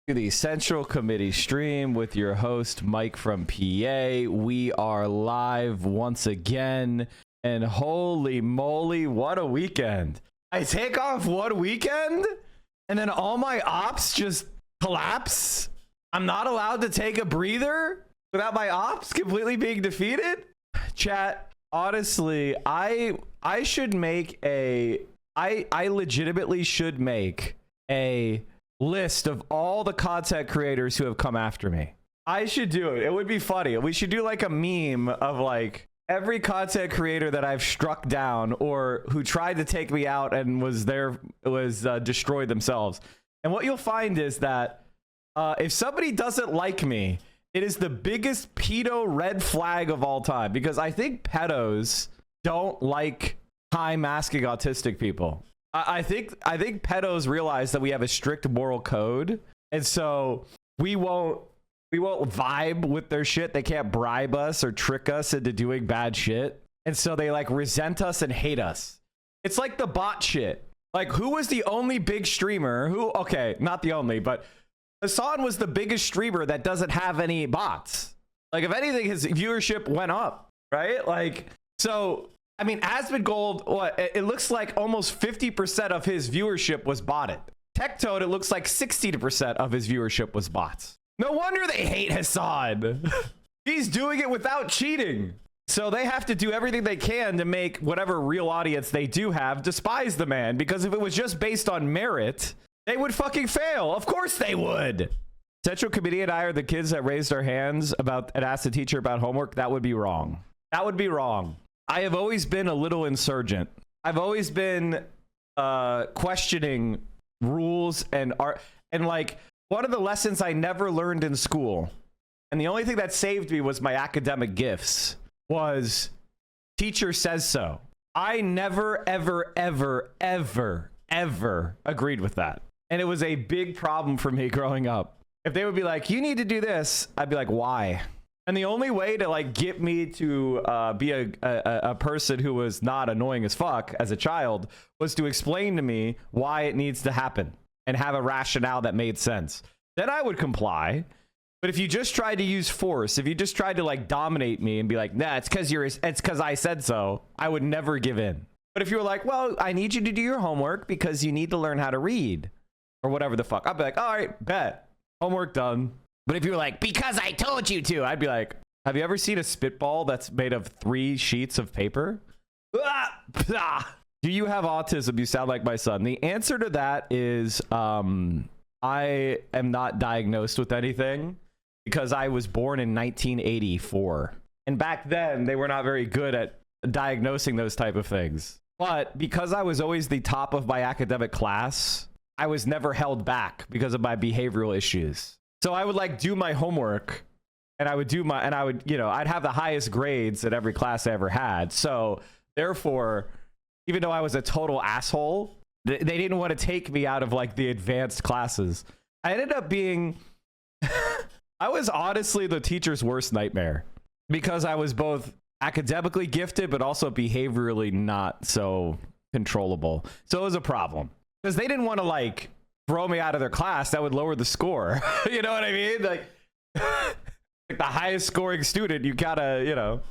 To the Central Committee stream with your host Mike from PA. We are live once again, and holy moly, what a weekend. I take off one weekend and then all my ops just collapse. I'm not allowed to take a breather without my ops completely being defeated. Chat, honestly, I should make I legitimately should make a list of all the content creators who have come after me. I should do it. It would be funny. We should do like a meme of like every content creator that I've struck down or who tried to take me out and was destroyed themselves. And what you'll find is that if somebody doesn't like me, it is the biggest pedo red flag of all time, because I think pedos don't like high masking autistic people. I think pedos realize that we have a strict moral code, and so we won't vibe with their shit. They can't bribe us or trick us into doing bad shit, and so they like resent us and hate us. It's like the bot shit. Like, who was the only big streamer who? Okay, not the only, but Hassan was the biggest streamer that doesn't have any bots. Like, if anything, his viewership went up, right? Like, so. I mean, Asmongold, what? It looks like almost 50% of his viewership was botted. Tectoad, it looks like 60% of his viewership was bots. No wonder they hate Hassan. He's doing it without cheating. So they have to do everything they can to make whatever real audience they do have despise the man, because if it was just based on merit, they would fucking fail. Of course they would. Central Committee and I are the kids that raised our hands and asked the teacher about homework. That would be wrong. That would be wrong. I have always been a little insurgent. I've always been questioning rules and art. And like, one of the lessons I never learned in school, and the only thing that saved me was my academic gifts, was teacher says so. I never, ever, ever, ever, ever agreed with that. And it was a big problem for me growing up. If they would be like, you need to do this, I'd be like, why? And the only way to like get me to be a person who was not annoying as fuck as a child was to explain to me why it needs to happen and have a rationale that made sense. Then I would comply. But if you just tried to use force, if you just tried to like dominate me and be like, nah, it's because I said so, I would never give in. But if you were like, well, I need you to do your homework because you need to learn how to read or whatever the fuck, I'd be like, all right, bet, homework done. But if you were like, because I told you to, I'd be like, have you ever seen a spitball that's made of 3 sheets of paper? Do you have autism? You sound like my son. The answer to that is I am not diagnosed with anything because I was born in 1984. And back then, they were not very good at diagnosing those type of things. But because I was always the top of my academic class, I was never held back because of my behavioral issues. So I would like do my homework and I would I'd have the highest grades in every class I ever had. So therefore, even though I was a total asshole, they didn't want to take me out of like the advanced classes. I ended up being, I was honestly the teacher's worst nightmare because I was both academically gifted, but also behaviorally not so controllable. So it was a problem because they didn't want to like throw me out of their class. That would lower the score. You know what I mean? Like, like the highest scoring student, you gotta,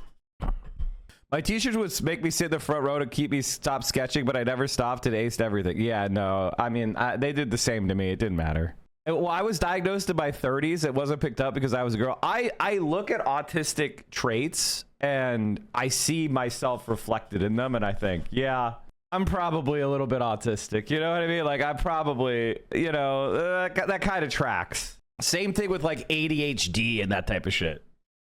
My teachers would make me sit in the front row to keep me stop sketching, but I never stopped and aced everything. Yeah, no, I mean, they did the same to me. It didn't matter. Well, I was diagnosed in my 30s. It wasn't picked up because I was a girl. I look at autistic traits and I see myself reflected in them, and I think, yeah, I'm probably a little bit autistic. You know what I mean? Like, I'm probably, that kind of tracks. Same thing with like ADHD and that type of shit,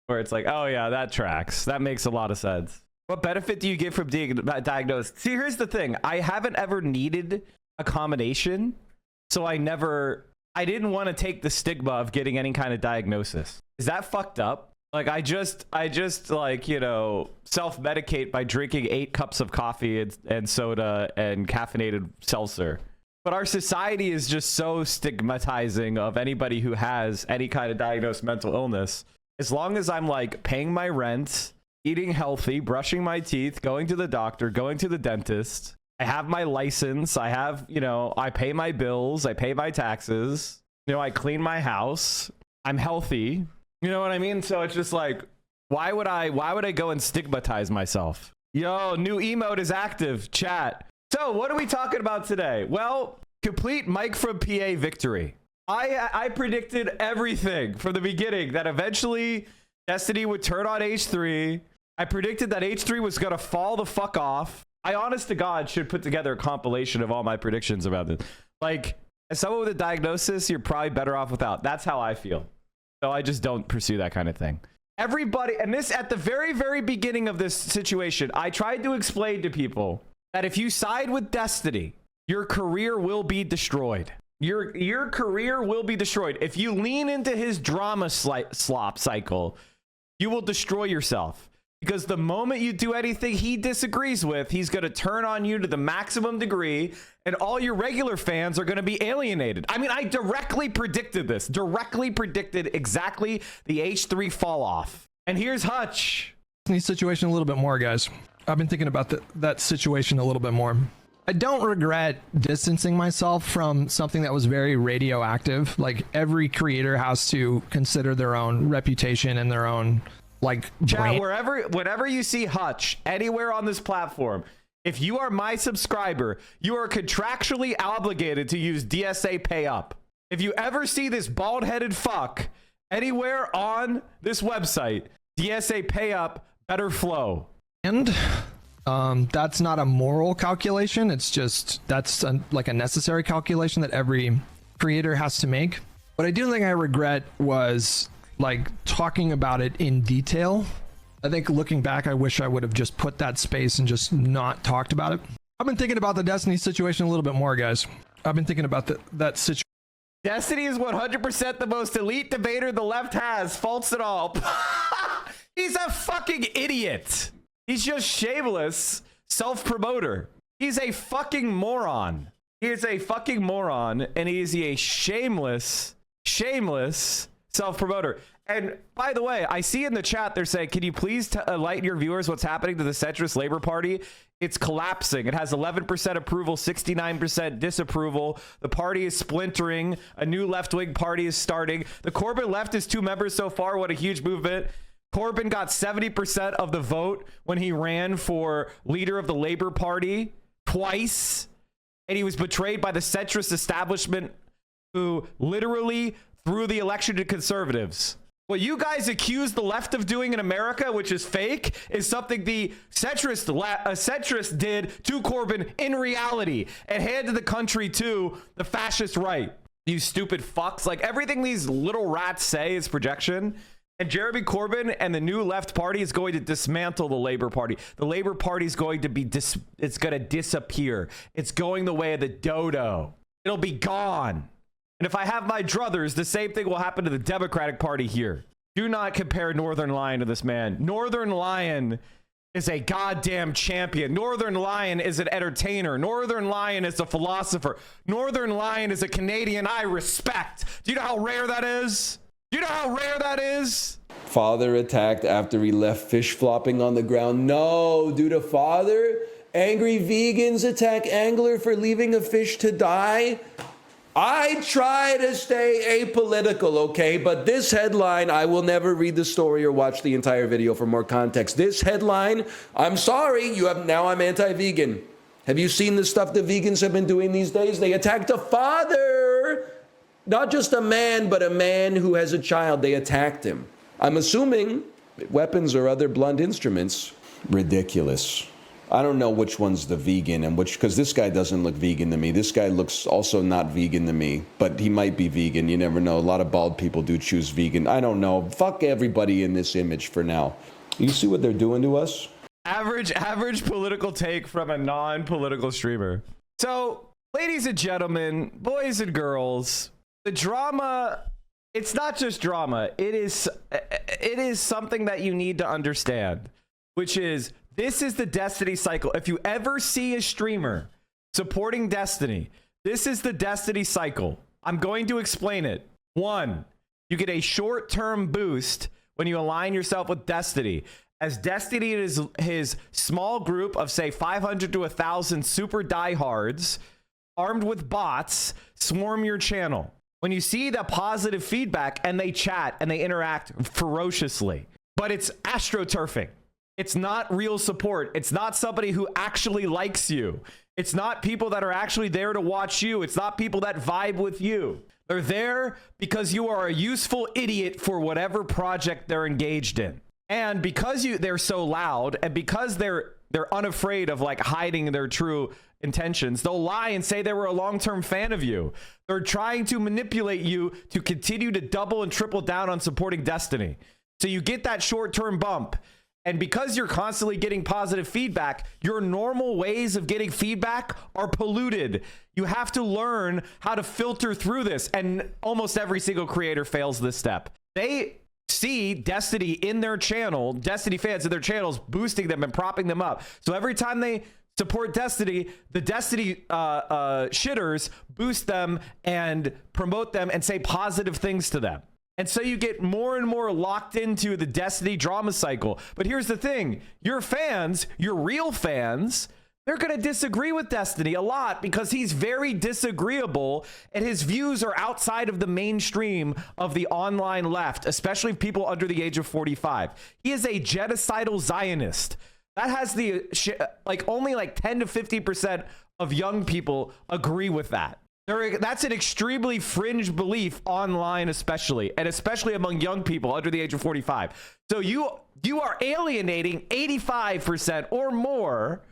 where it's like, oh yeah, that tracks. That makes a lot of sense. What benefit do you get from being diagnosed? See, here's the thing. I haven't ever needed accommodation, so I didn't want to take the stigma of getting any kind of diagnosis. Is that fucked up? Like, I just like, self-medicate by drinking 8 cups of coffee and soda and caffeinated seltzer. But our society is just so stigmatizing of anybody who has any kind of diagnosed mental illness. As long as I'm like paying my rent, eating healthy, brushing my teeth, going to the doctor, going to the dentist, I have my license, I have, I pay my bills, I pay my taxes, You know, I clean my house. I'm healthy. You know what I mean? So it's just like, why would I go and stigmatize myself? Yo, new emote is active, chat. So what are we talking about today? Well, complete Mike from PA victory. I predicted everything from the beginning, that eventually Destiny would turn on H3. I predicted that H3 was going to fall the fuck off. I honest to God should put together a compilation of all my predictions about this. Like, as someone with a diagnosis, you're probably better off without. That's how I feel. So I just don't pursue that kind of thing. Everybody, and this at the very, very beginning of this situation, I tried to explain to people that if you side with Destiny, your career will be destroyed. Your career will be destroyed. If you lean into his drama slop cycle, you will destroy yourself. Because the moment you do anything he disagrees with, he's going to turn on you to the maximum degree, and all your regular fans are going to be alienated. I mean, I directly predicted this. Directly predicted exactly the H3 fall off. And here's Hutch. The situation a little bit more, guys. I've been thinking about that situation a little bit more. I don't regret distancing myself from something that was very radioactive. Like, every creator has to consider their own reputation and their own, like, chat, whenever you see Hutch anywhere on this platform, if you are my subscriber, you are contractually obligated to use DSA pay up. If you ever see this bald-headed fuck anywhere on this website, DSA pay up better flow. And that's not a moral calculation. It's just, that's like a necessary calculation that every creator has to make. What I do think I regret was like talking about it in detail. I think looking back, I wish I would have just put that space and just not talked about it. I've been thinking about the Destiny situation a little bit more, guys. I've been thinking about that situation. Destiny is 100% the most elite debater the left has. Faults it all. He's a fucking idiot. He's just shameless self-promoter. He's a fucking moron. He is a fucking moron, and he is a shameless self-promoter. And by the way, I see in the chat they're saying, can you please enlighten your viewers what's happening to the centrist Labor Party? It's collapsing. It has 11% approval, 69% disapproval. The party is splintering. A new left-wing party is starting. The Corbyn left is 2 members so far. What a huge movement. Corbyn got 70% of the vote when he ran for leader of the Labor Party twice. And he was betrayed by the centrist establishment who literally threw the election to conservatives. What you guys accuse the left of doing in America, which is fake, is something the centrist did to Corbyn in reality and handed the country to the fascist right. You stupid fucks. Like, everything these little rats say is projection. And Jeremy Corbyn and the new left party is going to dismantle the Labor Party. The Labor Party is going to be it's going to disappear. It's going the way of the dodo. It'll be gone. And if I have my druthers, the same thing will happen to the Democratic Party here. Do not compare Northern Lion to this man. Northern Lion is a goddamn champion. Northern Lion is an entertainer. Northern Lion is a philosopher. Northern Lion is a Canadian I respect. Do you know how rare that is? Do you know how rare that is? Father attacked after he left fish flopping on the ground. No, due to father? Angry vegans attack angler for leaving a fish to die? I try to stay apolitical, okay? But this headline, I will never read the story or watch the entire video for more context. This headline, I'm sorry, now I'm anti-vegan. Have you seen the stuff the vegans have been doing these days? They attacked a father. Not just a man, but a man who has a child. They attacked him. I'm assuming weapons or other blunt instruments. Ridiculous. I don't know which one's the vegan and which, because this guy doesn't look vegan to me. This guy looks also not vegan to me, but he might be vegan. You never know. A lot of bald people do choose vegan. I don't know. Fuck everybody in this image for now. You see what they're doing to us? Average political take from a non-political streamer. So, ladies and gentlemen, boys and girls, the drama, it's not just drama. It is something that you need to understand, which is this is the Destiny cycle. If you ever see a streamer supporting Destiny, this is the Destiny cycle. I'm going to explain it. 1, you get a short-term boost when you align yourself with Destiny. As Destiny is his small group of, say, 500 to 1,000 super diehards armed with bots swarm your channel. when you see the positive feedback and they chat and they interact ferociously, but it's astroturfing. It's not real support. It's not somebody who actually likes you. It's not people that are actually there to watch you. It's not people that vibe with you. They're there because you are a useful idiot for whatever project they're engaged in. And because they're so loud, and because they're unafraid of like hiding their true intentions, they'll lie and say they were a long-term fan of you. They're trying to manipulate you to continue to double and triple down on supporting Destiny. So you get that short-term bump. And because you're constantly getting positive feedback, your normal ways of getting feedback are polluted. You have to learn how to filter through this. And almost every single creator fails this step. They see Destiny in their channel, Destiny fans in their channels, boosting them and propping them up. So every time they support Destiny, the Destiny shitters boost them and promote them and say positive things to them. And so you get more and more locked into the Destiny drama cycle. But here's the thing. Your fans, your real fans, they're going to disagree with Destiny a lot because he's very disagreeable and his views are outside of the mainstream of the online left, especially people under the age of 45. He is a genocidal Zionist. That has only like 10 to 50% of young people agree with that. That's an extremely fringe belief online, especially among young people under the age of 45. So you are alienating 85% or more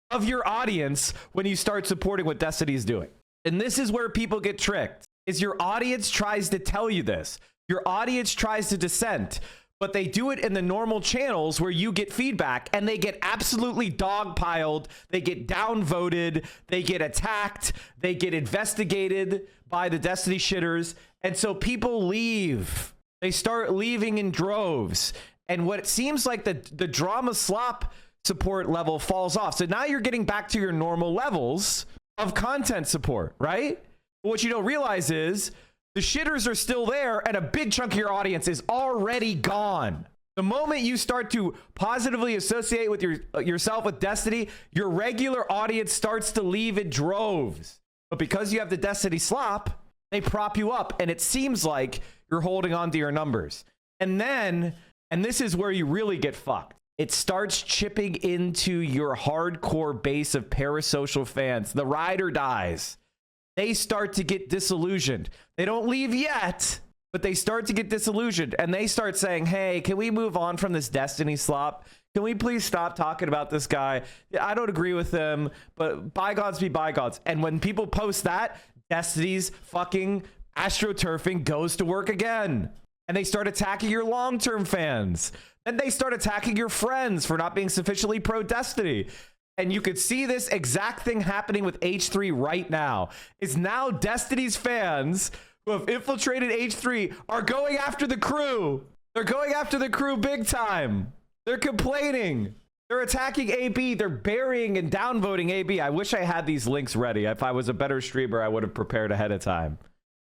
of your audience when you start supporting what Destiny is doing. And this is where people get tricked, is your audience tries to tell you this. Your audience tries to dissent, but they do it in the normal channels where you get feedback and they get absolutely dogpiled. They get downvoted. They get attacked. They get investigated by the Destiny shitters. And so people leave. They start leaving in droves. And what it seems like the drama slop support level falls off. So now you're getting back to your normal levels of content support, right? But what you don't realize is the shitters are still there and a big chunk of your audience is already gone. The moment you start to positively associate with yourself with Destiny, your regular audience starts to leave in droves. But because you have the Destiny slop, they prop you up and it seems like you're holding on to your numbers. And this is where you really get fucked. It starts chipping into your hardcore base of parasocial fans. The ride or dies. They start to get disillusioned. They don't leave yet, but they start to get disillusioned and they start saying, hey, can we move on from this Destiny slop? Can we please stop talking about this guy? I don't agree with him, but bygones be bygones. And when people post that, Destiny's fucking astroturfing goes to work again. And they start attacking your long-term fans. Then they start attacking your friends for not being sufficiently pro-Destiny. And you could see this exact thing happening with H3 right now. It's now Destiny's fans who have infiltrated H3 are going after the crew. They're going after the crew big time. They're complaining. They're attacking AB. They're burying and downvoting AB. I wish I had these links ready. If I was a better streamer, I would have prepared ahead of time.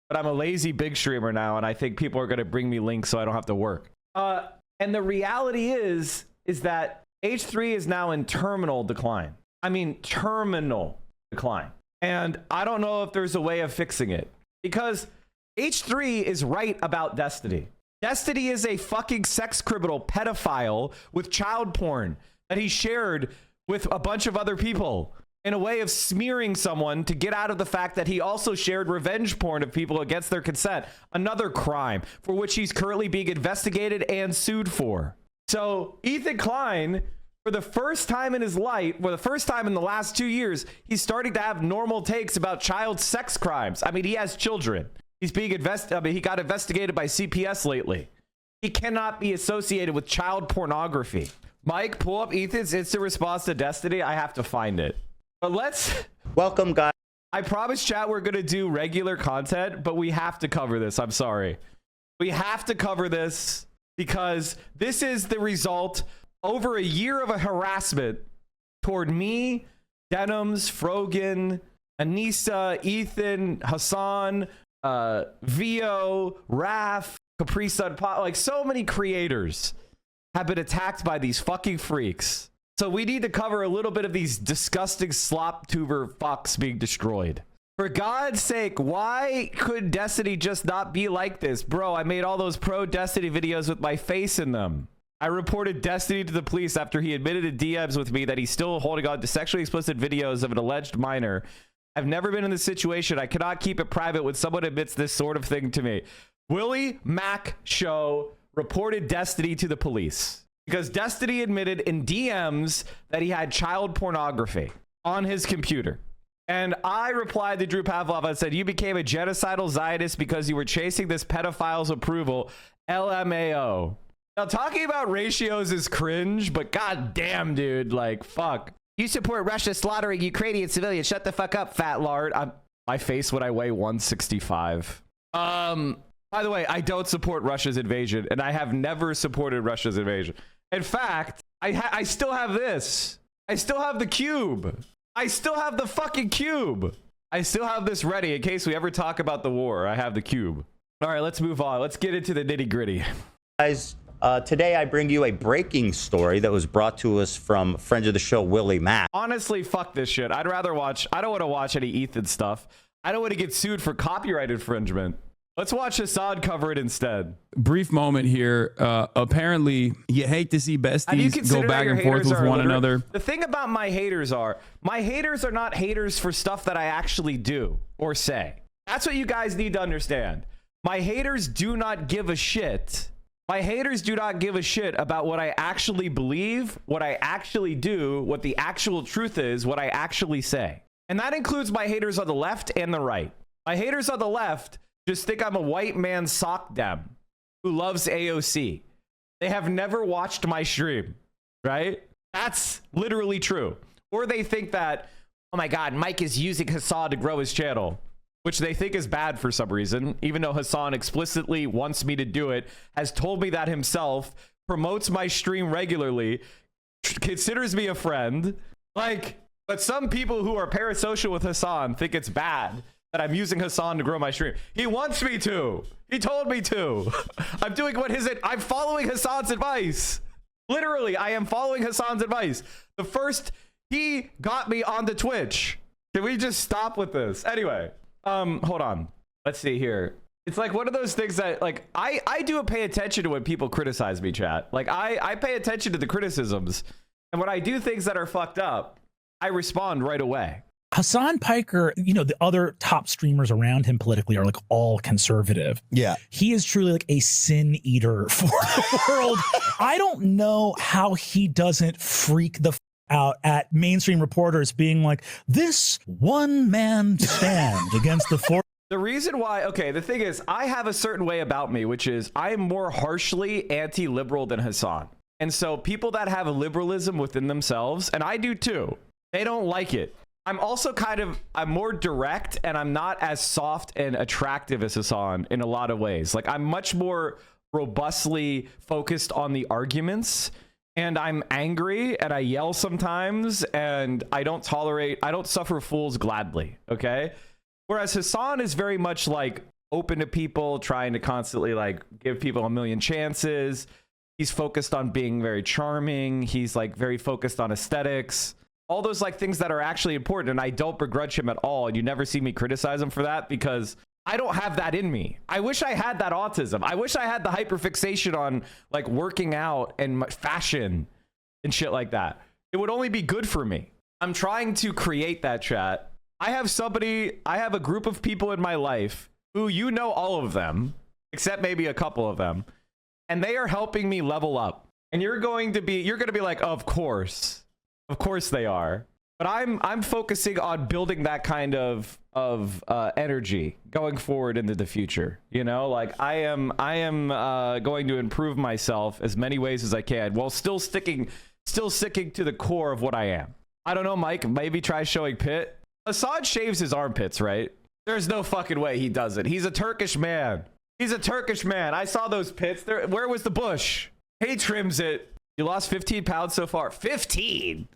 But I'm a lazy big streamer now, and I think people are going to bring me links so I don't have to work. And the reality is that H3 is now in terminal decline. I mean, terminal decline. And I don't know if there's a way of fixing it because H3 is right about Destiny. Destiny is a fucking sex criminal pedophile with child porn that he shared with a bunch of other people in a way of smearing someone to get out of the fact that he also shared revenge porn of people against their consent. Another crime for which he's currently being investigated and sued for. So Ethan Klein, for the first time in his life, for the first time in the last 2 years, he's starting to have normal takes about child sex crimes. I mean, he has children. He's being he got investigated by CPS lately. He cannot be associated with child pornography. Mike, pull up Ethan's instant response to Destiny. I have to find it. But welcome, guys. I promise, chat, we're gonna do regular content, but we have to cover this. I'm sorry. We have to cover this because this is the result over a year of a harassment toward me, Denims, Frogan, Anissa, Ethan, Hassan, Vio, Raf, Capri Sun, like so many creators have been attacked by these fucking freaks. So we need to cover a little bit of these disgusting slop tuber fucks being destroyed. For God's sake, why could Destiny just not be like this? Bro, I made all those pro Destiny videos with my face in them. I reported Destiny to the police after he admitted in DMs with me that he's still holding on to sexually explicit videos of an alleged minor. I've never been in this situation. I cannot keep it private when someone admits this sort of thing to me. Willie Mac Show reported Destiny to the police because Destiny admitted in DMs that he had child pornography on his computer. And I replied to Drew Pavlov and said, you became a genocidal Zionist because you were chasing this pedophile's approval. LMAO. Now, talking about ratios is cringe, but goddamn, dude, like, fuck. You support Russia slaughtering Ukrainian civilians. Shut the fuck up, fat lard. My face when I weigh 165. By the way, I don't support Russia's invasion, and I have never supported Russia's invasion. In fact, I still have this. I still have the cube. I still have the fucking cube. I still have this ready in case we ever talk about the war. I have the cube. All right, let's move on. Let's get into the nitty gritty. Guys, today I bring you a breaking story that was brought to us from friend of the show, Willie Mack. Honestly, fuck this shit. I'd rather watch. I don't want to watch any Ethan stuff. I don't want to get sued for copyright infringement. Let's watch Hassan cover it instead. Brief moment here. Apparently, you hate to see besties go back and forth with one another. The thing about my haters are not haters for stuff that I actually do or say. That's what you guys need to understand. My haters do not give a shit. My haters do not give a shit about what I actually believe, what I actually do, what the actual truth is, what I actually say. And that includes my haters on the left and the right. My haters on the left just think I'm a white man sock dem who loves AOC. They have never watched my stream, right? That's literally true. Or they think that, oh my God, Mike is using Hassan to grow his channel, which they think is bad for some reason, even though Hassan explicitly wants me to do it, has told me that himself, promotes my stream regularly, considers me a friend. Like, but some people who are parasocial with Hassan think it's bad that I'm using Hassan to grow my stream. He wants me to. He told me to. I'm doing what I'm following Hassan's advice. Literally, I am following Hassan's advice. The first, he got me on the Twitch. Can we just stop with this? Anyway, hold on. Let's see here. It's like one of those things that, like, I do pay attention to when people criticize me, chat. Like, I pay attention to the criticisms. And when I do things that are fucked up, I respond right away. Hassan Piker, you know, the other top streamers around him politically are like all conservative. Yeah. He is truly like a sin eater for the world. I don't know how he doesn't freak the out at mainstream reporters being like, this one man stand against the force. The reason why, okay, the thing is, I have a certain way about me, which is I'm more harshly anti-liberal than Hassan. And so people that have a liberalism within themselves, and I do too, they don't like it. I'm also I'm more direct, and I'm not as soft and attractive as Hassan in a lot of ways. Like, I'm much more robustly focused on the arguments, and I'm angry, and I yell sometimes, and I don't suffer fools gladly, okay? Whereas Hassan is very much like open to people, trying to constantly like give people a million chances. He's focused on being very charming. He's like very focused on aesthetics. All those like things that are actually important, and I don't begrudge him at all. And you never see me criticize him for that because I don't have that in me. I wish I had that autism. I wish I had the hyperfixation on like working out and fashion and shit like that. It would only be good for me. I'm trying to create that, chat. I have a group of people in my life who, you know, all of them, except maybe a couple of them, and they are helping me level up. And you're going to be like, of course they are. But I'm focusing on building that kind of energy going forward into the future. You know, like I am going to improve myself as many ways as I can while still sticking to the core of what I am. I don't know, Mike, maybe try showing pit. Assad shaves his armpits, right? There's no fucking way he does it. He's a Turkish man. I saw those pits there. Where was the bush? He trims it. You lost 15 pounds so far. 15.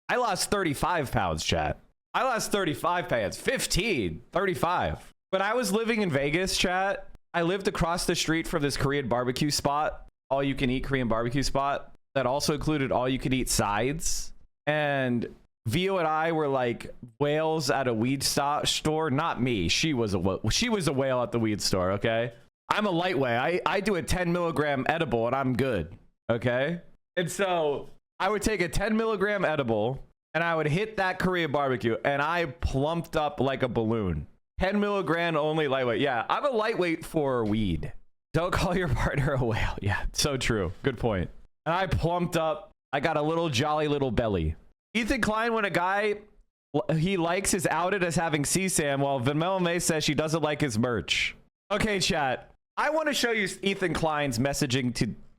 I lost 35 pounds, chat. I lost 35 pounds. 15, 35. When I was living in Vegas, chat, I lived across the street from this Korean barbecue spot, all you can eat Korean barbecue spot that also included all you could eat sides. And Vio and I were like whales at a weed store. Not me. She was a whale at the weed store. Okay. I'm a lightweight. I do a 10 milligram edible and I'm good. Okay. And so I would take a 10 milligram edible and I would hit that Korean barbecue and I plumped up like a balloon. 10 milligram only lightweight. Yeah. I'm a lightweight for weed. Don't call your partner a whale. Yeah. So true. Good point. And I plumped up. I got a little jolly little belly. Ethan Klein, when a guy he likes is outed as having CSAM, while Vanilla May says she doesn't like his merch. Okay, chat. I want to show you Ethan Klein's messaging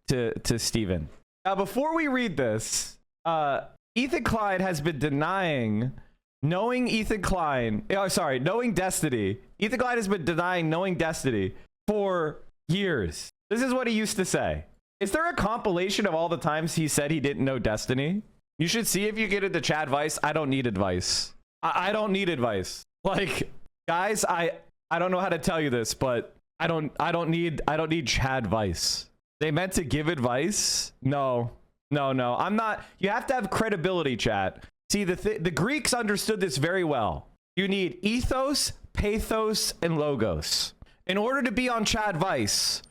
to Steven. Now, before we read this, Ethan Klein has been denying knowing knowing Destiny. Ethan Klein has been denying knowing Destiny for years. This is what he used to say. Is there a compilation of all the times he said he didn't know Destiny? You should see if you get into Chad Vice. I don't need advice. I don't need advice. Like, guys, I don't know how to tell you this, but I don't need Chad Vice. They meant to give advice? No. I'm not. You have to have credibility, chat. See, the Greeks understood this very well. You need ethos, pathos, and logos. In order to be on Chad Vice,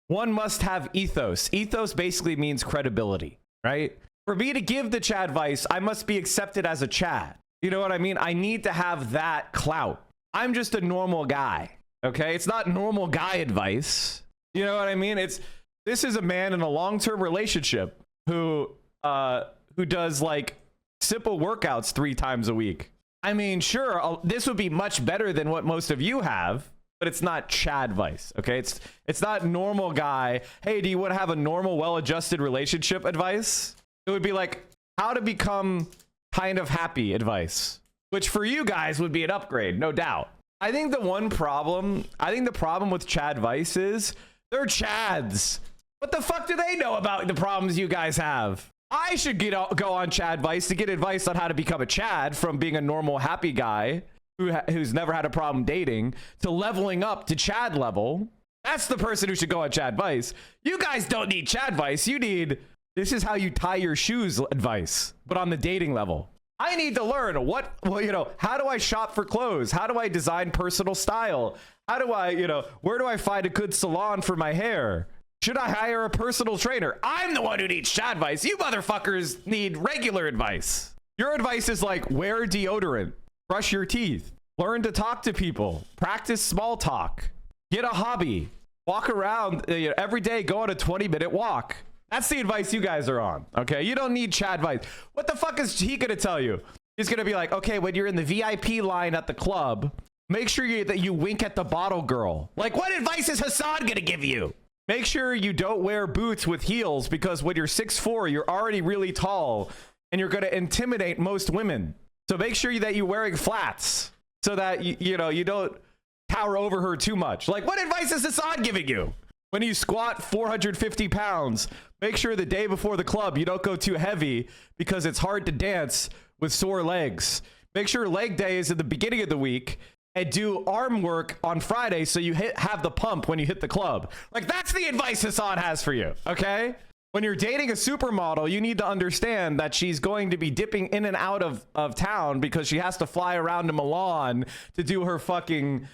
one must have ethos. Ethos basically means credibility, right? For me to give the Chad Vice, I must be accepted as a Chad. You know what I mean? I need to have that clout. I'm just a normal guy, okay? It's not normal guy advice. You know what I mean? This is a man in a long-term relationship who does like simple workouts 3 times a week. I mean, sure, this would be much better than what most of you have, but it's not Chad Vice, okay? It's not normal guy. Hey, do you want to have a normal, well-adjusted relationship advice? It would be like how to become kind of happy advice, which for you guys would be an upgrade, no doubt. I think the problem with Chad Vice is they're Chads. What the fuck do they know about the problems you guys have? I should go on Chad Vice to get advice on how to become a Chad from being a normal happy guy who's never had a problem dating to leveling up to Chad level. That's the person who should go on Chad Vice. You guys don't need Chad Vice. You need this is how you tie your shoes advice, but on the dating level. I need to learn how do I shop for clothes? How do I design personal style? How do I, where do I find a good salon for my hair? Should I hire a personal trainer? I'm the one who needs Chad Vice. You motherfuckers need regular advice. Your advice is like wear deodorant, brush your teeth, learn to talk to people, practice small talk, get a hobby, walk around every day, go on a 20-minute walk. That's the advice you guys are on, okay? You don't need Chad Vice. What the fuck is he gonna tell you? He's gonna be like, okay, when you're in the VIP line at the club, make sure that you wink at the bottle girl. Like, what advice is Hassan gonna give you? Make sure you don't wear boots with heels because when you're 6'4", you're already really tall and you're gonna intimidate most women. So make sure that you're wearing flats so that you don't tower over her too much. Like, what advice is Hassan giving you? When you squat 450 pounds, make sure the day before the club you don't go too heavy because it's hard to dance with sore legs. Make sure leg day is at the beginning of the week and do arm work on Friday so you have the pump when you hit the club. Like, that's the advice Hassan has for you, okay? When you're dating a supermodel, you need to understand that she's going to be dipping in and out of town because she has to fly around to Milan to do her fucking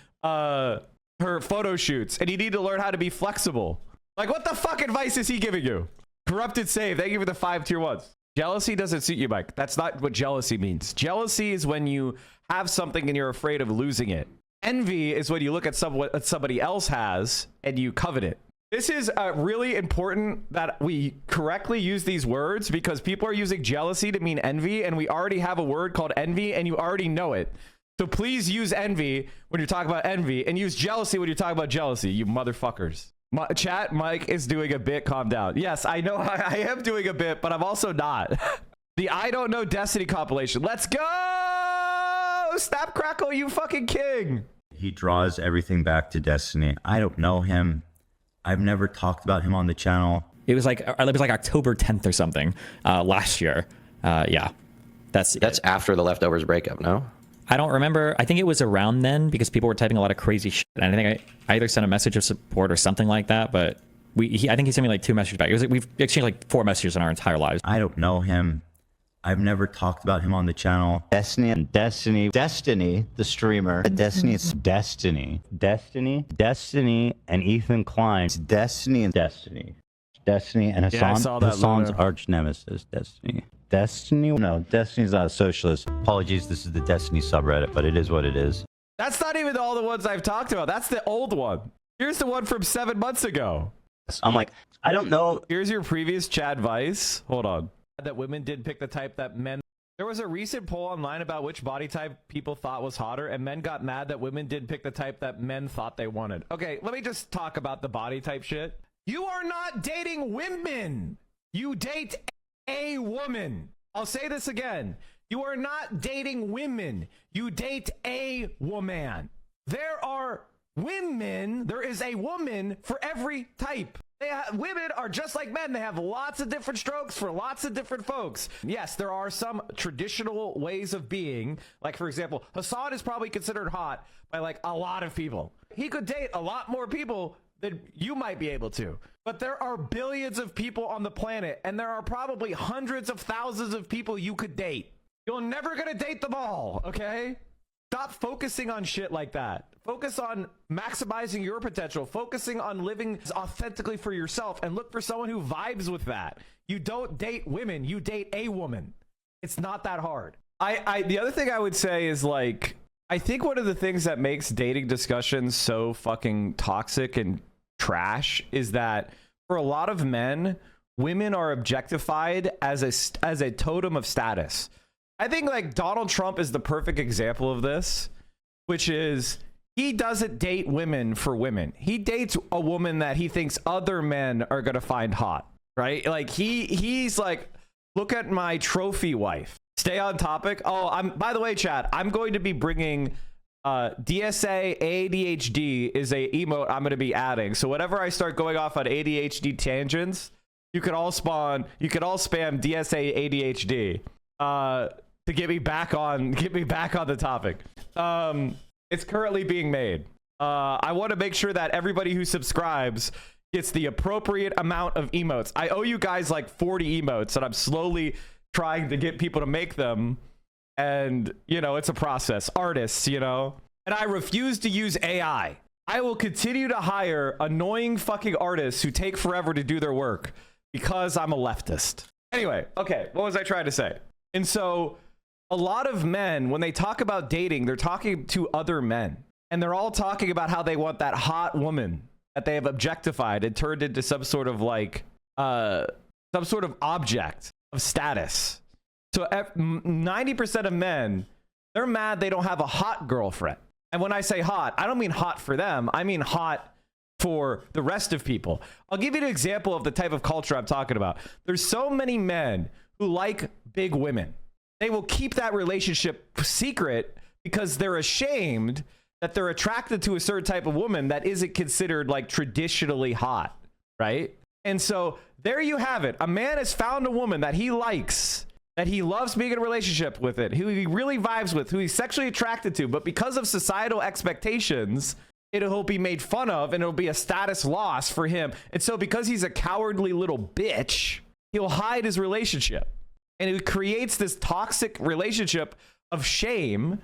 her photo shoots, and you need to learn how to be flexible. Like, what the fuck advice is he giving you? Corrupted save. Thank you for the 5 tier 1s. Jealousy doesn't suit you, Mike. That's not what jealousy means. Jealousy is when you have something and you're afraid of losing it. Envy is when you look at what somebody else has and you covet it. This is really important that we correctly use these words because people are using jealousy to mean envy, and we already have a word called envy, and you already know it. So please use envy when you're talking about envy, and use jealousy when you're talking about jealousy, you motherfuckers. Chat, Mike is doing a bit. Calm down. Yes, I know I am doing a bit, but I'm also not. The I Don't Know Destiny compilation. Let's go! Snap Crackle, you fucking king. He draws everything back to Destiny. I don't know him. I've never talked about him on the channel. It was like October 10th or something last year. Yeah, that's after the Leftovers breakup. No, I don't remember. I think it was around then because people were typing a lot of crazy shit. And I think I either sent a message of support or something like that. But I think he sent me like 2 messages back. It was like we've exchanged like 4 messages in our entire lives. I don't know him. I've never talked about him on the channel. Destiny, the streamer. Destiny, it's Destiny, and Ethan Klein. It's Destiny, and Hassan's arch nemesis, Destiny. No, Destiny's not a socialist. Apologies, this is the Destiny subreddit, but it is what it is. That's not even all the ones I've talked about. That's the old one. Here's the one from 7 months ago. I'm like, I don't know. Here's your previous Chad Vice. Hold on. That women did pick the type that men... There was a recent poll online about which body type people thought was hotter, and men got mad that women did pick the type that men thought they wanted. Okay, let me just talk about the body type shit. You are not dating women. You date a woman. I'll say this again. You are not dating women. You date a woman. There are women. There is a woman for every type. Women are just like men. They have lots of different strokes for lots of different folks. Yes, there are some traditional ways of being. Like, for example, Hassan is probably considered hot by like a lot of people. He could date a lot more people than you might be able to. But there are billions of people on the planet, and there are probably hundreds of thousands of people you could date. You're never gonna date them all, okay? Stop focusing on shit like that. Focus on maximizing your potential, focusing on living authentically for yourself, and look for someone who vibes with that. You don't date women, you date a woman. It's not that hard. The other thing I would say is, like, I think one of the things that makes dating discussions so fucking toxic and trash is that for a lot of men, women are objectified as a totem of status. I think like Donald Trump is the perfect example of this, which is he doesn't date women for women. He dates a woman that he thinks other men are going to find hot, right? Like he's like, look at my trophy wife. Stay on topic. Oh, by the way, chat, I'm going to be bringing DSA ADHD is a emote I'm going to be adding. So whenever I start going off on ADHD tangents, you could all spam DSA ADHD to get me back on the topic. It's currently being made. I want to make sure that everybody who subscribes gets the appropriate amount of emotes. I owe you guys like 40 emotes, and I'm slowly trying to get people to make them. And, you know, it's a process. Artists, you know. And I refuse to use AI. I will continue to hire annoying fucking artists who take forever to do their work because I'm a leftist. Anyway, okay, what was I trying to say? And so a lot of men, when they talk about dating, they're talking to other men. And they're all talking about how they want that hot woman that they have objectified and turned into some sort of like, some sort of object of status. So 90% of men, they're mad they don't have a hot girlfriend. And when I say hot, I don't mean hot for them. I mean hot for the rest of people. I'll give you an example of the type of culture I'm talking about. There's so many men who like big women. They will keep that relationship secret because they're ashamed that they're attracted to a certain type of woman that isn't considered like traditionally hot, right? And so there you have it. A man has found a woman that he likes, that he loves being in a relationship with it, who he really vibes with, who he's sexually attracted to, but because of societal expectations, it'll be made fun of and it'll be a status loss for him. And so because he's a cowardly little bitch, he'll hide his relationship. And it creates this toxic relationship of shame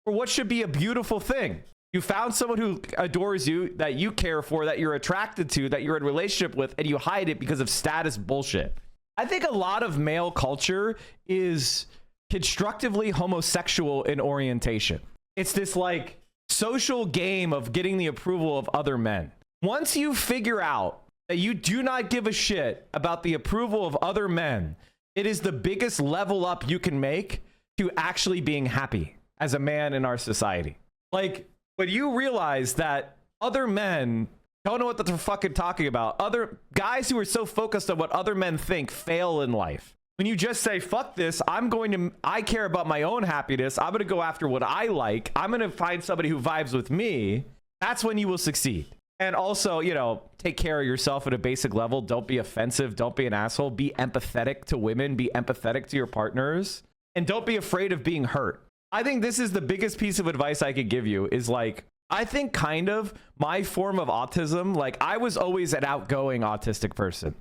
for what should be a beautiful thing. You found someone who adores you, that you care for, that you're attracted to, that you're in a relationship with, and you hide it because of status bullshit. I think a lot of male culture is constructively homosexual in orientation. It's this like social game of getting the approval of other men. Once you figure out that you do not give a shit about the approval of other men, it is the biggest level up you can make to actually being happy as a man in our society. Like, when you realize that other men don't know what they're fucking talking about, other guys who are so focused on what other men think fail in life. When you just say, fuck this, I care about my own happiness, I'm going to go after what I like, I'm going to find somebody who vibes with me, that's when you will succeed. And also, you know, take care of yourself at a basic level. Don't be offensive. Don't be an asshole. Be empathetic to women. Be empathetic to your partners. And don't be afraid of being hurt. I think this is the biggest piece of advice I could give you is like, I think kind of my form of autism, like I was always an outgoing autistic person,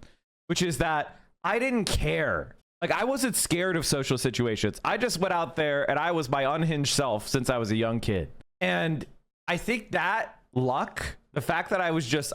which is that I didn't care Like, I wasn't scared of social situations. I just went out there and I was my unhinged self since I was a young kid. And I think that luck, the fact that I was just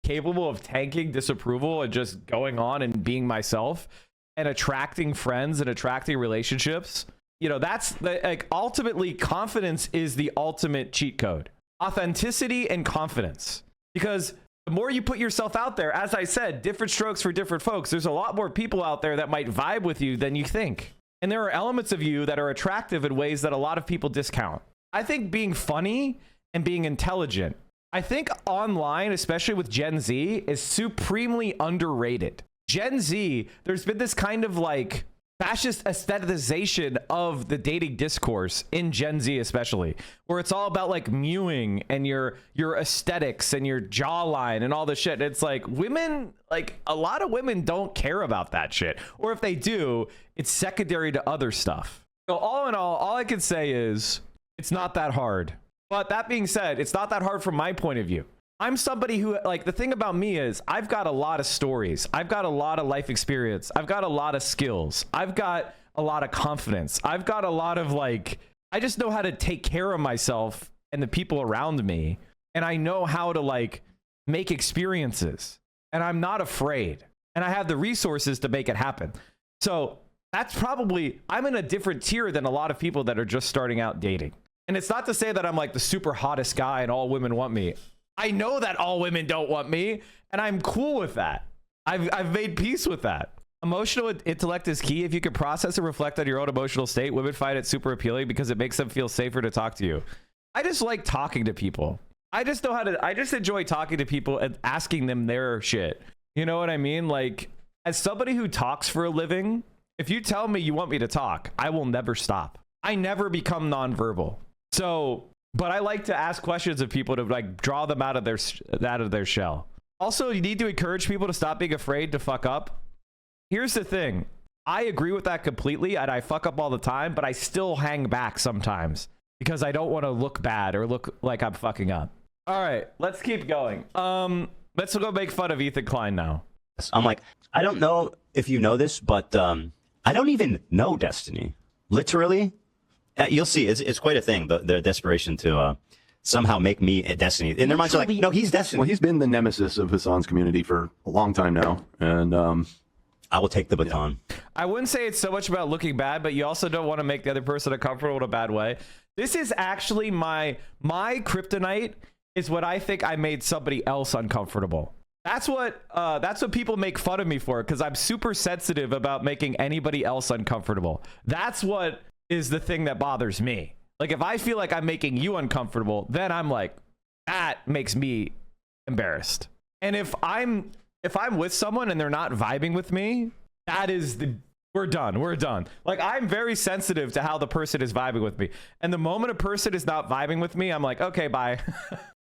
capable of tanking disapproval and just going on and being myself and attracting friends and attracting relationships, you know, that's like, ultimately confidence is the ultimate cheat code. Authenticity and confidence. Because the more you put yourself out there, as I said, different strokes for different folks. There's a lot more people out there that might vibe with you than you think. And there are elements of you that are attractive in ways that a lot of people discount. I think being funny and being intelligent, I think online, especially with Gen Z, is supremely underrated. Gen Z, there's been this kind of like fascist aestheticization of the dating discourse in Gen Z, especially, where it's all about like mewing and your aesthetics and your jawline and all this shit. It's like women, like a lot of women don't care about that shit. Or if they do, it's secondary to other stuff. So all in all I can say is it's not that hard. But that being said, it's not that hard from my point of view. I'm somebody who, like, the thing about me is I've got a lot of stories. I've got a lot of life experience. I've got a lot of skills. I've got a lot of confidence. I've got a lot of, like, I just know how to take care of myself and the people around me. And I know how to, like, make experiences. And I'm not afraid. And I have the resources to make it happen. So that's probably, I'm in a different tier than a lot of people that are just starting out dating. And it's not to say that I'm like the super hottest guy and all women want me. I know that all women don't want me, and I'm cool with that. I've made peace with that. Emotional intellect is key. If you can process and reflect on your own emotional state, women find it super appealing because it makes them feel safer to talk to you. I just like talking to people. I just enjoy talking to people and asking them their shit. You know what I mean? Like, as somebody who talks for a living, if you tell me you want me to talk, I will never stop. I never become nonverbal. So, but I like to ask questions of people to like draw them out of their shell. Also, you need to encourage people to stop being afraid to fuck up. Here's the thing. I agree with that completely, and I fuck up all the time, but I still hang back sometimes because I don't want to look bad or look like I'm fucking up. All right, let's keep going. Let's go make fun of Ethan Klein now. I'm like, I don't know if you know this, but I don't even know Destiny. Literally. You'll see, it's quite a thing, the desperation to somehow make me a Destiny. In their minds, are like, no, he's Destiny. Well, he's been the nemesis of Hassan's community for a long time now, and I will take the baton. I wouldn't say it's so much about looking bad, but you also don't want to make the other person uncomfortable in a bad way. This is actually my kryptonite is what I think I made somebody else uncomfortable. That's what people make fun of me for, because I'm super sensitive about making anybody else uncomfortable. That's what is the thing that bothers me. Like, if I feel like I'm making you uncomfortable, then I'm like, that makes me embarrassed. And if I'm with someone and they're not vibing with me, that is we're done. Like, I'm very sensitive to how the person is vibing with me. And the moment a person is not vibing with me, I'm like, okay, bye.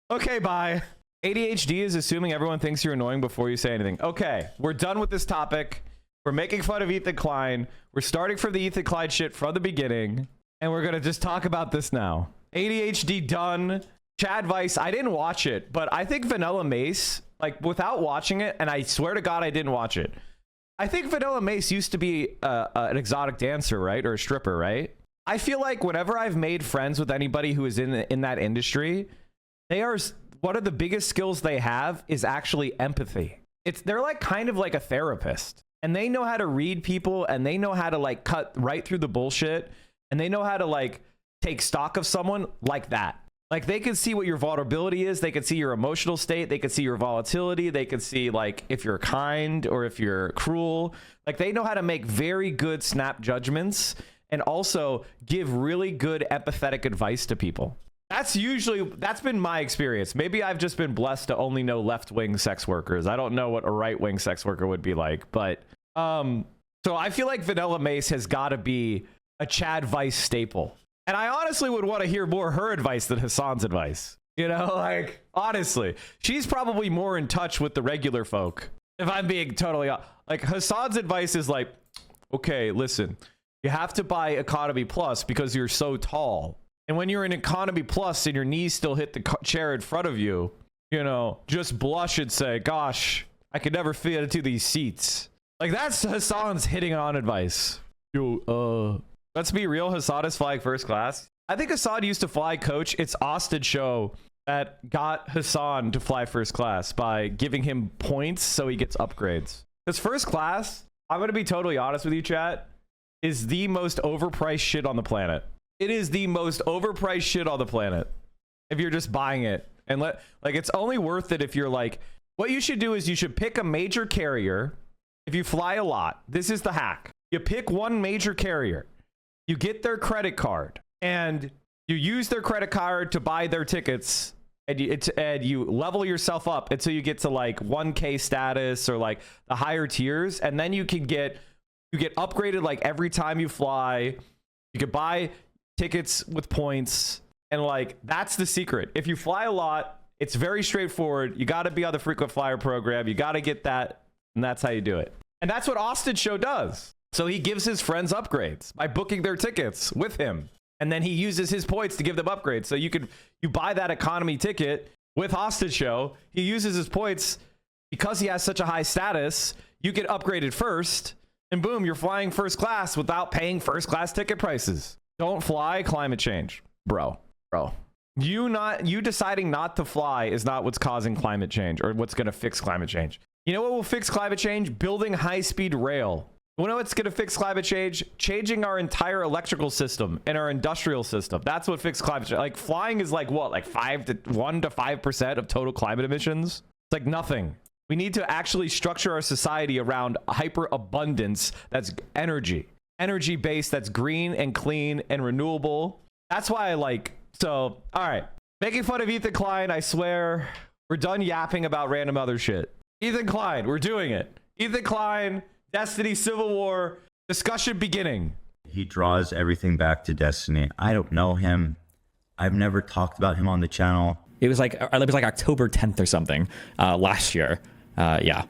Okay, bye. ADHD is assuming everyone thinks you're annoying before you say anything. Okay, we're done with this topic. We're making fun of Ethan Klein. We're starting from the Ethan Klein shit from the beginning. And we're going to just talk about this now. ADHD done. Chad Vice, I didn't watch it, but I think Vanilla Mace, like, without watching it, and I swear to God I didn't watch it, I think Vanilla Mace used to be an exotic dancer, right? Or a stripper, right? I feel like whenever I've made friends with anybody who is in that industry, one of the biggest skills they have is actually empathy. They're like kind of like a therapist. And they know how to read people, and they know how to like cut right through the bullshit, and they know how to like take stock of someone like that. Like, they can see what your vulnerability is. They can see your emotional state. They can see your volatility. They can see like if you're kind or if you're cruel. Like, they know how to make very good snap judgments and also give really good empathetic advice to people. That's been my experience. Maybe I've just been blessed to only know left-wing sex workers. I don't know what a right-wing sex worker would be like, but so I feel like Vanilla Mace has got to be a Chad Vice staple. And I honestly would want to hear more her advice than Hassan's advice. You know, like, honestly, she's probably more in touch with the regular folk. If I'm being totally like, Hassan's advice is like, okay, listen, you have to buy Economy Plus because you're so tall. And when you're in Economy Plus and your knees still hit the chair in front of you, you know, just blush and say, gosh, I could never fit into these seats. Like, that's Hassan's hitting on advice. Yo, let's be real. Hassan is flying first class. I think Hassan used to fly coach. It's Austin Show that got Hassan to fly first class by giving him points so he gets upgrades. Because first class, I'm going to be totally honest with you, chat, is the most overpriced shit on the planet. It is the most overpriced shit on the planet. If you're just buying it and it's only worth it if you're like, what you should do is you should pick a major carrier. If you fly a lot, this is the hack. You pick one major carrier, you get their credit card, and you use their credit card to buy their tickets, and you level yourself up until you get to like 1K status or like the higher tiers, and then you get upgraded like every time you fly. You could buy tickets with points, and like that's the secret. If you fly a lot, it's very straightforward. You got to be on the frequent flyer program. You got to get that, and that's how you do it. And that's what Austin Show does. So he gives his friends upgrades by booking their tickets with him. And then he uses his points to give them upgrades. So you buy that economy ticket with Austin Show. He uses his points because he has such a high status. You get upgraded first, and boom, you're flying first class without paying first class ticket prices. Don't fly climate change, bro. You deciding not to fly is not what's causing climate change or what's going to fix climate change. You know what will fix climate change? Building high-speed rail. You know what's going to fix climate change? Changing our entire electrical system and our industrial system. That's what fixes climate change. Like, flying is like what? Like 1 to 5% of total climate emissions? It's like nothing. We need to actually structure our society around hyper-abundance that's energy-based, that's green and clean and renewable. That's why I like... So, all right. Making fun of Ethan Klein, I swear. We're done yapping about random other shit. Ethan Klein, we're doing it. Ethan Klein... Destiny Civil War discussion beginning. He draws everything back to Destiny. I don't know him. I've never talked about him on the channel. It was like October 10th or something last year. Yeah,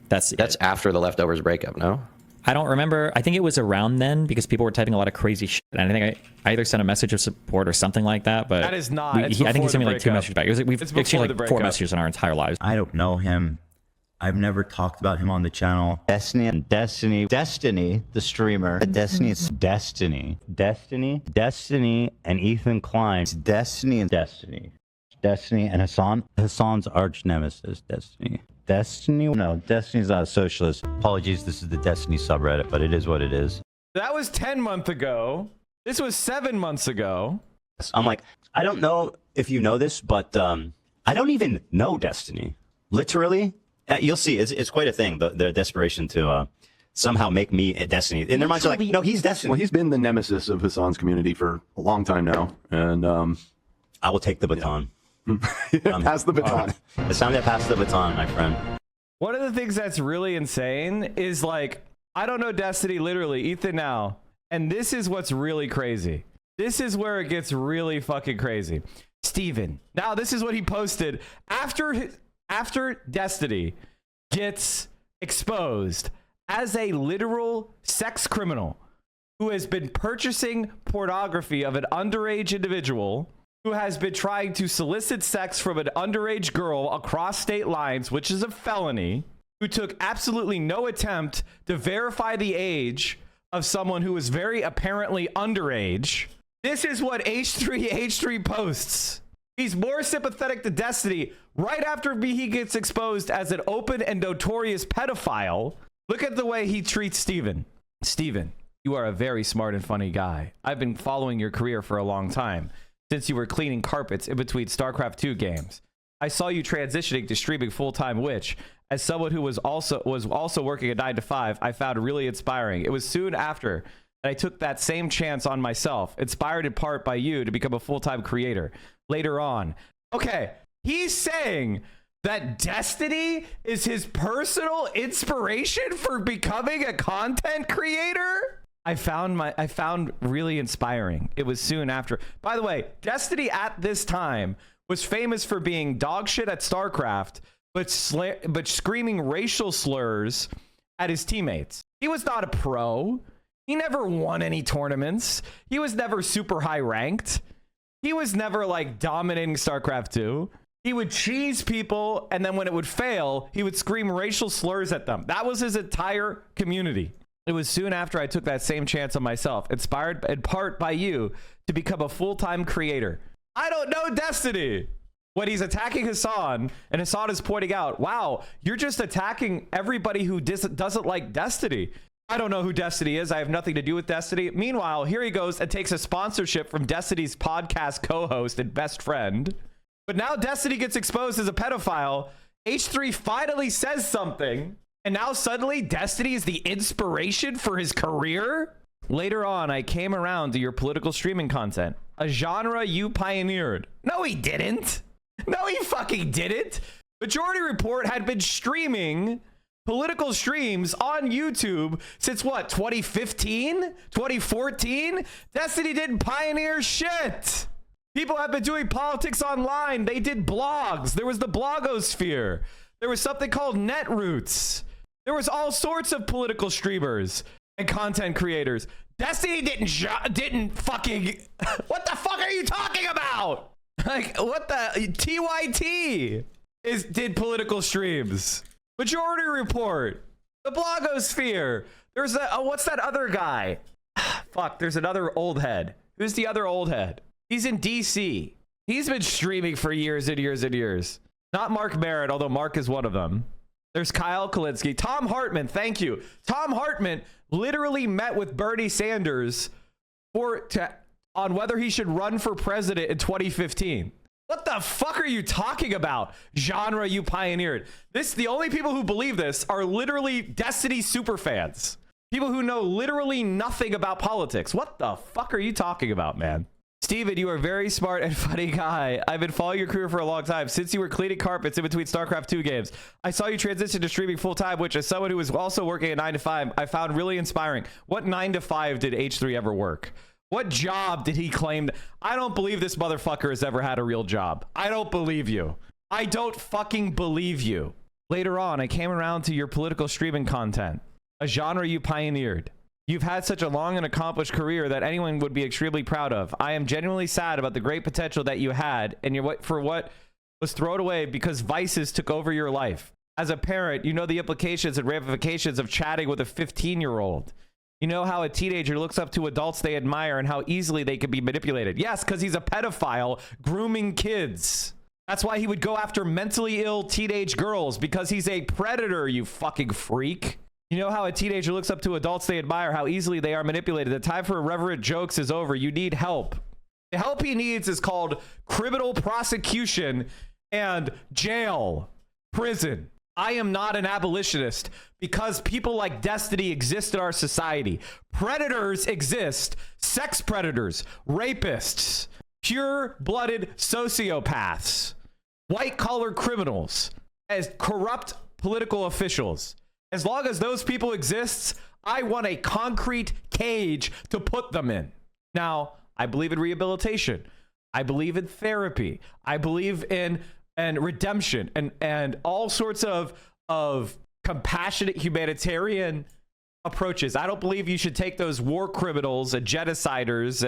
that's after the Leftovers breakup. No, I don't remember. I think it was around then because people were typing a lot of crazy shit. And I think I either sent a message of support or something like that. But that is not. I think he sent me like 2 messages back. We've exchanged like 4 messages in our entire lives. I don't know him. I've never talked about him on the channel. Destiny, the streamer. Destiny's Destiny, and Ethan Klein. It's Destiny and Hassan. Hassan's arch nemesis, Destiny. No, Destiny's not a socialist. Apologies, this is the Destiny subreddit, but it is what it is. That was 10 months ago. This was 7 months ago. I'm like, I don't know if you know this, but I don't even know Destiny. Literally. You'll see, it's quite a thing, the desperation to somehow make me a Destiny. In their minds, they're like, no, he's Destiny. Well, he's been the nemesis of Hassan's community for a long time now. And I will take the baton. Pass the baton. It's time to pass the baton, my friend. One of the things that's really insane is like, I don't know Destiny, literally, Ethan now. And this is what's really crazy. This is where it gets really fucking crazy. Steven. Now, this is what he posted after Destiny gets exposed as a literal sex criminal who has been purchasing pornography of an underage individual, who has been trying to solicit sex from an underage girl across state lines, which is a felony, who took absolutely no attempt to verify the age of someone who is very apparently underage. This is what h3h3 posts. He's more sympathetic to Destiny right after he gets exposed as an open and notorious pedophile. Look at the way he treats Steven. Steven, you are a very smart and funny guy. I've been following your career for a long time, since you were cleaning carpets in between StarCraft 2 games. I saw you transitioning to streaming full-time, which, as someone who was also working a 9-to-5, I found really inspiring. It was soon after that I took that same chance on myself, inspired in part by you to become a full-time creator. Later on. Okay, he's saying that Destiny is his personal inspiration for becoming a content creator? I found really inspiring. It was soon after. By the way, Destiny at this time was famous for being dog shit at StarCraft, but screaming racial slurs at his teammates. He was not a pro. He never won any tournaments. He was never super high ranked. He was never like dominating StarCraft 2. He would cheese people, and then when it would fail, he would scream racial slurs at them. That was his entire community. It was soon after I took that same chance on myself, inspired in part by you, to become a full-time creator. I don't know Destiny. When he's attacking Hassan, and Hassan is pointing out, wow, you're just attacking everybody who doesn't like Destiny. I don't know who Destiny is. I have nothing to do with Destiny. Meanwhile, here he goes and takes a sponsorship from Destiny's podcast co-host and best friend. But now Destiny gets exposed as a pedophile. H3 finally says something, and now suddenly Destiny is the inspiration for his career? Later on, I came around to your political streaming content, a genre you pioneered. No, he didn't. No, he fucking didn't. Majority Report had been streaming political streams on YouTube since what, 2015? 2014? Destiny didn't pioneer shit. People have been doing politics online. They did blogs. There was the blogosphere. There was something called Netroots. There was all sorts of political streamers and content creators. Destiny didn't fucking... What the fuck are you talking about? Like, what the... TYT did political streams. Majority Report. The blogosphere. There's a... Oh, what's that other guy? Fuck, there's another old head. Who's the other old head? He's in DC. He's been streaming for years and years and years. Not Mark Merritt, although Mark is one of them. There's Kyle Kalinske. Tom Hartman, thank you. Tom Hartman literally met with Bernie Sanders on whether he should run for president in 2015. What the fuck are you talking about? Genre you pioneered. The only people who believe this are literally Destiny superfans. People who know literally nothing about politics. What the fuck are you talking about, man? Steven, you are a very smart and funny guy. I've been following your career for a long time. Since you were cleaning carpets in between StarCraft 2 games, I saw you transition to streaming full-time, which as someone who was also working at 9 to 5, I found really inspiring. What 9 to 5 did H3 ever work? What job did he claim? I don't believe this motherfucker has ever had a real job. I don't believe you. I don't fucking believe you. Later on, I came around to your political streaming content, a genre you pioneered. You've had such a long and accomplished career that anyone would be extremely proud of. I am genuinely sad about the great potential that you had and for what was thrown away because vices took over your life. As a parent, you know the implications and ramifications of chatting with a 15-year-old. You know how a teenager looks up to adults they admire and how easily they can be manipulated. Yes, because he's a pedophile grooming kids. That's why he would go after mentally ill teenage girls, because he's a predator, you fucking freak. You know how a teenager looks up to adults they admire, how easily they are manipulated. The time for irreverent jokes is over. You need help. The help he needs is called criminal prosecution and jail, prison. I am not an abolitionist because people like Destiny exist in our society. Predators exist. Sex predators, rapists, pure-blooded sociopaths, white-collar criminals, as corrupt political officials. As long as those people exist, I want a concrete cage to put them in. Now, I believe in rehabilitation. I believe in therapy. I believe in redemption and all sorts of compassionate humanitarian approaches. I don't believe you should take those war criminals and genociders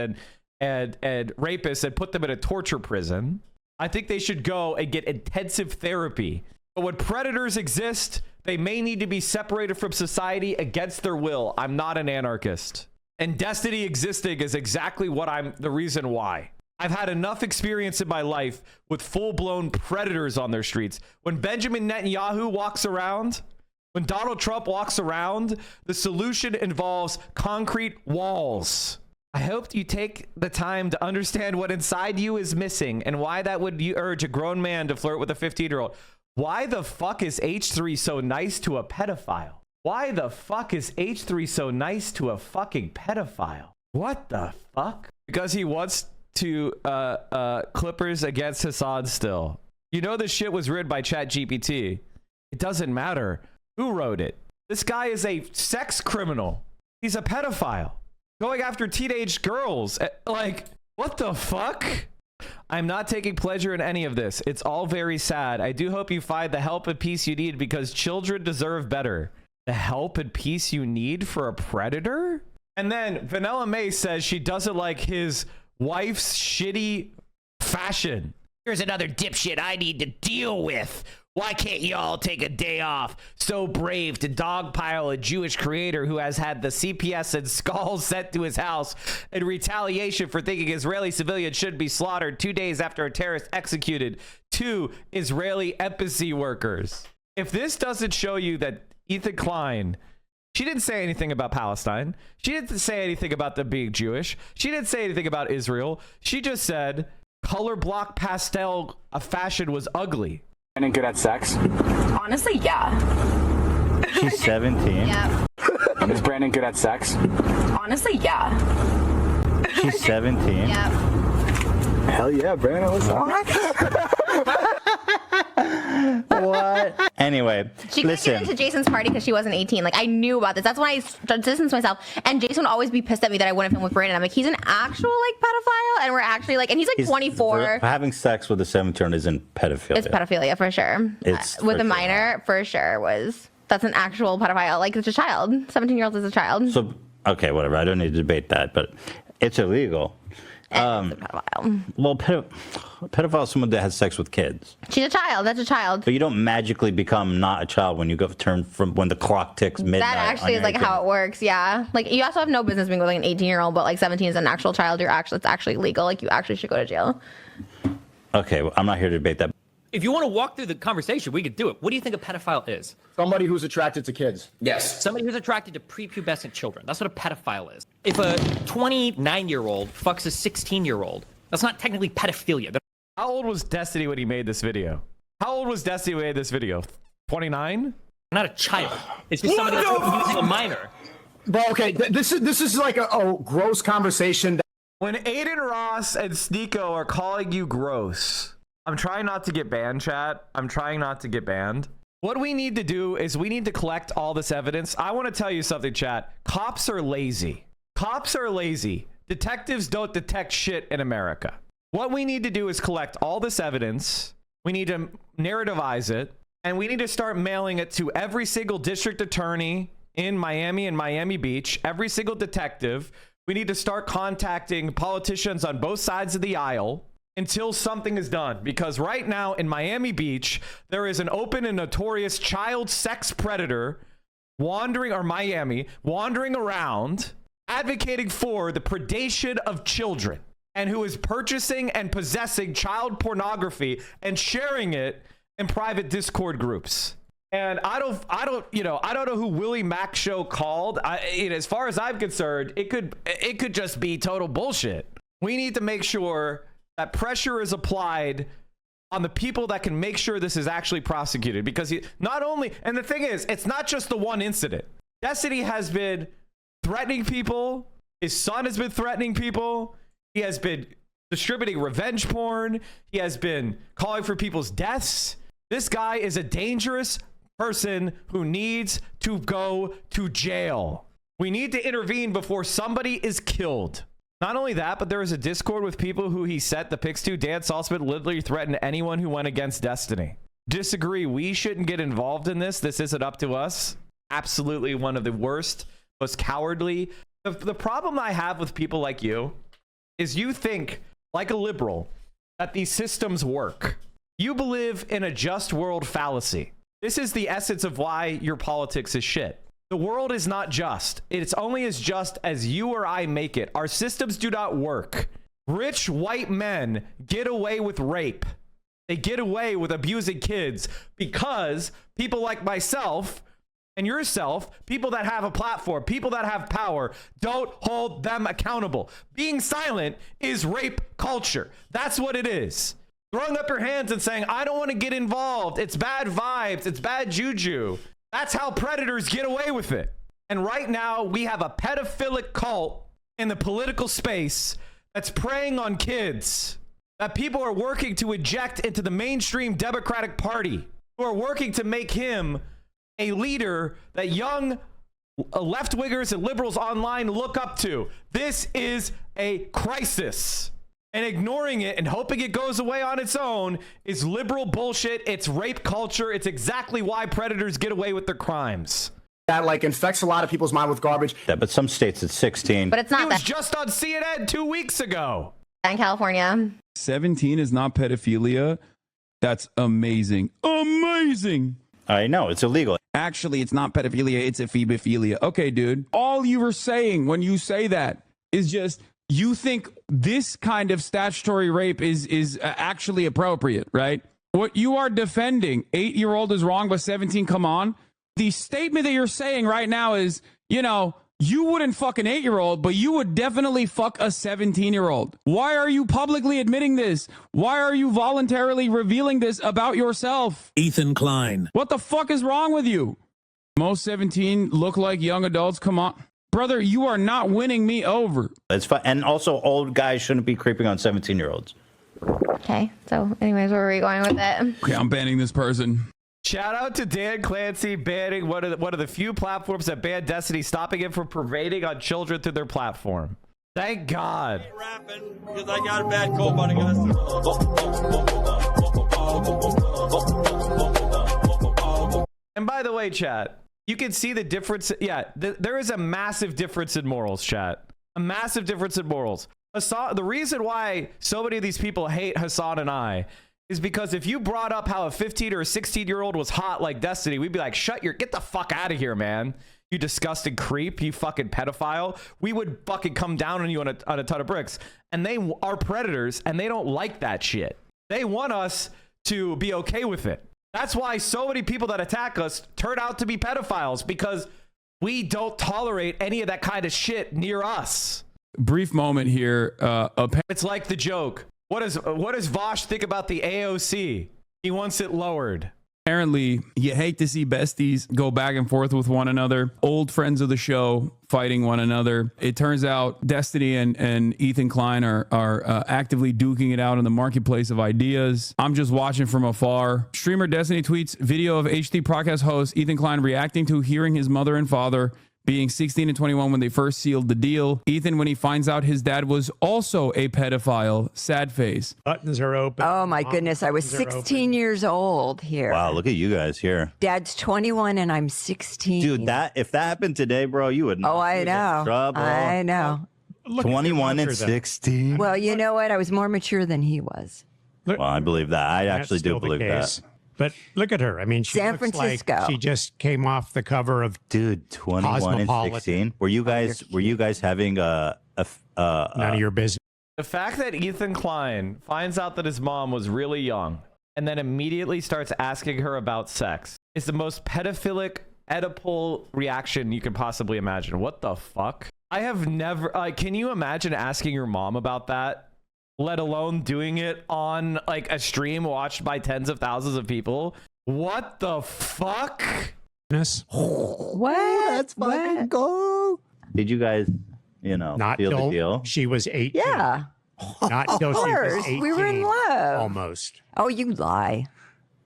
and rapists and put them in a torture prison. I think they should go and get intensive therapy. But when predators exist, they may need to be separated from society against their will. I'm not an anarchist. And Destiny existing is exactly the reason why. I've had enough experience in my life with full-blown predators on their streets. When Benjamin Netanyahu walks around, when Donald Trump walks around, the solution involves concrete walls. I hope you take the time to understand what inside you is missing and why that would urge a grown man to flirt with a 15-year-old. Why the fuck is H3 so nice to a pedophile? Why the fuck is H3 so nice to a fucking pedophile? What the fuck? Because he wants to Clippers against Hassan still. You know this shit was written by ChatGPT. It doesn't matter who wrote it. This guy is a sex criminal. He's a pedophile. Going after teenage girls. Like, what the fuck? I'm not taking pleasure in any of this. It's all very sad. I do hope you find the help and peace you need because children deserve better. The help and peace you need for a predator? And then Vanilla Mae says she doesn't like his wife's shitty fashion. Here's another dipshit I need to deal with. Why can't y'all take a day off? So brave to dogpile a Jewish creator who has had the CPS and skulls sent to his house in retaliation for thinking Israeli civilians should be slaughtered 2 days after a terrorist executed 2 Israeli embassy workers. If this doesn't show you that Ethan Klein, she didn't say anything about Palestine. She didn't say anything about them being Jewish. She didn't say anything about Israel. She just said color block pastel fashion was ugly. Brandon good at sex? Honestly, yeah. She's 17. Yeah. Is Brandon good at sex? Honestly, yeah. She's 17. Yeah. Hell yeah, Brandon. What's What? Anyway, She couldn't get into Jason's party because she wasn't 18. Like, I knew about this. That's when I distanced myself. And Jason would always be pissed at me that I wouldn't film with Brandon. I'm like, he's an actual, like, pedophile. And we're actually, like, and he's, like, 24. Having sex with a 17-year-old isn't pedophilia. It's pedophilia, for sure. It's with for a minor, for sure, that's an actual pedophile. Like, it's a child. 17-year-old is a child. So, okay, whatever. I don't need to debate that, but it's illegal. It's a pedophile. Well, pedophile is someone that has sex with kids. She's a child. That's a child. But you don't magically become not a child when you go turn from when the clock ticks midnight. That actually is like how it works. Yeah. Like, you also have no business being with like an 18-year-old, but like 17 is an actual child. It's actually legal. Like, you actually should go to jail. Okay, well, I'm not here to debate that. If you want to walk through the conversation, we could do it. What do you think a pedophile is? Somebody who's attracted to kids. Yes. Somebody who's attracted to prepubescent children. That's what a pedophile is. If a 29-year-old fucks a 16-year-old, that's not technically pedophilia. How old was Destiny when he made this video? How old was Destiny when he made this video? 29? Not a child. It's just somebody that's using a minor. Bro, okay, this is like a gross conversation. When Aiden Ross and Sneeko are calling you gross, I'm trying not to get banned, chat. I'm trying not to get banned. What we need to do is we need to collect all this evidence. I want to tell you something, chat. Cops are lazy. Cops are lazy. Detectives don't detect shit in America. What we need to do is collect all this evidence. We need to narrativize it. And we need to start mailing it to every single district attorney in Miami and Miami Beach, every single detective. We need to start contacting politicians on both sides of the aisle until something is done. Because right now in Miami Beach, there is an open and notorious child sex predator wandering around, advocating for the predation of children, and who is purchasing and possessing child pornography and sharing it in private Discord groups. And I don't know who Willie Mack Show called. As far as I'm concerned, it could just be total bullshit. We need to make sure that pressure is applied on the people that can make sure this is actually prosecuted, because and the thing is, it's not just the one incident. Destiny has been threatening people. His son has been threatening people. He has been distributing revenge porn. He has been calling for people's deaths. This guy is a dangerous person who needs to go to jail. We need to intervene before somebody is killed. Not only that, but there is a Discord with people who he sent the pics to. Dan Salzman literally threatened anyone who went against Destiny. Disagree. We shouldn't get involved in this. This isn't up to us. Absolutely one of the worst, most cowardly. The problem I have with people like you is you think, like a liberal, that these systems work. You believe in a just world fallacy. This is the essence of why your politics is shit. The world is not just. It's only as just as you or I make it. Our systems do not work. Rich white men get away with rape. They get away with abusing kids because people like myself and yourself, people that have a platform, people that have power, don't hold them accountable. Being silent is rape culture. That's what it is. Throwing up your hands and saying, I don't want to get involved. It's bad vibes. It's bad juju. That's how predators get away with it. And right now, we have a pedophilic cult in the political space that's preying on kids, that people are working to eject into the mainstream Democratic Party, who are working to make him a leader that young left-wingers and liberals online look up to. This is a crisis. And ignoring it and hoping it goes away on its own is liberal bullshit. It's rape culture. It's exactly why predators get away with their crimes. That like infects a lot of people's mind with garbage. Yeah, but some states it's 16. But it's not It was just on CNN 2 weeks ago. In California. 17 is not pedophilia. That's amazing. Amazing. I know, it's illegal. Actually, it's not pedophilia, it's ephebophilia. Okay, dude. All you were saying when you say that is just you think this kind of statutory rape is actually appropriate, right? What you are defending, 8-year-old is wrong, but 17, come on. The statement that you're saying right now is, you know, you wouldn't fuck an 8-year-old, but you would definitely fuck a 17-year-old. Why are you publicly admitting this? Why are you voluntarily revealing this about yourself? Ethan Klein. What the fuck is wrong with you? Most 17 look like young adults. Come on. Brother, you are not winning me over. It's fine. And also, old guys shouldn't be creeping on 17-year-olds. Okay, so anyways, where were we going with it? Okay, I'm banning this person. Shout out to Dan Clancy banning one of the few platforms that banned Destiny, stopping it from pervading on children through their platform. Thank God. Because I got a bad cold, buddy. And by the way, chat, you can see the difference. Yeah, there is a massive difference in morals, chat. A massive difference in morals. Hassan, the reason why so many of these people hate Hassan and I is because if you brought up how a 15 or a 16-year-old was hot like Destiny, we'd be like, get the fuck out of here, man. You disgusting creep, you fucking pedophile. We would fucking come down on you on a ton of bricks. And they are predators, and they don't like that shit. They want us to be okay with it. That's why so many people that attack us turn out to be pedophiles, because we don't tolerate any of that kind of shit near us. Brief moment here. It's like the joke. What does Vosh think about the AOC? He wants it lowered. Apparently, you hate to see besties go back and forth with one another. Old friends of the show fighting one another. It turns out Destiny and Ethan Klein are actively duking it out in the marketplace of ideas. I'm just watching from afar. Streamer Destiny tweets video of h3h3 podcast host Ethan Klein reacting to hearing his mother and father being 16 and 21 when they first sealed the deal. Ethan, when he finds out his dad was also a pedophile, sad face. Buttons are open. Oh my goodness, I was 16 years old here. Wow, look at you guys here. Dad's 21 and I'm 16. Dude, if that happened today, bro, you would not. Oh, I know. Trouble. I know. 21 and 16. Well, you know what? I was more mature than he was. Well, I believe that. I actually do believe that. But look at her. I mean, she San looks Francisco. like she just came off the cover of 21 and 16. Were you guys having none of your business? The fact that Ethan Klein finds out that his mom was really young and then immediately starts asking her about sex is the most pedophilic, Oedipal reaction you can possibly imagine. What the fuck? I have never. Can you imagine asking your mom about that? Let alone doing it on like a stream watched by tens of thousands of people. What the fuck? What? Let's fucking go. Did you guys, Not seal till the deal? She was 18. Yeah. Not until she was 18. We were in love. Almost. Oh, you lie.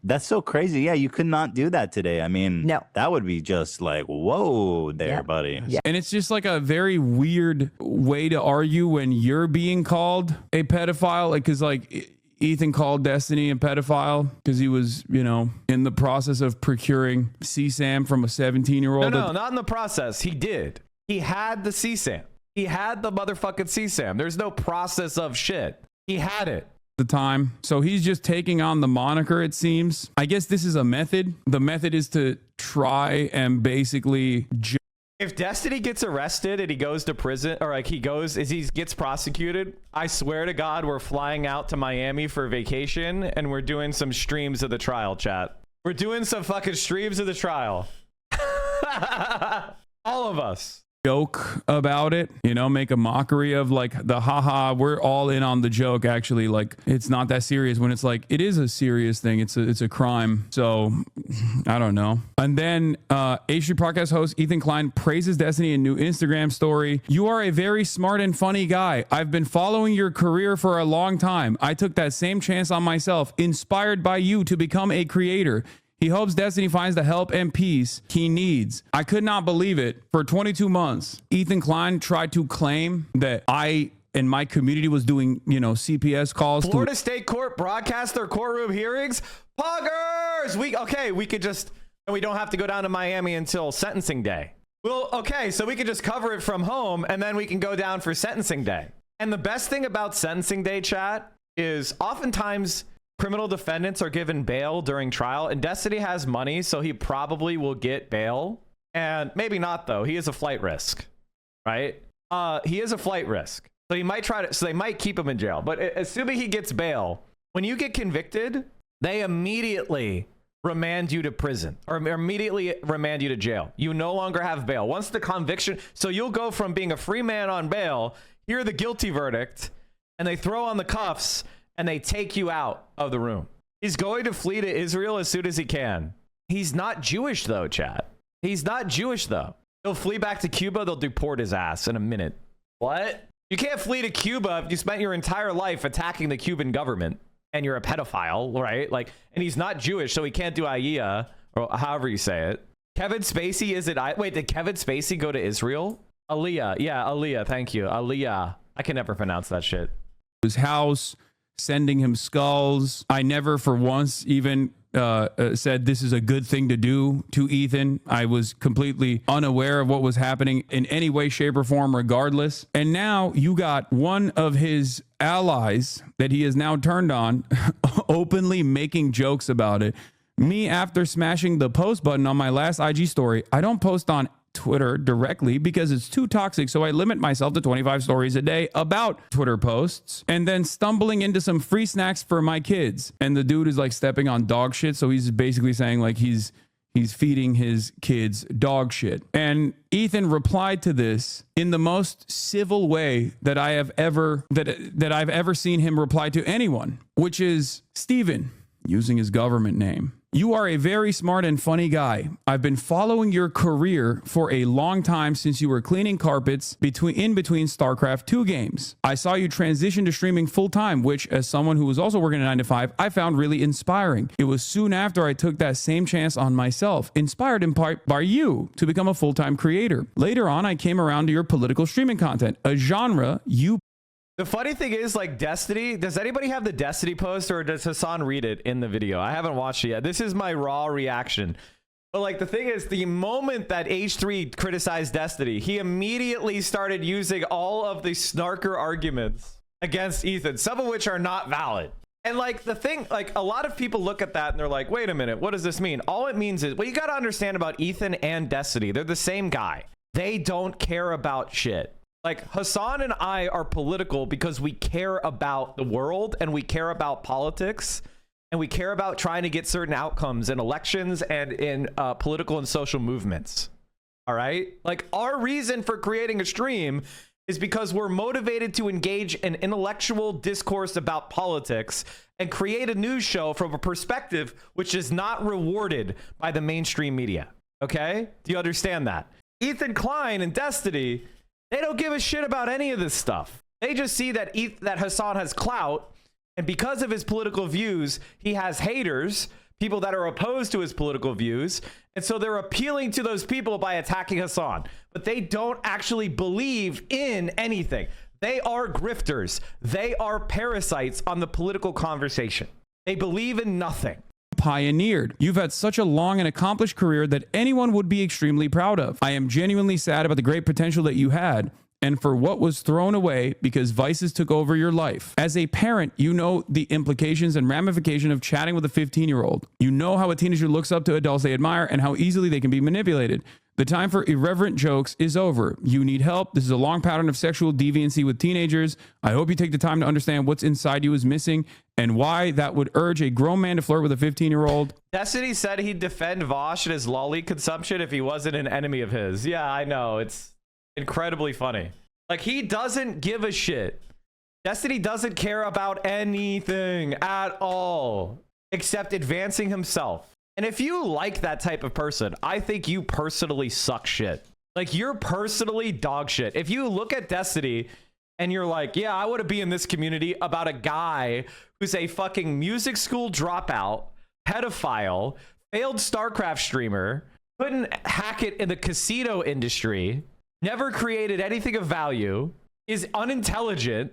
That's so crazy. Yeah, you could not do that today. I mean, no. That would be just like, whoa there, buddy. Yeah. And it's just like a very weird way to argue when you're being called a pedophile. Like, because like Ethan called Destiny a pedophile because he was, in the process of procuring CSAM from a 17-year-old. No, not in the process. He did. He had the CSAM. He had the motherfucking CSAM. There's no process of shit. He had it. The time. So he's just taking on the moniker, it seems. I guess this is a method. The method is to try and basically if Destiny gets arrested and he goes to prison, or like he gets prosecuted, I swear to God, we're flying out to Miami for vacation and we're doing some streams of the trial, chat. We're doing some fucking streams of the trial. All of us. Joke about it, make a mockery of like the haha, we're all in on the joke. Actually, like it's not that serious when it's like it is a serious thing. It's a crime. So I don't know. And then h3h3 podcast host Ethan Klein praises Destiny in new Instagram story. You are a very smart and funny guy. I've been following your career for a long time. I took that same chance on myself, inspired by you to become a creator. He hopes Destiny finds the help and peace he needs. I could not believe it. For 22 months, Ethan Klein tried to claim that I and my community was doing, CPS calls. Florida State Court broadcast their courtroom hearings. Poggers! We don't have to go down to Miami until sentencing day. Well, okay, so we can just cover it from home and then we can go down for sentencing day. And the best thing about sentencing day, chat, is oftentimes criminal defendants are given bail during trial, and Destiny has money, so he probably will get bail. And maybe not, though. He is a flight risk, right? He is a flight risk. So he might try to, so they might keep him in jail. But assuming he gets bail, when you get convicted, they immediately remand you to prison or immediately remand you to jail. You no longer have bail. Once the conviction, so you'll go from being a free man on bail, hear the guilty verdict, and they throw on the cuffs and they take you out of the room. He's going to flee to Israel as soon as he can. He's not Jewish, though, chat. He's not Jewish, though. He'll flee back to Cuba. They'll deport his ass in a minute. What? You can't flee to Cuba if you spent your entire life attacking the Cuban government and you're a pedophile, right? Like, and he's not Jewish, so he can't do Aliyah, or however you say it. Kevin Spacey, is it? Wait, did Kevin Spacey go to Israel? Aliyah. Yeah, Aliyah. Thank you. Aliyah. I can never pronounce that shit. His house, sending him skulls. I never for once even said this is a good thing to do to Ethan. I was completely unaware of what was happening in any way, shape, or form, regardless. And now you got one of his allies that he has now turned on openly making jokes about it. Me, after smashing the post button on my last IG story, I don't post on Twitter directly because it's too toxic, so I limit myself to 25 stories a day about Twitter posts, and then stumbling into some free snacks for my kids. And the dude is like stepping on dog shit, so he's basically saying like he's feeding his kids dog shit. And Ethan replied to this in the most civil way that I have ever that I've ever seen him reply to anyone, which is, Steven, using his government name, you are a very smart and funny guy. I've been following your career for a long time since you were cleaning carpets in between StarCraft 2 games. I saw you transition to streaming full time, which, as someone who was also working a 9 to 5, I found really inspiring. It was soon after I took that same chance on myself, inspired in part by you, to become a full-time creator. Later on, I came around to your political streaming content, a genre you... The funny thing is, like, Destiny, does anybody have the Destiny post, or does Hassan read it in the video? I haven't watched it yet. This is my raw reaction. But, like, the thing is, the moment that H3 criticized Destiny, he immediately started using all of the snarker arguments against Ethan, some of which are not valid. And, like, the thing, like, a lot of people look at that and they're like, wait a minute, what does this mean? All it means is, what you got to understand about Ethan and Destiny, they're the same guy. They don't care about shit. Like, Hassan and I are political because we care about the world and we care about politics and we care about trying to get certain outcomes in elections and in political and social movements. All right? Like, our reason for creating a stream is because we're motivated to engage in intellectual discourse about politics and create a news show from a perspective which is not rewarded by the mainstream media. Okay? Do you understand that? Ethan Klein and Destiny, they don't give a shit about any of this stuff. They just see that that Hassan has clout, and because of his political views, he has haters, people that are opposed to his political views, and so they're appealing to those people by attacking Hassan. But they don't actually believe in anything. They are grifters. They are parasites on the political conversation. They believe in nothing. Pioneered. You've had such a long and accomplished career that anyone would be extremely proud of. I am genuinely sad about the great potential that you had and for what was thrown away because vices took over your life. As a parent, you know the implications and ramification of chatting with a 15-year-old. You know how a teenager looks up to adults they admire and how easily they can be manipulated. The time for irreverent jokes is over. You need help. This is a long pattern of sexual deviancy with teenagers. I hope you take the time to understand what's inside you is missing and why that would urge a grown man to flirt with a 15-year-old. Destiny said he'd defend Vosh and his lolly consumption if he wasn't an enemy of his. Yeah, I know. It's incredibly funny. Like, he doesn't give a shit. Destiny doesn't care about anything at all except advancing himself. And if you like that type of person, I think you personally suck shit. Like, you're personally dog shit. If you look at Destiny and you're like, yeah, I want to be in this community about a guy who's a fucking music school dropout, pedophile, failed StarCraft streamer, couldn't hack it in the casino industry, never created anything of value, is unintelligent,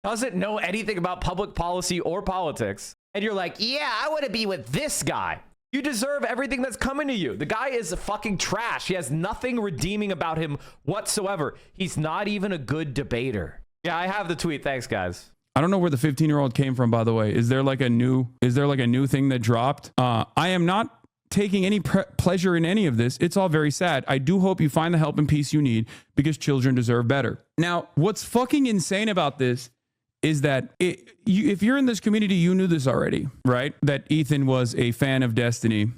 doesn't know anything about public policy or politics, and you're like, yeah, I want to be with this guy. You deserve everything that's coming to you. The guy is fucking trash. He has nothing redeeming about him whatsoever. He's not even a good debater. Yeah, I have the tweet. Thanks, guys. I don't know where the 15-year-old came from, by the way. Is there like a new thing that dropped? I am not taking any pleasure in any of this. It's all very sad. I do hope you find the help and peace you need because children deserve better. Now, what's fucking insane about this is that if you're in this community, you knew this already, right? That Ethan was a fan of Destiny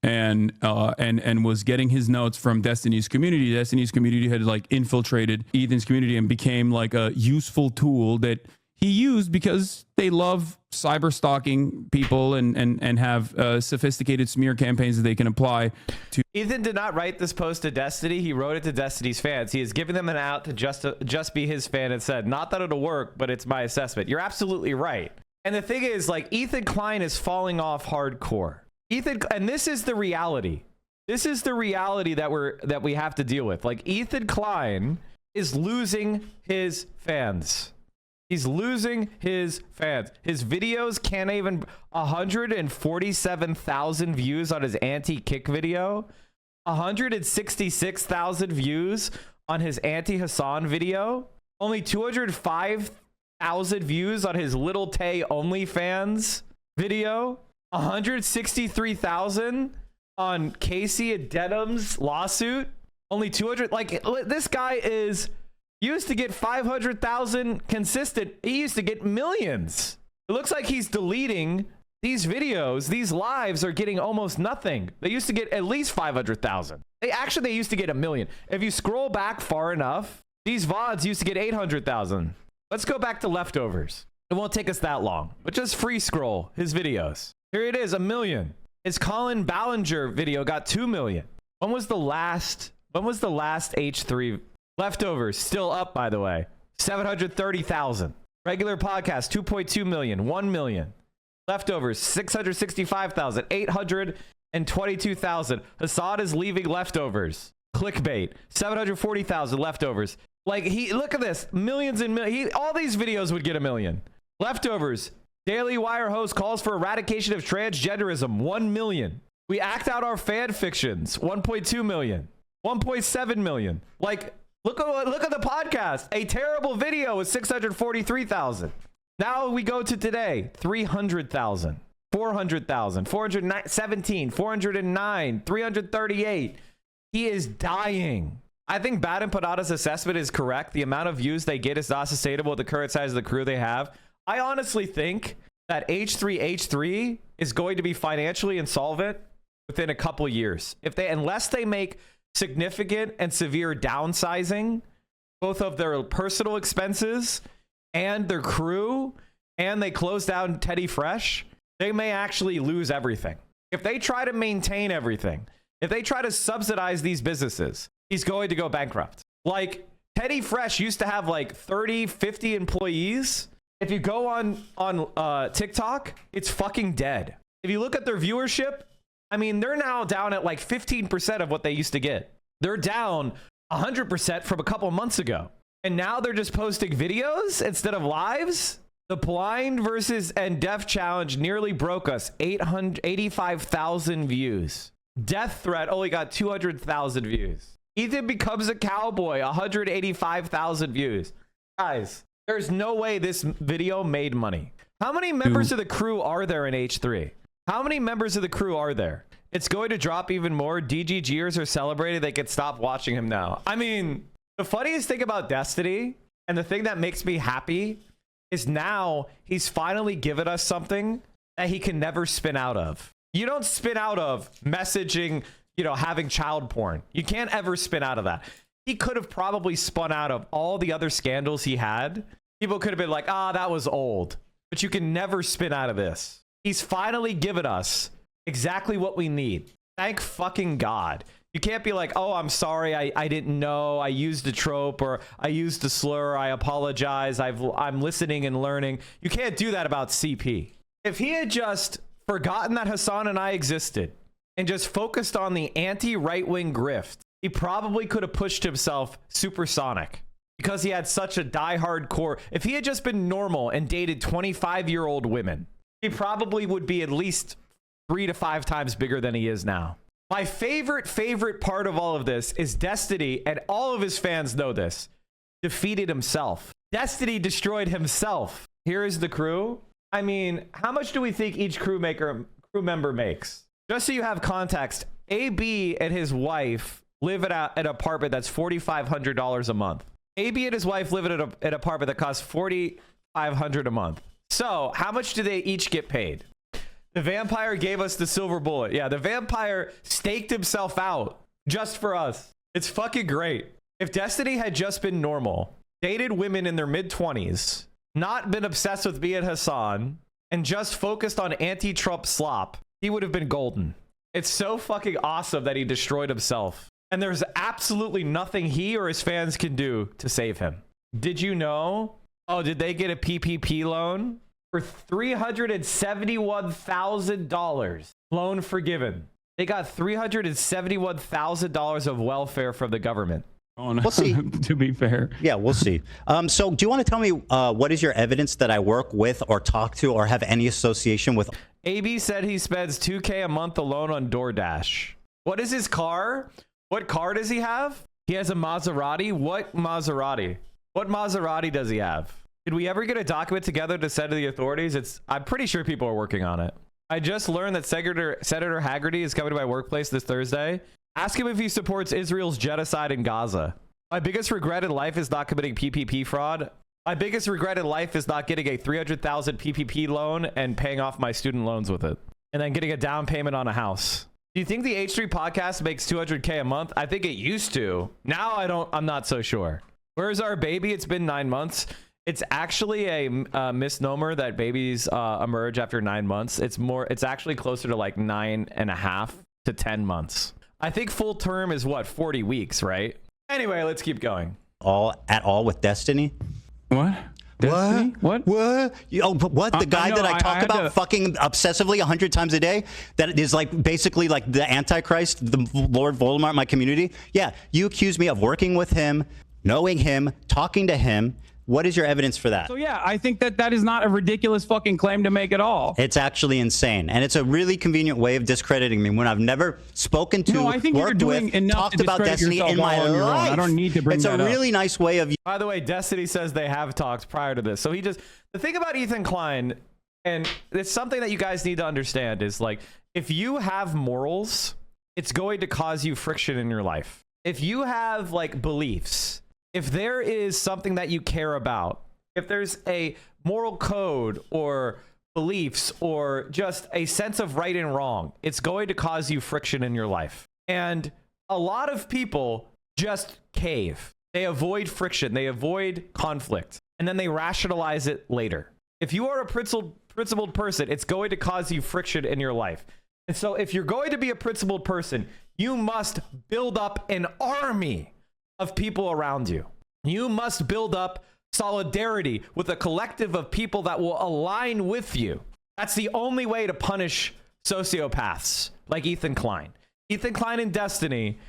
and was getting his notes from Destiny's community. Destiny's community had like infiltrated Ethan's community and became like a useful tool that he used because they love cyber stalking people and have sophisticated smear campaigns that they can apply to. Ethan did not write this post to Destiny. He wrote it to Destiny's fans. He is giving them an out to just be his fan and said, not that it'll work, but it's my assessment. You're absolutely right. And the thing is, like, Ethan Klein is falling off hardcore. And this is the reality. This is the reality that we have to deal with. Like, Ethan Klein is losing his fans. He's losing his fans. His videos can't even 147,000 views on his anti-kick video, 166,000 views on his anti-Hassan video, only 205,000 views on his Little Tay OnlyFans video, 163,000 on Casey and Denham's lawsuit, only 200. Like, this guy used to get 500,000 consistent. He used to get millions. It looks like he's deleting these videos. These lives are getting almost nothing. They used to get at least 500,000. They used to get 1 million. If you scroll back far enough, these VODs used to get 800,000. Let's go back to leftovers. It won't take us that long, but just free scroll his videos. Here it is, 1 million. His Colin Ballinger video got 2 million. When was the last H3? Leftovers still up, by the way. 730,000. Regular podcast 2.2 million. 1 million. Leftovers 665,000. 822,000. Hassad is leaving leftovers. Clickbait 740,000 leftovers. Like, look at this, millions and millions. All these videos would get 1 million. Leftovers. Daily Wire host calls for eradication of transgenderism. 1 million. We act out our fan fictions. 1.2 million. 1.7 million. Like, look at the podcast. A terrible video is 643,000. Now we go to today. 300,000. 400,000. 417. 409. 338. He is dying. I think Bad and Panada's assessment is correct. The amount of views they get is not sustainable with the current size of the crew they have. I honestly think that h3h3 is going to be financially insolvent within a couple years. Unless they make significant and severe downsizing, both of their personal expenses and their crew, and they close down Teddy Fresh, they may actually lose everything. If they try to maintain everything, if they try to subsidize these businesses, he's going to go bankrupt. Like, Teddy Fresh used to have like 30, 50 employees. If you go on TikTok, it's fucking dead. If you look at their viewership, I mean, they're now down at like 15% of what they used to get. They're down 100% from a couple months ago. And now they're just posting videos instead of lives. The blind versus and deaf challenge nearly broke us. 85,000 views. Death threat only got 200,000 views. Ethan becomes a cowboy. 185,000 views. Guys, there's no way this video made money. How many members of the crew are there in H3? How many members of the crew are there? It's going to drop even more. DGGers are celebrating. They can stop watching him now. I mean, the funniest thing about Destiny, and the thing that makes me happy, is now he's finally given us something that he can never spin out of. You don't spin out of messaging, having child porn. You can't ever spin out of that. He could have probably spun out of all the other scandals he had. People could have been like, that was old. But you can never spin out of this. He's finally given us exactly what we need. Thank fucking God. You can't be like, I'm sorry, I didn't know, I used a trope, or I used a slur, I apologize, I'm listening and learning. You can't do that about CP. If he had just forgotten that Hassan and I existed and just focused on the anti-right-wing grift, he probably could have pushed himself supersonic because he had such a diehard core. If he had just been normal and dated 25-year-old women, he probably would be at least 3 to 5 times bigger than he is now. My favorite part of all of this is Destiny, and all of his fans know this, defeated himself. Destiny destroyed himself. Here is the crew. I mean, how much do we think each crew member makes? Just so you have context, AB and his wife live at an apartment that's $4,500 a month. AB and his wife live at an apartment that costs $4,500 a month. So how much do they each get paid? The vampire gave us the silver bullet. Yeah, the vampire staked himself out just for us. It's fucking great. If Destiny had just been normal, dated women in their mid-20s, not been obsessed with me and Hassan, and just focused on anti-Trump slop, he would have been golden. It's so fucking awesome that he destroyed himself. And there's absolutely nothing he or his fans can do to save him. Did you know? Oh, did they get a PPP loan? For $371,000. Loan forgiven. They got $371,000 of welfare from the government. Oh, no. We'll see. To be fair. Yeah, we'll see. So do you want to tell me what is your evidence that I work with or talk to or have any association with? AB said he spends $2K a month alone on DoorDash. What is his car? What car does he have? He has a Maserati. What Maserati? What Maserati does he have? Did we ever get a document together to send to the authorities? I'm pretty sure people are working on it. I just learned that Senator Haggerty is coming to my workplace this Thursday. Ask him if he supports Israel's genocide in Gaza. My biggest regret in life is not committing PPP fraud. My biggest regret in life is not getting a $300,000 PPP loan and paying off my student loans with it. And then getting a down payment on a house. Do you think the H3 podcast makes $200K a month? I think it used to. Now I'm not so sure. Where's our baby? It's been 9 months. It's actually a misnomer that babies emerge after 9 months. It's actually closer to like 9.5 to 10 months. I think full term is what, 40 weeks, right? Anyway, let's keep going. At all with Destiny? What? Destiny? What? What? What? The guy that I talk about fucking obsessively 100 times a day? That is like basically like the Antichrist, the Lord Voldemort in my community? Yeah, you accuse me of working with him, knowing him, talking to him. What is your evidence for that? So yeah, I think that is not a ridiculous fucking claim to make at all. It's actually insane. And it's a really convenient way of discrediting me when I've never spoken to, I think worked you're doing with, talked about Destiny in my life. I don't need to bring that up. It's a really nice way of... By the way, Destiny says they have talked prior to this. So the thing about Ethan Klein, and it's something that you guys need to understand, is like, if you have morals, it's going to cause you friction in your life. If you have like beliefs, if there is something that you care about, if there's a moral code or beliefs or just a sense of right and wrong, it's going to cause you friction in your life. And a lot of people just cave. They avoid friction. They avoid conflict. And then they rationalize it later. If you are a principled person, it's going to cause you friction in your life. And so if you're going to be a principled person, you must build up an army of people around you. You must build up solidarity with a collective of people that will align with you. That's the only way to punish sociopaths like Ethan Klein. Ethan Klein and Destiny,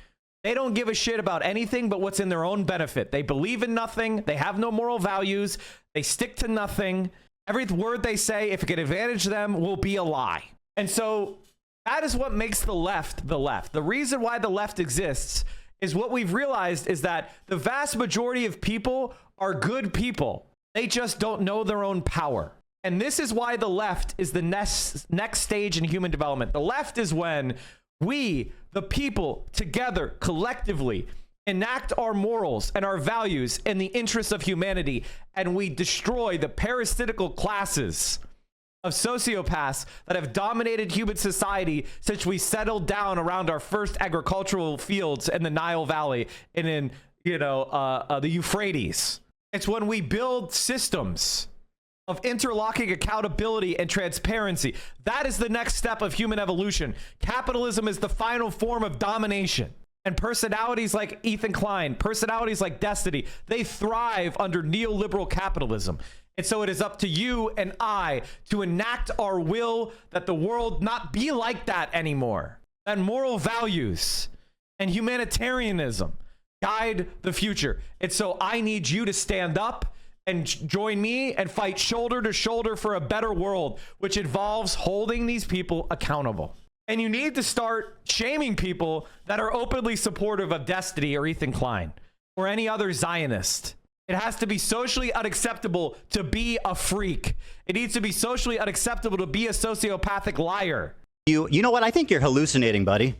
they don't give a shit about anything but what's in their own benefit. They believe in nothing. They have no moral values. They stick to nothing. Every word they say, if it can advantage them, will be a lie. And so that is what makes the left the left. The reason why the left exists is what we've realized is that the vast majority of people are good people. They just don't know their own power. And this is why the left is the next stage in human development. The left is when we, the people, together, collectively, enact our morals and our values in the interests of humanity, and we destroy the parasitical classes of sociopaths that have dominated human society since we settled down around our first agricultural fields in the Nile Valley and in, the Euphrates. It's when we build systems of interlocking accountability and transparency. That is the next step of human evolution. Capitalism is the final form of domination. And personalities like Ethan Klein, personalities like Destiny, they thrive under neoliberal capitalism. And so it is up to you and I to enact our will that the world not be like that anymore. That moral values and humanitarianism guide the future. And so I need you to stand up and join me and fight shoulder to shoulder for a better world, which involves holding these people accountable. And you need to start shaming people that are openly supportive of Destiny or Ethan Klein or any other Zionist. It has to be socially unacceptable to be a freak. It needs to be socially unacceptable to be a sociopathic liar. You know what? I think you're hallucinating, buddy.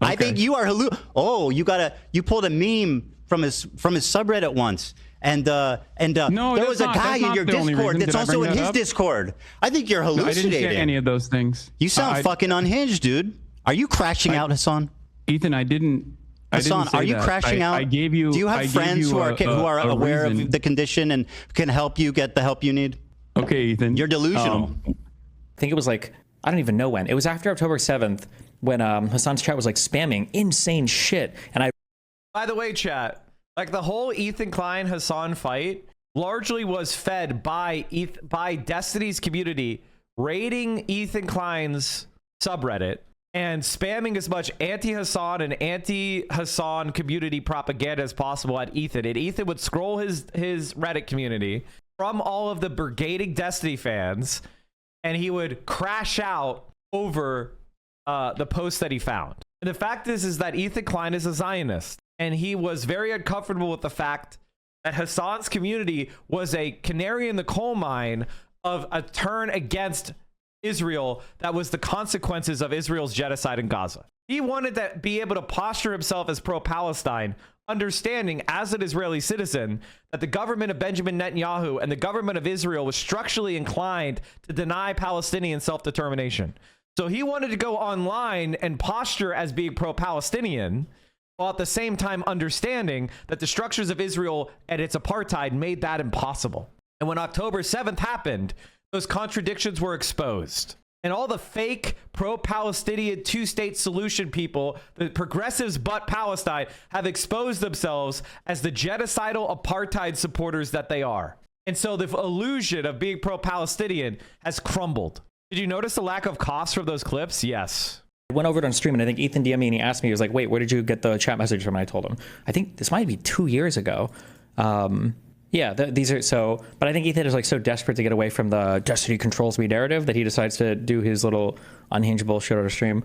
I think you are you pulled a meme from his subreddit once. And there was a guy in your Discord that's also in his Discord. I think you're hallucinating. No, I didn't say any of those things. You sound fucking unhinged, dude. Are you crashing out, Hassan? Ethan, I didn't. Hassan, are you crashing out? I gave you. Do you have friends who are aware of the condition and can help you get the help you need? Okay, Ethan. You're delusional. I think it was like, I don't even know when. It was after October 7th when Hassan's chat was like spamming insane shit. And By the way, chat, like the whole Ethan Klein Hassan fight largely was fed by Destiny's community raiding Ethan Klein's subreddit and spamming as much anti-Hassan and anti-Hassan community propaganda as possible at Ethan. And Ethan would scroll his Reddit community from all of the brigading Destiny fans, and he would crash out over the post that he found. And the fact is that Ethan Klein is a Zionist, and he was very uncomfortable with the fact that Hassan's community was a canary in the coal mine of a turn against Israel that was the consequences of Israel's genocide in Gaza. He wanted to be able to posture himself as pro-Palestine, understanding as an Israeli citizen that the government of Benjamin Netanyahu and the government of Israel was structurally inclined to deny Palestinian self-determination. So he wanted to go online and posture as being pro-Palestinian, while at the same time understanding that the structures of Israel and its apartheid made that impossible. And when October 7th happened, those contradictions were exposed. And all the fake pro-Palestinian two-state solution people, the progressives but Palestine, have exposed themselves as the genocidal apartheid supporters that they are. And so the illusion of being pro-Palestinian has crumbled. Did you notice the lack of cost from those clips? Yes. I went over it on stream, and I think Ethan DM'd me and he asked me, he was like, wait, where did you get the chat message from? And I told him, I think this might be 2 years ago. Yeah, these are so, but I think Ethan is like so desperate to get away from the Destiny controls me narrative that he decides to do his little unhinged bullshit on a stream.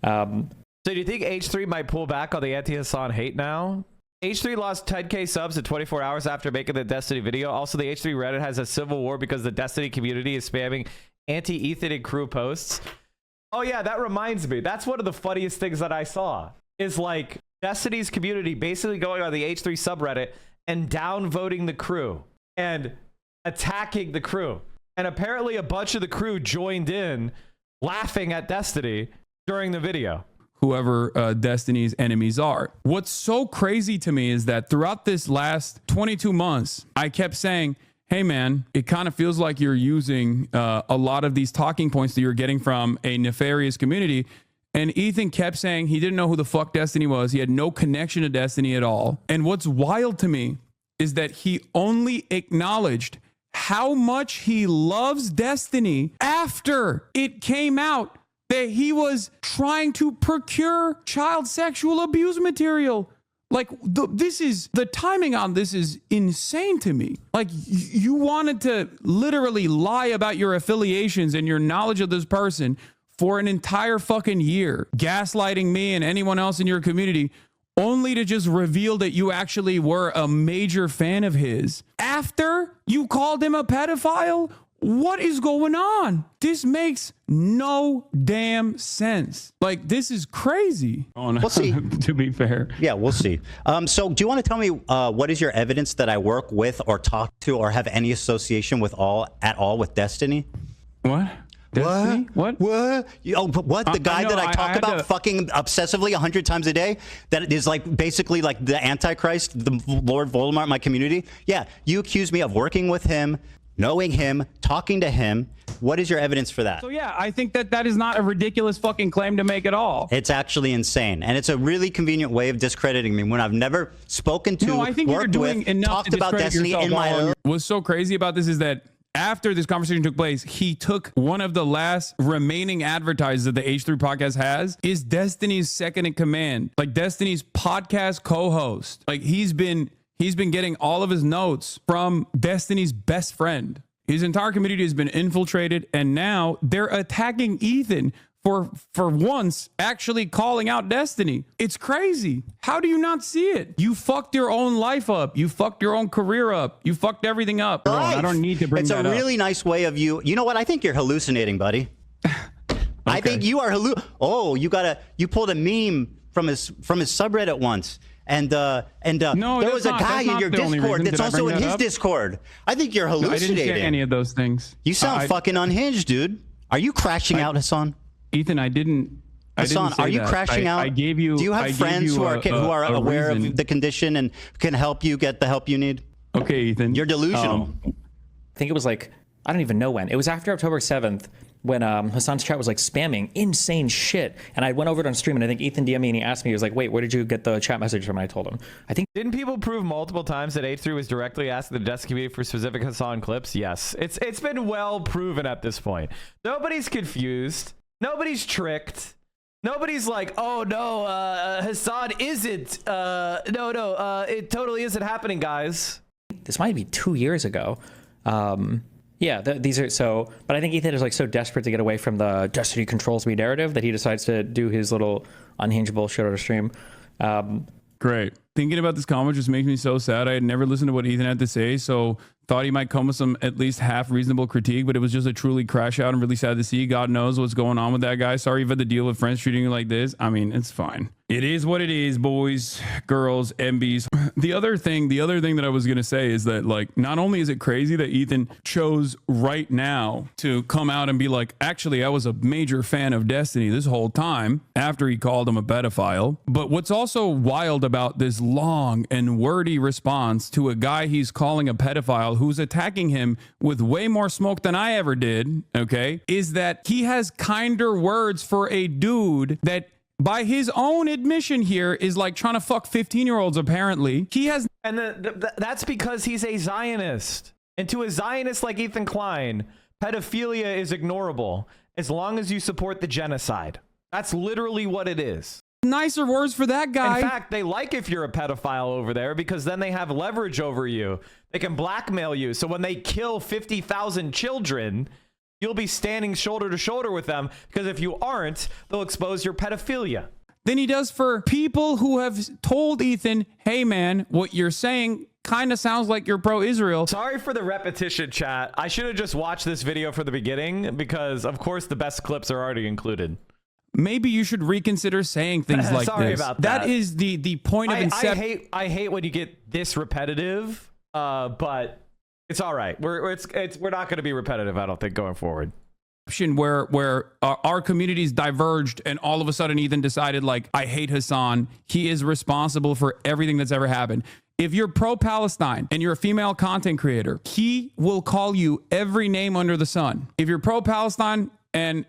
So do you think H3 might pull back on the anti-Hassan hate now? H3 lost 10k subs in 24 hours after making the Destiny video. Also, the H3 Reddit has a civil war because the Destiny community is spamming anti-Ethan and crew posts. Oh yeah, that reminds me. That's one of the funniest things that I saw is like Destiny's community basically going on the H3 subreddit and downvoting the crew and attacking the crew. And apparently a bunch of the crew joined in laughing at Destiny during the video. Whoever Destiny's enemies are. What's so crazy to me is that throughout this last 22 months, I kept saying, hey man, it kind of feels like you're using a lot of these talking points that you're getting from a nefarious community. And Ethan kept saying he didn't know who the fuck Destiny was. He had no connection to Destiny at all. And what's wild to me is that he only acknowledged how much he loves Destiny after it came out that he was trying to procure child sexual abuse material. Like, the timing on this is insane to me. Like, you wanted to literally lie about your affiliations and your knowledge of this person for an entire fucking year, gaslighting me and anyone else in your community, only to just reveal that you actually were a major fan of his after you called him a pedophile. What is going on? This makes no damn sense. Like, this is crazy. Oh, no. We'll see. To be fair. Yeah, we'll see. So do you want to tell me what is your evidence that I work with or talk to or have any association with at all with Destiny? What? Destiny? What? What? What? The guy that I talk about fucking obsessively 100 times a day? That is like basically like the Antichrist, the Lord Voldemort in my community? Yeah, you accuse me of working with him, knowing him, talking to him. What is your evidence for that? So yeah, I think that is not a ridiculous fucking claim to make at all. It's actually insane. And it's a really convenient way of discrediting me when I've never spoken to, no, I think worked you're doing with, enough talked to about Destiny in my own. What's so crazy about this is that after this conversation took place, he took one of the last remaining advertisers that the H3 podcast has is Destiny's second in command, like Destiny's podcast co-host. Like he's been getting all of his notes from Destiny's best friend. His entire community has been infiltrated, and now they're attacking Ethan for once actually calling out Destiny. It's crazy. How do you not see it? You fucked your own life up. You fucked your own career up. You fucked everything up. Bro, I don't need to bring that up. It's a really nice way of you. You know what? I think you're hallucinating, buddy. I think you are you pulled a meme from his subreddit once. And there was a guy in your Discord that's also in his Discord. I think you're hallucinating. I didn't say any of those things. You sound fucking unhinged, dude. Are you crashing out, Hassan? Ethan, I didn't. Hassan, are you crashing out? I gave you. Do you have friends who are aware of the condition and can help you get the help you need? Okay, Ethan. You're delusional. I think it was like, I don't even know when. It was after October 7th when Hassan's chat was like spamming insane shit. And I went over it on stream and I think Ethan DM'd me and he asked me, he was like, wait, where did you get the chat message from? And I told him. Didn't people prove multiple times that h3 was directly asking the desk community for specific Hassan clips? Yes. It's been well proven at this point. Nobody's confused. Nobody's tricked. Nobody's like, oh no, Hassan isn't. It totally isn't happening, guys. This might be 2 years ago. Yeah, these are so, but I think Ethan is like so desperate to get away from the Destiny controls me narrative that he decides to do his little unhinged bullshit on a stream. Great. Thinking about this comment just makes me so sad. I had never listened to what Ethan had to say, so thought he might come with some at least half reasonable critique, but it was just a truly crash out and really sad to see. God knows what's going on with that guy. Sorry you've had to deal with friends treating you like this. I mean, it's fine. It is what it is, boys, girls, MBs. The other thing that I was going to say is that, like, not only is it crazy that Ethan chose right now to come out and be like, actually, I was a major fan of Destiny this whole time after he called him a pedophile, but what's also wild about this long and wordy response to a guy he's calling a pedophile who's attacking him with way more smoke than I ever did, okay, is that he has kinder words for a dude that, by his own admission here, is like trying to fuck 15-year-olds apparently. He has... And that's because he's a Zionist. And to a Zionist like Ethan Klein, pedophilia is ignorable as long as you support the genocide. That's literally what it is. Nicer words for that guy. In fact, they like if you're a pedophile over there because then they have leverage over you. They can blackmail you. So when they kill 50,000 children... you'll be standing shoulder to shoulder with them, because if you aren't, they'll expose your pedophilia. Than he does for people who have told Ethan, hey man, what you're saying kind of sounds like you're pro-Israel. Sorry for the repetition, chat. I should have just watched this video from the beginning, because of course the best clips are already included. Maybe you should reconsider saying things like Sorry this. about that. That is the point of inception. I hate when you get this repetitive, but it's all right. We're not going to be repetitive, I don't think, going forward. Where our communities diverged and all of a sudden Ethan decided, like, I hate Hassan. He is responsible for everything that's ever happened. If you're pro-Palestine and you're a female content creator, he will call you every name under the sun. If you're pro-Palestine and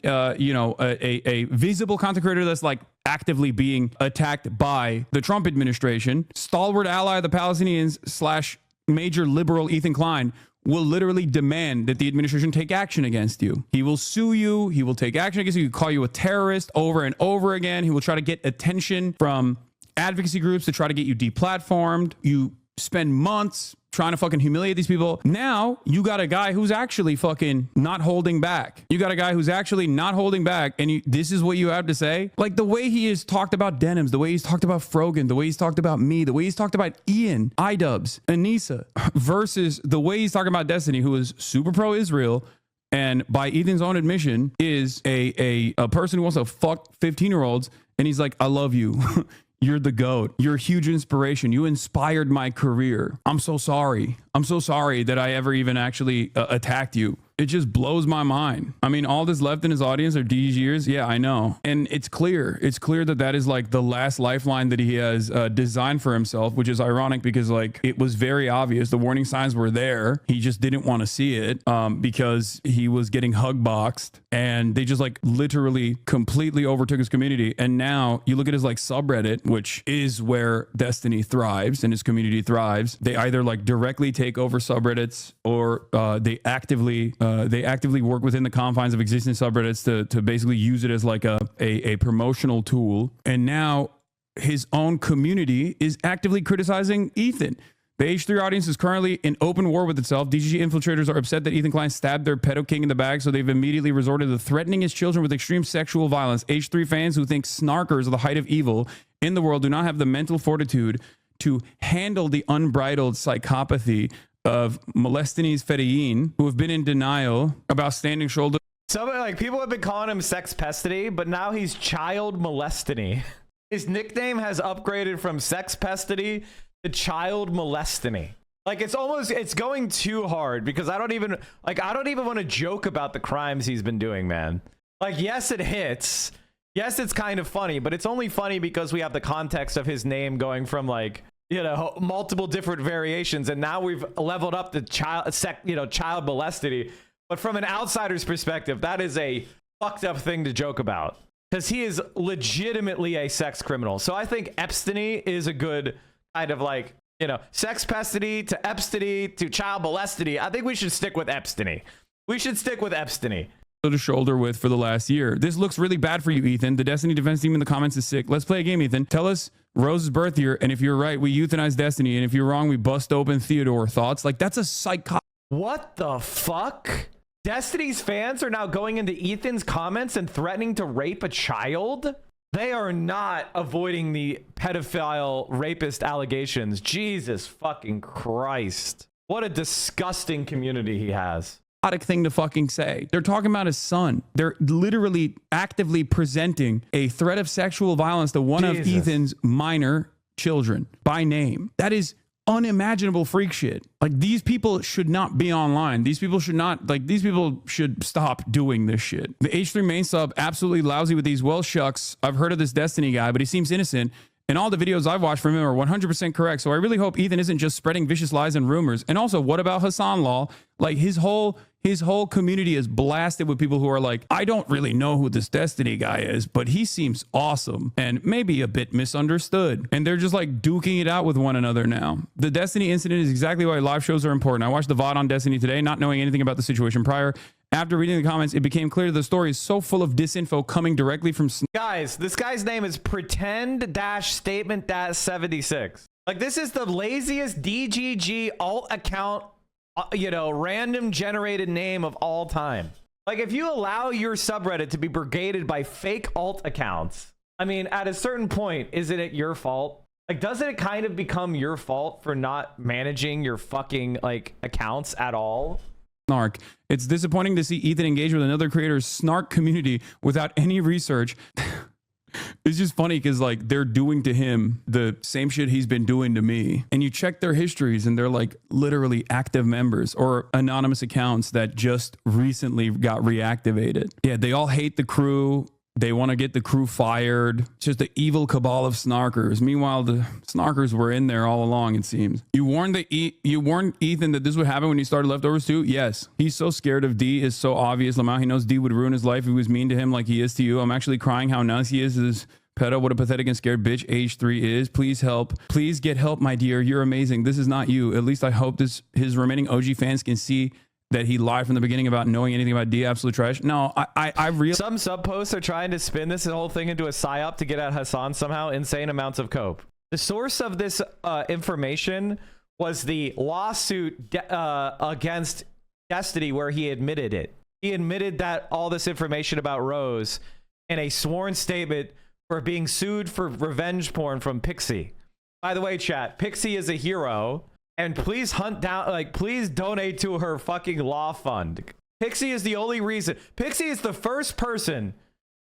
you know, a visible content creator that's like actively being attacked by the Trump administration, stalwart ally of the Palestinians / major liberal Ethan Klein will literally demand that the administration take action against you. He will sue you. He will take action against you. He will call you a terrorist over and over again. He will try to get attention from advocacy groups to try to get you deplatformed. You spend months trying to fucking humiliate these people. Now you got a guy who's actually fucking not holding back. You got a guy who's actually not holding back, and this is what you have to say? Like, the way he has talked about Denims, the way he's talked about Frogan, the way he's talked about me, the way he's talked about Ian, iDubbbz, Anissa, versus the way he's talking about Destiny, who is super pro-Israel, and by Ethan's own admission is a person who wants to fuck 15-year-olds, and he's like, I love you. You're the GOAT. You're a huge inspiration. You inspired my career. I'm so sorry. I'm so sorry that I ever even actually attacked you. It just blows my mind. I mean, all that's left in his audience are these years. Yeah, I know. And it's clear. It's clear that that is like the last lifeline that he has designed for himself, which is ironic because, like, it was very obvious. The warning signs were there. He just didn't want to see it because he was getting hug boxed, and they just like literally completely overtook his community. And now you look at his like subreddit, which is where Destiny thrives and his community thrives. They either like directly take over subreddits or they actively work within the confines of existing subreddits to basically use it as like a promotional tool. And now his own community is actively criticizing Ethan. The H3 audience is currently in open war with itself. DGG infiltrators are upset that Ethan Klein stabbed their pedo king in the back, so they've immediately resorted to threatening his children with extreme sexual violence. H3 fans who think snarkers are the height of evil in the world do not have the mental fortitude to handle the unbridled psychopathy of Molestines Fedein, who have been in denial about standing shoulder. So like people have been calling him Sex Pestity, but now he's Child Molestiny. His nickname has upgraded from Sex Pestity to Child Molestiny. Like it's going too hard because I don't even want to joke about the crimes he's been doing, man. Like, yes, it hits. Yes, it's kind of funny, but it's only funny because we have the context of his name going from like, you know, multiple different variations, and now we've leveled up the child molestity. But from an outsider's perspective, that is a fucked up thing to joke about because he is legitimately a sex criminal. So I think Epstiny is a good kind of like, you know, sex pestity to Epstiny to child molestity. I think we should stick with Epstiny. We should stick with Epstiny. To shoulder with for the last year. This looks really bad for you, Ethan. The Destiny defense team in the comments is sick. Let's play a game, Ethan. Tell us Rose's birth year, and if you're right, we euthanize Destiny, and if you're wrong, we bust open Theodore. Thoughts? Like, that's a psycho. What the fuck? Destiny's fans are now going into Ethan's comments and threatening to rape a child? They are not avoiding the pedophile rapist allegations. Jesus fucking Christ. What a disgusting community he has. Thing to fucking say. They're talking about his son. They're literally actively presenting a threat of sexual violence to one of Ethan's minor children by name. That is unimaginable freak shit. Like, these people should not be online. These people should not, like, these people should stop doing this shit. The H3 main sub, absolutely lousy with these. Well, shucks, I've heard of this Destiny guy, but he seems innocent. And all the videos I've watched from him are 100% correct. So I really hope Ethan isn't just spreading vicious lies and rumors. And also, what about Hassan Law? Like, his whole community is blasted with people who are like, I don't really know who this Destiny guy is, but he seems awesome and maybe a bit misunderstood. And they're just like duking it out with one another now. The Destiny incident is exactly why live shows are important. I watched the VOD on Destiny today, not knowing anything about the situation prior. After reading the comments, it became clear the story is so full of disinfo coming directly from... Guys, this guy's name is pretend-statement-76. Like, this is the laziest DGG alt account, you know, random generated name of all time. Like, if you allow your subreddit to be brigaded by fake alt accounts, I mean, at a certain point, isn't it your fault? Like, doesn't it kind of become your fault for not managing your fucking, like, accounts at all? Snark. It's disappointing to see Ethan engage with another creator's snark community without any research. It's just funny because, like, they're doing to him the same shit he's been doing to me. And you check their histories and they're like literally active members or anonymous accounts that just recently got reactivated. Yeah, they all hate the crew. They want to get the crew fired. It's just the evil cabal of snarkers. Meanwhile, the snarkers were in there all along, it seems. You warned Ethan that this would happen when he started Leftovers too? Yes. He's so scared of D. Is so obvious. Lamau, he knows D would ruin his life if he was mean to him like he is to you. I'm actually crying how nice he is. This pedo, what a pathetic and scared bitch H3 is. Please help. Please get help, my dear. You're amazing. This is not you. At least I hope his remaining OG fans can see that he lied from the beginning about knowing anything about D. Absolute trash. No, I really... Some sub posts are trying to spin this whole thing into a psyop to get at Hassan somehow. Insane amounts of cope. The source of this information was the lawsuit against Destiny, where he admitted it. He admitted that all this information about Rose in a sworn statement for being sued for revenge porn from Pixie. By the way, chat, Pixie is a hero. And please hunt down, like, please donate to her fucking law fund. Pixie is the only reason. Pixie is the first person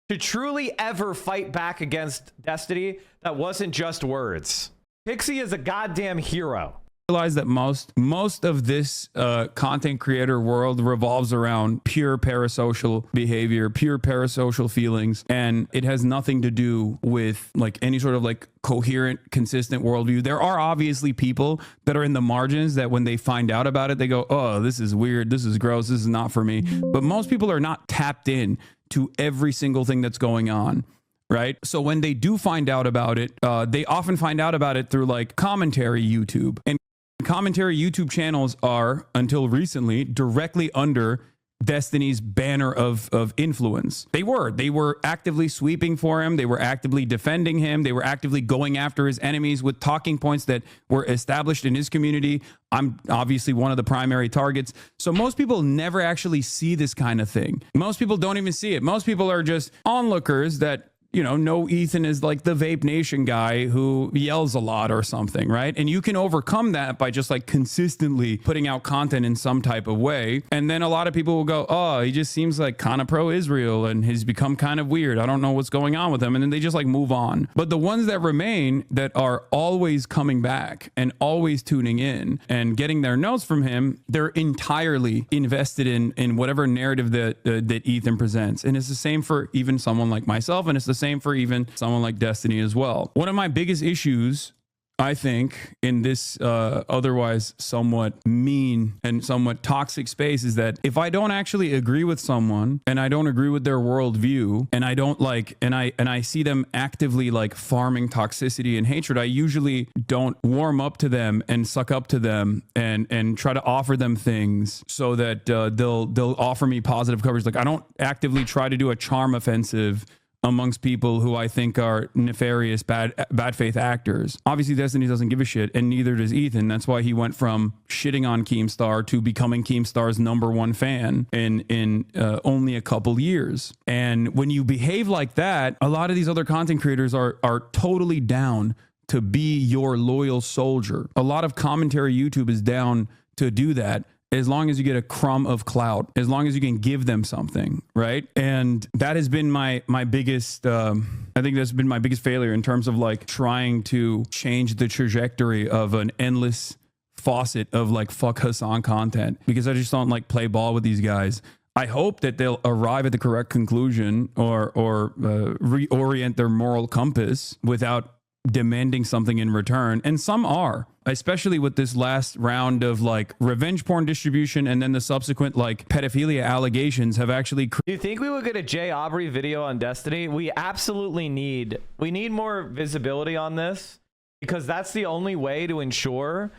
to truly ever fight back against Destiny that wasn't just words. Pixie is a goddamn hero. Realize that most of this content creator world revolves around pure parasocial behavior, pure parasocial feelings, and it has nothing to do with like any sort of like coherent, consistent worldview. There are obviously people that are in the margins that when they find out about it, they go, oh, this is weird, this is gross, this is not for me. But most people are not tapped in to every single thing that's going on. Right. So when they do find out about it, they often find out about it through like commentary YouTube. And commentary YouTube channels are, until recently, directly under Destiny's banner of influence. They were actively sweeping for him. They were actively defending him. They were actively going after his enemies with talking points that were established in his community. I'm obviously one of the primary targets. So most people never actually see this kind of thing. Most people don't even see it. Most people are just onlookers that, you know Ethan is like the Vape Nation guy who yells a lot or something, right? And you can overcome that by just like consistently putting out content in some type of way. And then a lot of people will go, oh, he just seems like kind of pro-Israel and he's become kind of weird. I don't know what's going on with him. And then they just like move on. But the ones that remain that are always coming back and always tuning in and getting their notes from him, they're entirely invested in whatever narrative that Ethan presents. And it's the same for even someone like myself. And it's the same for even someone like Destiny as well. One of my biggest issues, I think, in this otherwise somewhat mean and somewhat toxic space is that if I don't actually agree with someone and I don't agree with their worldview and I don't like and I see them actively like farming toxicity and hatred, I usually don't warm up to them and suck up to them and try to offer them things so that they'll offer me positive coverage. Like I don't actively try to do a charm offensive amongst people who I think are nefarious, bad faith actors. Obviously, Destiny doesn't give a shit, and neither does Ethan. That's why he went from shitting on Keemstar to becoming Keemstar's #1 fan in only a couple years. And when you behave like that, a lot of these other content creators are totally down to be your loyal soldier. A lot of commentary YouTube is down to do that, as long as you get a crumb of clout, as long as you can give them something, right? And that has been my biggest, I think that's been my biggest failure in terms of like trying to change the trajectory of an endless faucet of like fuck Hassan content, because I just don't like play ball with these guys. I hope that they'll arrive at the correct conclusion or reorient their moral compass without demanding something in return. And some are, especially with this last round of like revenge porn distribution and then the subsequent like pedophilia allegations have actually Do you think we would get a Jay Aubrey video on Destiny? We absolutely need more visibility on this, because that's the only way to ensure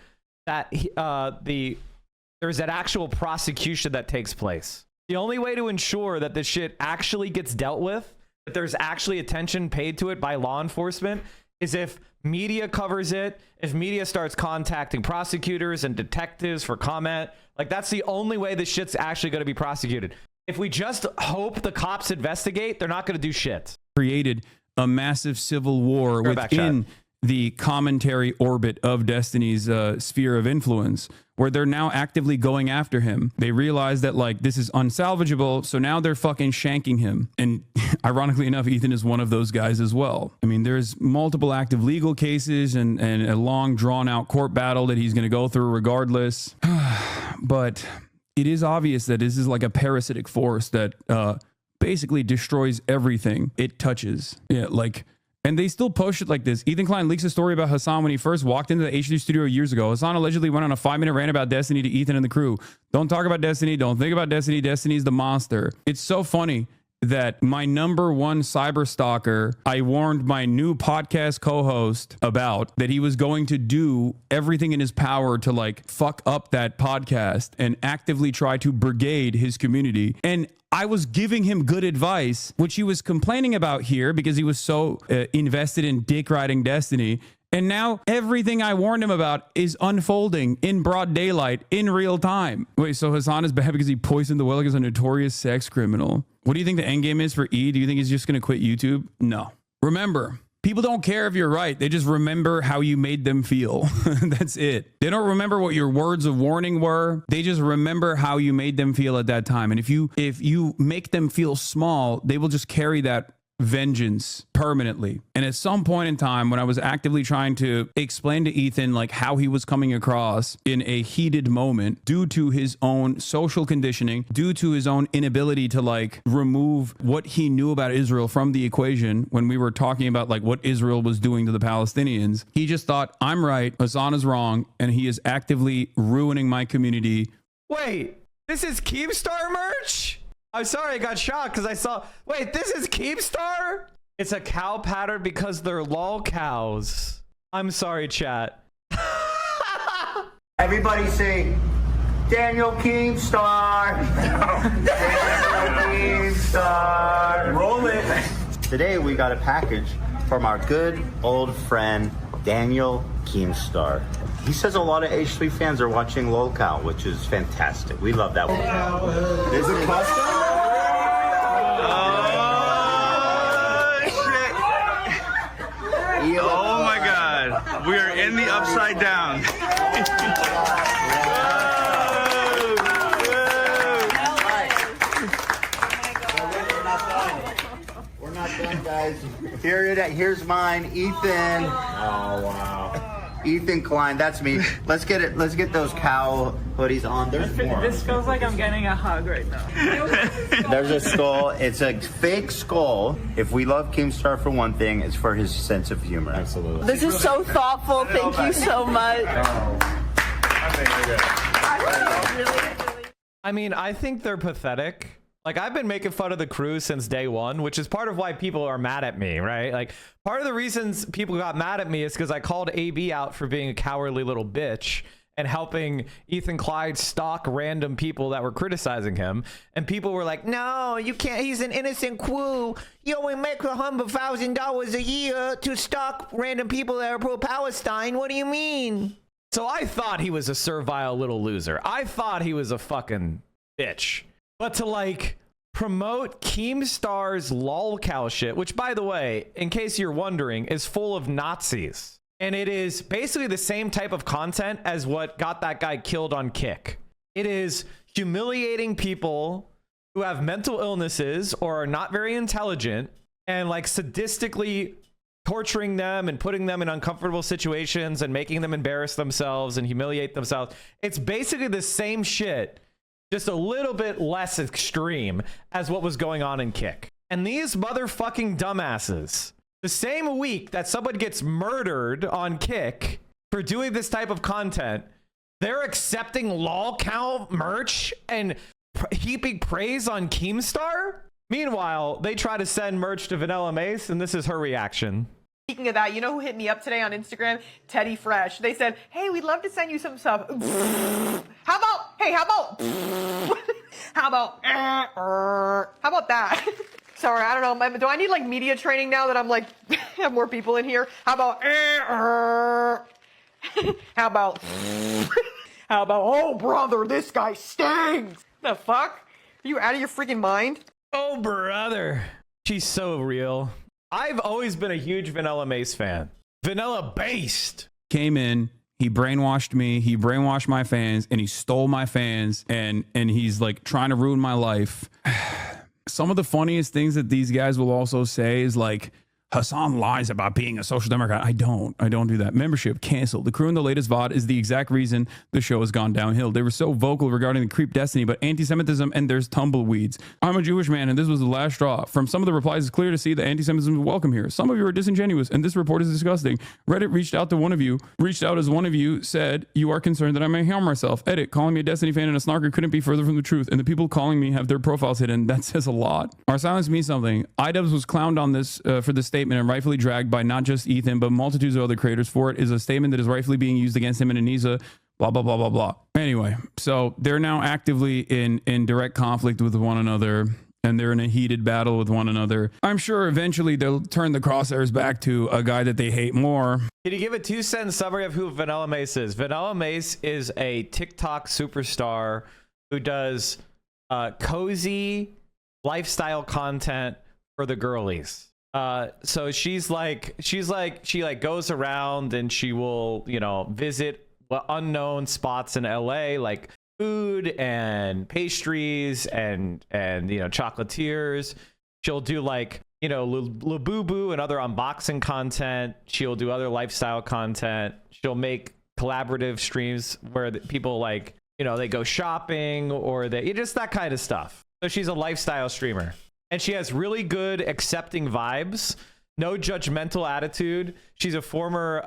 that there's that actual prosecution that takes place. The only way to ensure that this shit actually gets dealt with, that there's actually attention paid to it by law enforcement, is if media covers it, if media starts contacting prosecutors and detectives for comment. Like, that's the only way this shit's actually going to be prosecuted. If we just hope the cops investigate, they're not going to do shit. Created a massive civil war within the commentary orbit of Destiny's sphere of influence, where they're now actively going after him. They realize that like this is unsalvageable, so now they're fucking shanking him. And ironically enough, Ethan is one of those guys as well. I mean, there's multiple active legal cases and a long drawn out court battle that he's going to go through regardless. But it is obvious that this is like a parasitic force that basically destroys everything it touches. Yeah, like. And they still post it like this. Ethan Klein leaks a story about Hassan when he first walked into the h3h3 studio years ago. Hassan allegedly went on a 5-minute rant about Destiny to Ethan and the crew. Don't talk about Destiny. Don't think about Destiny. Destiny's the monster. It's so funny that my #1 cyber stalker, I warned my new podcast co-host about that he was going to do everything in his power to like fuck up that podcast and actively try to brigade his community. And I was giving him good advice, which he was complaining about here because he was so invested in dick riding Destiny. And now everything I warned him about is unfolding in broad daylight in real time. Wait, so Hassan is bad because he poisoned the well like as a notorious sex criminal. What do you think the end game is for E? Do you think he's just going to quit YouTube? No. Remember, people don't care if you're right. They just remember how you made them feel. That's it. They don't remember what your words of warning were. They just remember how you made them feel at that time. And if you make them feel small, they will just carry that vengeance permanently. And at some point in time, when I was actively trying to explain to Ethan like how he was coming across in a heated moment due to his own social conditioning, due to his own inability to like remove what he knew about Israel from the equation, when we were talking about like what Israel was doing to the Palestinians, he just thought, I'm right, Hassan is wrong, and he is actively ruining my community. Wait, this is Keemstar merch? I'm sorry, I got shocked because I saw... Wait, this is Keemstar? It's a cow pattern because they're lol cows. I'm sorry, chat. Everybody say Daniel Keemstar. Daniel Keemstar. Roll it. Today we got a package from our good old friend Daniel Keemstar. He says a lot of H3 fans are watching LOLCOW, which is fantastic. We love that one. Is it custom? Oh my god, we are in the upside down. We're not done, guys. Here's mine, Ethan. Oh wow. Ethan Klein, that's me. Let's get it. Let's get those cow hoodies on. There's more. This feels like I'm getting a hug right now. There's a skull. It's a fake skull. If we love Keemstar for one thing, it's for his sense of humor. Absolutely. This is so thoughtful. Thank you so much. I mean, I think they're pathetic. Like, I've been making fun of the crew since day one, which is part of why people are mad at me, right? Like, part of the reasons people got mad at me is because I called AB out for being a cowardly little bitch and helping Ethan Clyde stalk random people that were criticizing him. And people were like, no, you can't. He's an innocent crew. You only make $100,000 a year to stalk random people that are pro-Palestine. What do you mean? So I thought he was a servile little loser. I thought he was a fucking bitch. But to like promote Keemstar's LOLCOW shit, which by the way, in case you're wondering, is full of Nazis. And it is basically the same type of content as what got that guy killed on Kick. It is humiliating people who have mental illnesses or are not very intelligent and like sadistically torturing them and putting them in uncomfortable situations and making them embarrass themselves and humiliate themselves. It's basically the same shit, just a little bit less extreme as what was going on in Kick. And these motherfucking dumbasses, the same week that someone gets murdered on Kick for doing this type of content, they're accepting LOLCOW merch and heaping praise on Keemstar? Meanwhile, they try to send merch to Vanilla Mace, and this is her reaction. Speaking of that, you know who hit me up today on Instagram? Teddy Fresh. They said, hey, we'd love to send you some stuff. How about that? Sorry, I don't know. Do I need like media training now that I'm like, have more people in here? How about, oh brother, this guy stinks. The fuck? Are you out of your freaking mind? Oh brother. She's so real. I've always been a huge Vanilla Mace fan. Vanilla based. Came in, he brainwashed me, he brainwashed my fans, and he stole my fans, and he's like trying to ruin my life. Some of the funniest things that these guys will also say is like, Hassan lies about being a social democrat. I don't do that. Membership canceled. The crew in the latest VOD is the exact reason the show has gone downhill. They were so vocal regarding the creep destiny, but anti-Semitism and there's tumbleweeds. I'm a Jewish man and this was the last straw. From some of the replies, it's clear to see that anti-Semitism is welcome here. Some of you are disingenuous and this report is disgusting. Reddit reached out as one of you said, you are concerned that I may harm myself. Edit, calling me a Destiny fan and a snarker couldn't be further from the truth. And the people calling me have their profiles hidden. That says a lot. Our silence means something. iDubbbz was clowned on this for this statement and rightfully dragged by not just Ethan, but multitudes of other creators for it is a statement that is rightfully being used against him and Anisa, blah, blah, blah, blah, blah. Anyway, so they're now actively in direct conflict with one another and they're in a heated battle with one another. I'm sure eventually they'll turn the crosshairs back to a guy that they hate more. Can you give a 2-sentence summary of who Vanilla Mace is? Vanilla Mace is a TikTok superstar who does cozy lifestyle content for the girlies. So she goes around and she will, visit unknown spots in LA, like food and pastries and chocolatiers. She'll do Labubu and other unboxing content. She'll do other lifestyle content. She'll make collaborative streams where people they go shopping or just that kind of stuff. So she's a lifestyle streamer. And she has really good accepting vibes, no judgmental attitude. She's a former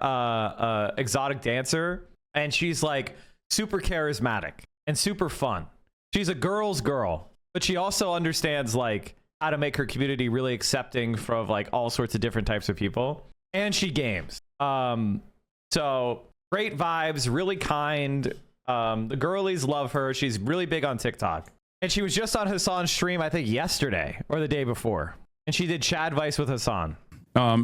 exotic dancer, and she's like super charismatic and super fun. She's a girl's girl, but she also understands like how to make her community really accepting from like all sorts of different types of people. And she games. So great vibes, really kind, The girlies love her. She's really big on TikTok. And she was just on Hassan's stream, I think yesterday or the day before. And she did Chad Vice with Hassan.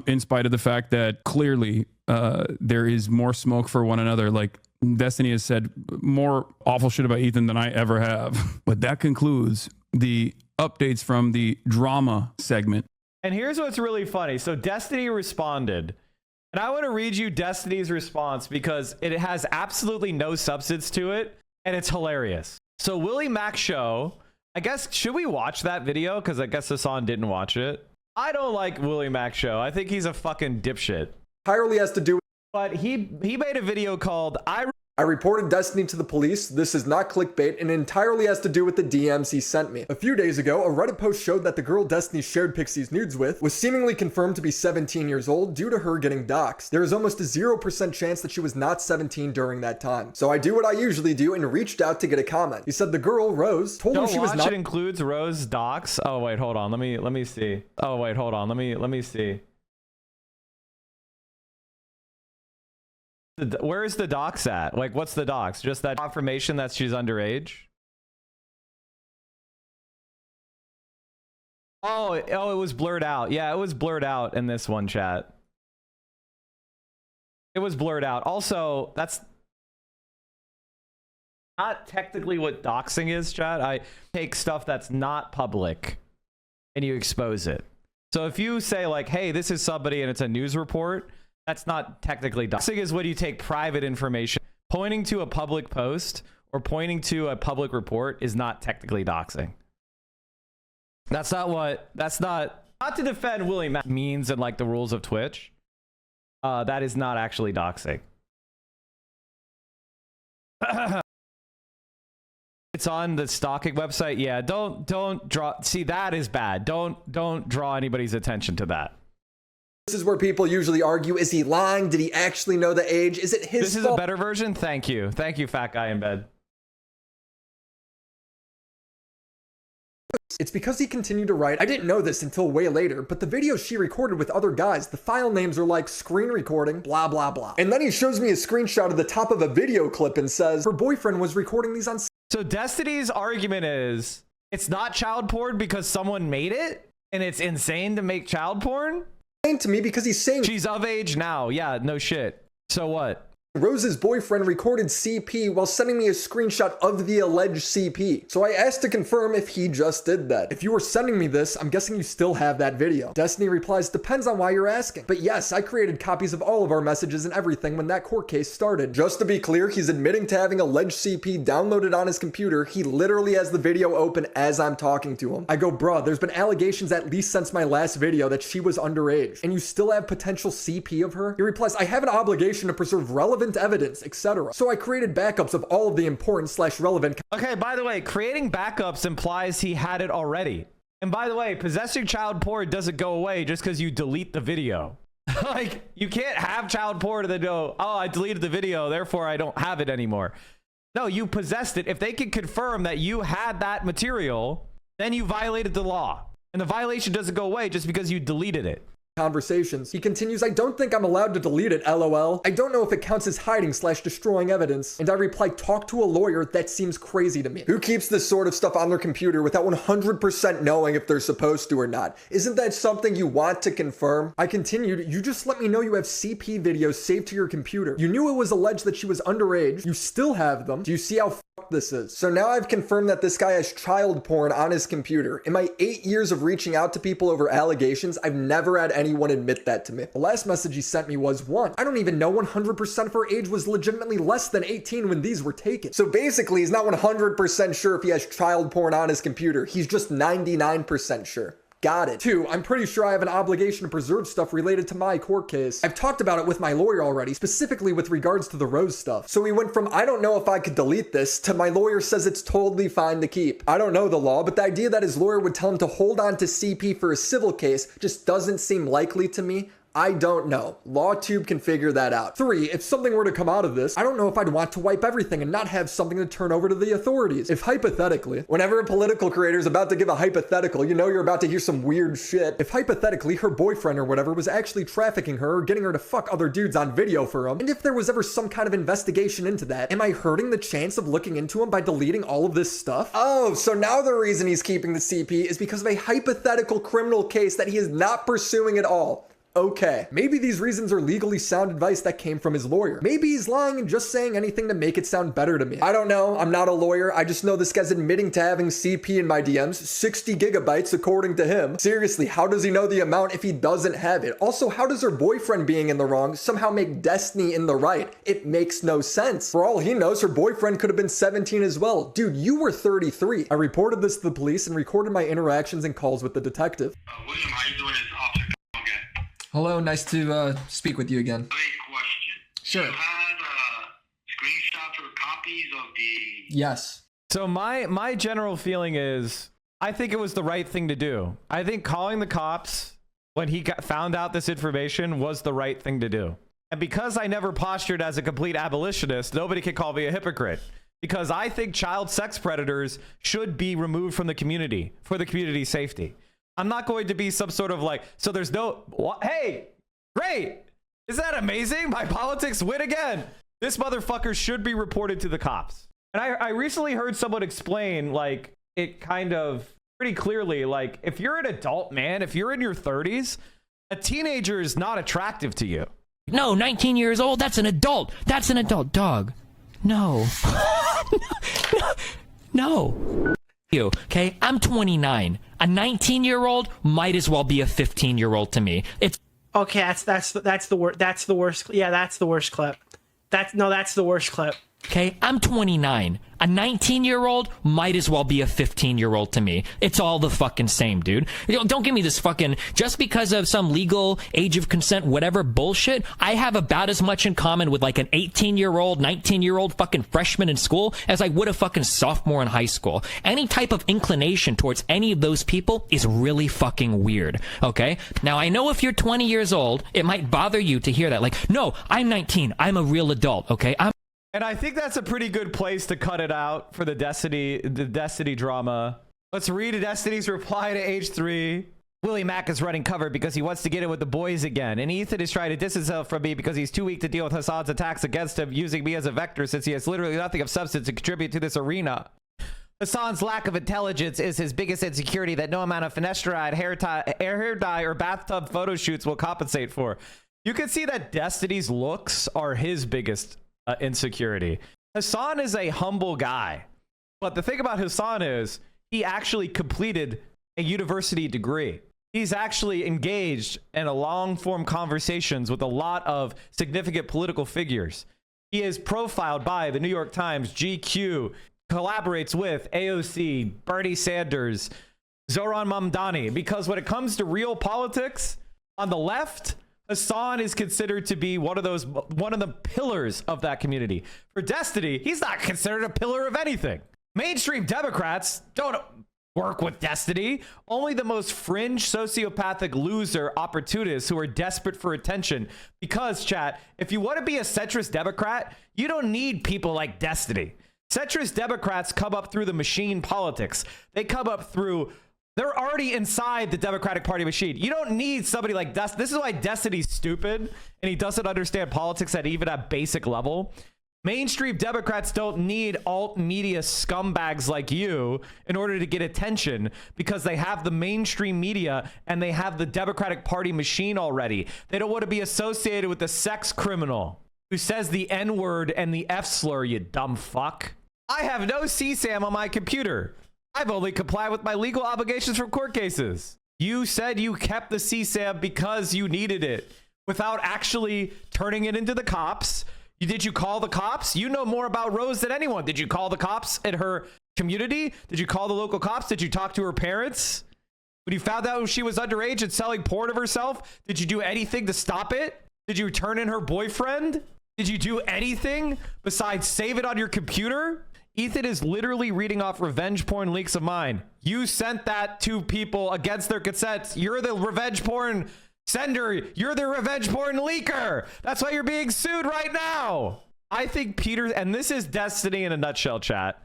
In spite of the fact that clearly there is more smoke for one another. Like Destiny has said more awful shit about Ethan than I ever have. But that concludes the updates from the drama segment. And here's what's really funny. So Destiny responded. And I want to read you Destiny's response because it has absolutely no substance to it. And it's hilarious. So Willie Mac Show, I guess, should we watch that video? Because I guess Hassan didn't watch it. I don't like Willie Mac Show. I think he's a fucking dipshit. Entirely has to do with... But he made a video called I reported Destiny to the police. This is not clickbait and entirely has to do with the DMs he sent me. A few days ago, a Reddit post showed that the girl Destiny shared Pixie's nudes with was seemingly confirmed to be 17 years old due to her getting doxxed. There is almost a 0% chance that she was not 17 during that time. So I do what I usually do and reached out to get a comment. He said the girl, Rose, told him she was not... It includes Rose dox. Oh wait, hold on. Let me see. Oh wait, hold on. Let me see. Where is the docs at? Like, what's the docs? Just that confirmation that she's underage? Oh, it was blurred out. Yeah, it was blurred out in this one, chat. It was blurred out. Also, that's not technically what doxing is, chat. I take stuff that's not public and you expose it. So if you say like, hey, this is somebody and it's a news report, that's not technically doxing. Is when you take private information. Pointing to a public post or pointing to a public report is not technically doxing. That's not to defend Willie Mac means and like the rules of Twitch. That is not actually doxing. It's on the stalking website. Yeah, don't draw. See, that is bad. Don't draw anybody's attention to that. This is where people usually argue, is he lying? Did he actually know the age? Is it his fault? This is a better version? Thank you. Thank you, fat guy in bed. It's because he continued to write. I didn't know this until way later, but the videos she recorded with other guys, the file names are like screen recording, blah, blah, blah. And then he shows me a screenshot of the top of a video clip and says her boyfriend was recording these on... So Destiny's argument is it's not child porn because someone made it and it's insane to make child porn? To me because he's saying she's of age now. Yeah, no shit. So what? Rose's boyfriend recorded CP while sending me a screenshot of the alleged CP. So I asked to confirm if he just did that. If you were sending me this, I'm guessing you still have that video. Destiny replies, depends on why you're asking. But yes, I created copies of all of our messages and everything when that court case started. Just to be clear, he's admitting to having alleged CP downloaded on his computer. He literally has the video open as I'm talking to him. I go, bruh, there's been allegations at least since my last video that she was underage. And you still have potential CP of her? He replies, I have an obligation to preserve relevant evidence, etc. So I created backups of all of the important / relevant. Okay, by the way, creating backups implies he had it already. And by the way, possessing child porn doesn't go away just because you delete the video. Like, you can't have child porn and then go, oh, I deleted the video, therefore I don't have it anymore. No, you possessed it. If they can confirm that you had that material, then you violated the law. And the violation doesn't go away just because you deleted it. Conversations. He continues, I don't think I'm allowed to delete it, lol. I don't know if it counts as hiding / destroying evidence. And I reply, talk to a lawyer, that seems crazy to me. Who keeps this sort of stuff on their computer without 100% knowing if they're supposed to or not? Isn't that something you want to confirm? I continued, you just let me know you have CP videos saved to your computer. You knew it was alleged that she was underage. You still have them. Do you see how this is? So now I've confirmed that this guy has child porn on his computer. In my 8 years of reaching out to people over allegations, I've never had anyone admit that to me. The last message he sent me was, 1, I don't even know 100% if her age was legitimately less than 18 when these were taken. So basically, he's not 100% sure if he has child porn on his computer. He's just 99% sure. Got it. 2, I'm pretty sure I have an obligation to preserve stuff related to my court case. I've talked about it with my lawyer already, specifically with regards to the Rose stuff. So we went from, I don't know if I could delete this, to my lawyer says it's totally fine to keep. I don't know the law, but the idea that his lawyer would tell him to hold on to CP for a civil case just doesn't seem likely to me. I don't know. LawTube can figure that out. 3, if something were to come out of this, I don't know if I'd want to wipe everything and not have something to turn over to the authorities. If hypothetically, whenever a political creator is about to give a hypothetical, you know you're about to hear some weird shit. If hypothetically her boyfriend or whatever was actually trafficking her or getting her to fuck other dudes on video for him, and if there was ever some kind of investigation into that, am I hurting the chance of looking into him by deleting all of this stuff? Oh, so now the reason he's keeping the CP is because of a hypothetical criminal case that he is not pursuing at all. Okay, maybe these reasons are legally sound advice that came from his lawyer. Maybe he's lying and just saying anything to make it sound better to me. I don't know, I'm not a lawyer. I just know this guy's admitting to having CP in my DMs, 60 gigabytes according to him. Seriously, how does he know the amount if he doesn't have it? Also, how does her boyfriend being in the wrong somehow make Destiny in the right? It makes no sense. For all he knows, her boyfriend could have been 17 as well. Dude, you were 33. I reported this to the police and recorded my interactions and calls with the detective. William, how you doing? It's Officer again. Hello, nice to speak with you again. Question. Sure. You had screenshots or copies of the... Yes. So my general feeling is, I think it was the right thing to do. I think calling the cops when he found out this information was the right thing to do. And because I never postured as a complete abolitionist, nobody can call me a hypocrite. Because I think child sex predators should be removed from the community for the community's safety. I'm not going to be some sort of like, so there's no, hey, great. Isn't that amazing? My politics win again. This motherfucker should be reported to the cops. And I recently heard someone explain like it kind of pretty clearly, like if you're an adult man, if you're in your 30s, a teenager is not attractive to you. No, 19 years old, that's an adult. That's an adult dog. No. No. You, okay? I'm 29. A 19-year-old might as well be a 15-year-old to me. It's okay. That's the worst. That's the worst. Yeah, that's the worst clip. That's the worst clip. okay. I'm 29. A 19-year-old might as well be a 15-year-old to me. It's all the fucking same, dude. Don't give me this fucking, just because of some legal age of consent, whatever bullshit, I have about as much in common with like an 18-year-old, 19-year-old fucking freshman in school as I would a fucking sophomore in high school. Any type of inclination towards any of those people is really fucking weird, okay? Now, I know if you're 20 years old, it might bother you to hear that. Like, no, I'm 19. I'm a real adult, okay? And I think that's a pretty good place to cut it out for the Destiny drama. Let's read Destiny's reply to H3. Willie Mack is running cover because he wants to get in with the boys again. And Ethan is trying to distance himself from me because he's too weak to deal with Hassan's attacks against him, using me as a vector since he has literally nothing of substance to contribute to this arena. Hassan's lack of intelligence is his biggest insecurity that no amount of finasteride, hair dye, or bathtub photo shoots will compensate for. You can see that Destiny's looks are his biggest insecurity. Hassan is a humble guy, but the thing about Hassan is he actually completed a university degree. He's actually engaged in a long-form conversations with a lot of significant political figures. He is profiled by the New York Times, GQ, collaborates with AOC, Bernie Sanders, Zoran Mamdani, because when it comes to real politics on the left, Hassan is considered to be one of the pillars of that community. For Destiny, he's not considered a pillar of anything. Mainstream Democrats don't work with Destiny. Only the most fringe sociopathic loser opportunists who are desperate for attention. Because, chat, if you want to be a centrist Democrat, you don't need people like Destiny. Centrist Democrats come up through the machine politics. They come up through... They're already inside the Democratic Party machine. You don't need somebody like Destiny. This is why Destiny's stupid and he doesn't understand politics at even a basic level. Mainstream Democrats don't need alt media scumbags like you in order to get attention because they have the mainstream media and they have the Democratic Party machine already. They don't want to be associated with the sex criminal who says the N-word and the F slur, you dumb fuck. I have no CSAM on my computer. I've only complied with my legal obligations from court cases. You said you kept the CSAM because you needed it without actually turning it into the cops. Did you call the cops? You know more about Rose than anyone. Did you call the cops at her community? Did you call the local cops? Did you talk to her parents? When you found out she was underage and selling porn of herself, did you do anything to stop it? Did you turn in her boyfriend? Did you do anything besides save it on your computer? Ethan is literally reading off revenge porn leaks of mine. You sent that to people against their consent. You're the revenge porn Sender, you're the revenge porn leaker. That's why you're being sued right now. I think Peter, and this is Destiny in a nutshell, chat.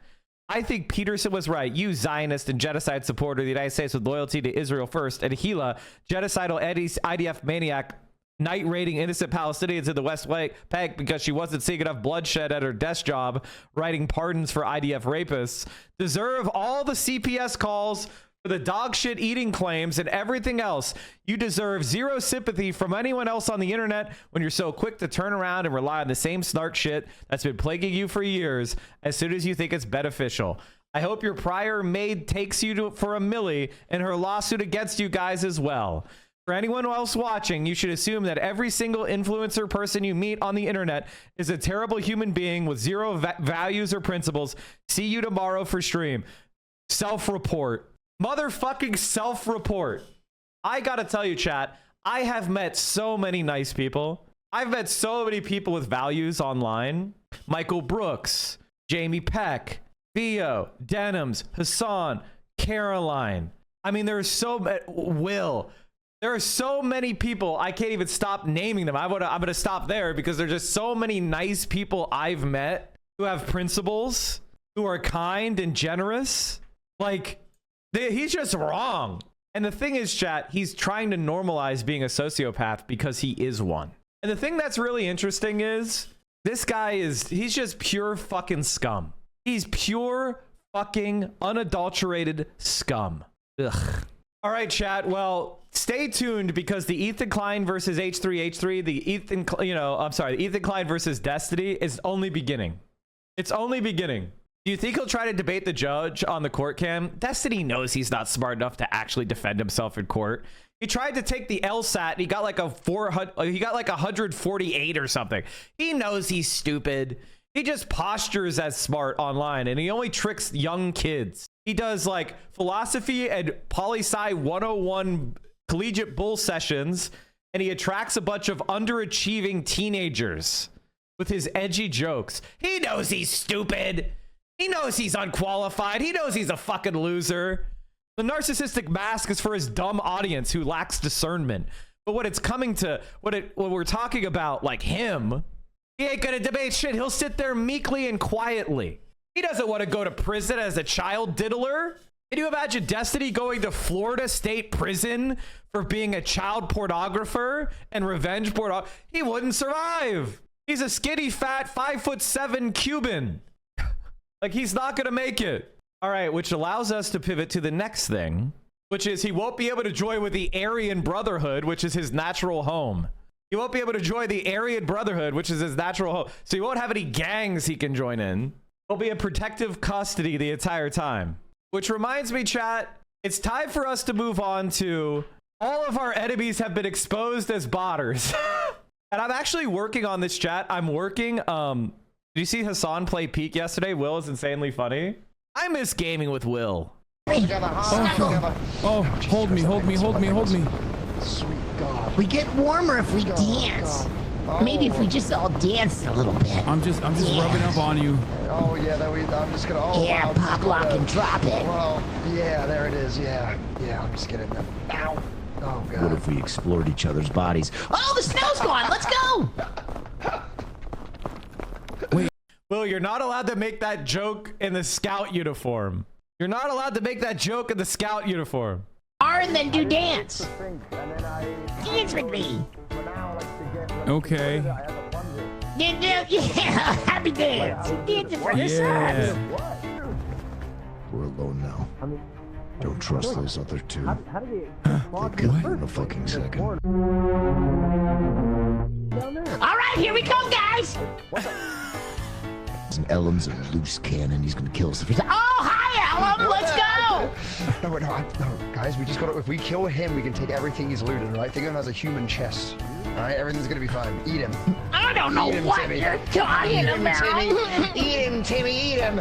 I think Peterson was right. You Zionist and genocide supporter of the United States with loyalty to Israel first, and Hila, genocidal IDF maniac, night raiding innocent Palestinians in the West Bank because she wasn't seeing enough bloodshed at her desk job, writing pardons for IDF rapists, deserve all the CPS calls for the dog shit eating claims and everything else. You deserve zero sympathy from anyone else on the internet when you're so quick to turn around and rely on the same snark shit that's been plaguing you for years as soon as you think it's beneficial. I hope your prior maid takes you for a milli in her lawsuit against you guys as well. For anyone else watching, you should assume that every single influencer person you meet on the internet is a terrible human being with zero values or principles. See you tomorrow for stream. Self-report. Motherfucking self-report. I gotta tell you, chat, I have met so many nice people. I've met so many people with values online. Michael Brooks, Jamie Peck, Theo, Denims, Hassan, Caroline. I mean, there's so many. Will. There are so many people, I can't even stop naming them. I'm gonna stop there because there's just so many nice people I've met who have principles, who are kind and generous. Like, he's just wrong. And the thing is, chat, he's trying to normalize being a sociopath because he is one. And the thing that's really interesting is this guy he's just pure fucking scum. He's pure fucking unadulterated scum. Ugh. All right, chat. Well, stay tuned because the Ethan Klein versus h3h3, the Ethan Klein versus Destiny is only beginning. It's only beginning. Do you think he'll try to debate the judge on the court cam? Destiny knows he's not smart enough to actually defend himself in court. He tried to take the LSAT and he got like 148 or something. He knows he's stupid. He just postures as smart online and he only tricks young kids. He does like philosophy and poli-sci 101 collegiate bull sessions and he attracts a bunch of underachieving teenagers with his edgy jokes. He knows he's stupid. He knows he's unqualified. He knows he's a fucking loser. The narcissistic mask is for his dumb audience who lacks discernment. But when it's coming to when we're talking about like him, he ain't gonna debate shit. He'll sit there meekly and quietly. He doesn't want to go to prison as a child diddler. Can you imagine Destiny going to Florida State Prison for being a child pornographer and revenge porn? He wouldn't survive. He's a skinny, fat, 5'7" Cuban. Like, he's not going to make it. All right, which allows us to pivot to the next thing, which is he won't be able to join with the Aryan Brotherhood, which is his natural home. He won't be able to join the Aryan Brotherhood, which is his natural home. So he won't have any gangs he can join in. He'll be in protective custody the entire time. Which reminds me, chat, it's time for us to move on to all of our enemies have been exposed as botters. And I'm actually working on this, chat. I'm working... Did you see Hassan play Peak yesterday? Will is insanely funny. I miss gaming with Will. Oh, hold me. Sweet God. We get warmer if we dance. Maybe if we just all dance a little bit. I'm just rubbing up on you. Oh yeah, I'm just gonna. Oh, yeah, wow, pop lock and drop it. Well, yeah, there it is. Yeah, I'm just getting them. Ow. Oh God. What if we explored each other's bodies? Oh, the snow's gone. Let's go. Wait. Will, you're not allowed to make that joke in the scout uniform. You're not allowed to make that joke in the scout uniform. And then do dance. Dance with me. Okay. Yeah, happy dance. Dancing for yourselves. We're alone now. Don't trust those other two. They'll get there in a fucking second. All right, here we come, guys. And Ellen's a loose cannon. He's gonna kill us. Oh, hi, Ellen. Let's go. No, guys. We just got to. If we kill him, we can take everything he's looted. Right? Think of him as a human chest. All right. Everything's gonna be fine. Eat him. I don't know what Timmy. you're talking about. Eat him, Timmy. Eat him.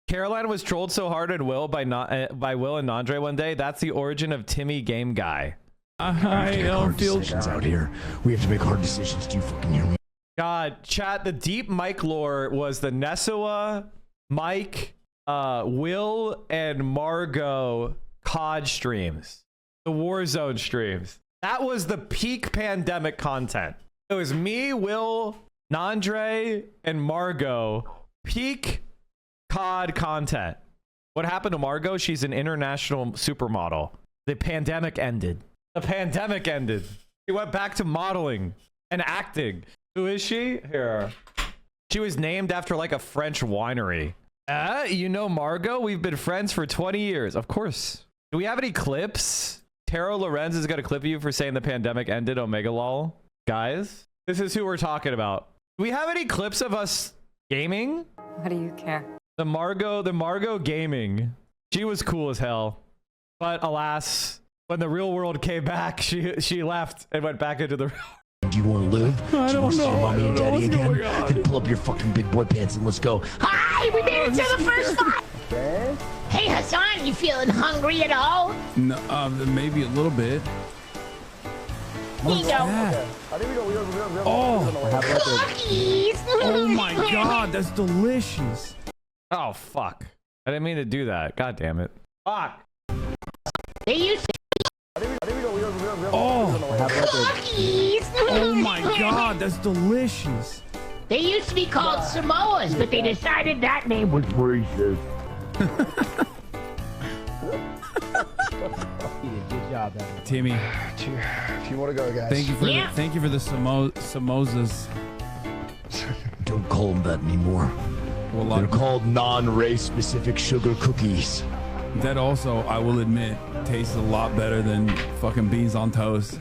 Caroline was trolled so hard at Will by Will and Andre one day. That's the origin of Timmy Game Guy. I don't feel out here. We have to make hard decisions. Do you fucking hear me? God, chat, the deep Mike lore was the Nesua, Mike, Will, and Margot COD streams. The Warzone streams. That was the peak pandemic content. It was me, Will, Nandre, and Margot. Peak COD content. What happened to Margot? She's an international supermodel. The pandemic ended. The pandemic ended. She went back to modeling and acting. Who is she? Here. She was named after like a French winery. You know Margot? We've been friends for 20 years. Of course. Do we have any clips? Taro Lorenz has got a clip of you for saying the pandemic ended, Omega lol. Guys, this is who we're talking about. Do we have any clips of us gaming? What do you care? The Margot gaming. She was cool as hell. But alas, when the real world came back, she left and went back into the real world. Do you want to live? I don't know. Mommy and daddy again? Going on? Then pull up your fucking big boy pants and let's go. Hi, we made it to the first spot. Hey, Hassan, you feeling hungry at all? No, maybe a little bit. Here you go. Oh, Cookies. oh my God, that's delicious. Oh, fuck. I didn't mean to do that. God damn it. Fuck. They used to. Oh, Cookies. oh my God, that's delicious. They used to be called Samoas, but they decided that name was racist. Good job, man. Timmy, If you want to go, guys. thank you for the samosas. Don't call them that anymore. Well, They're called non-race specific sugar cookies. that also, I will admit, tastes a lot better than fucking beans on toast.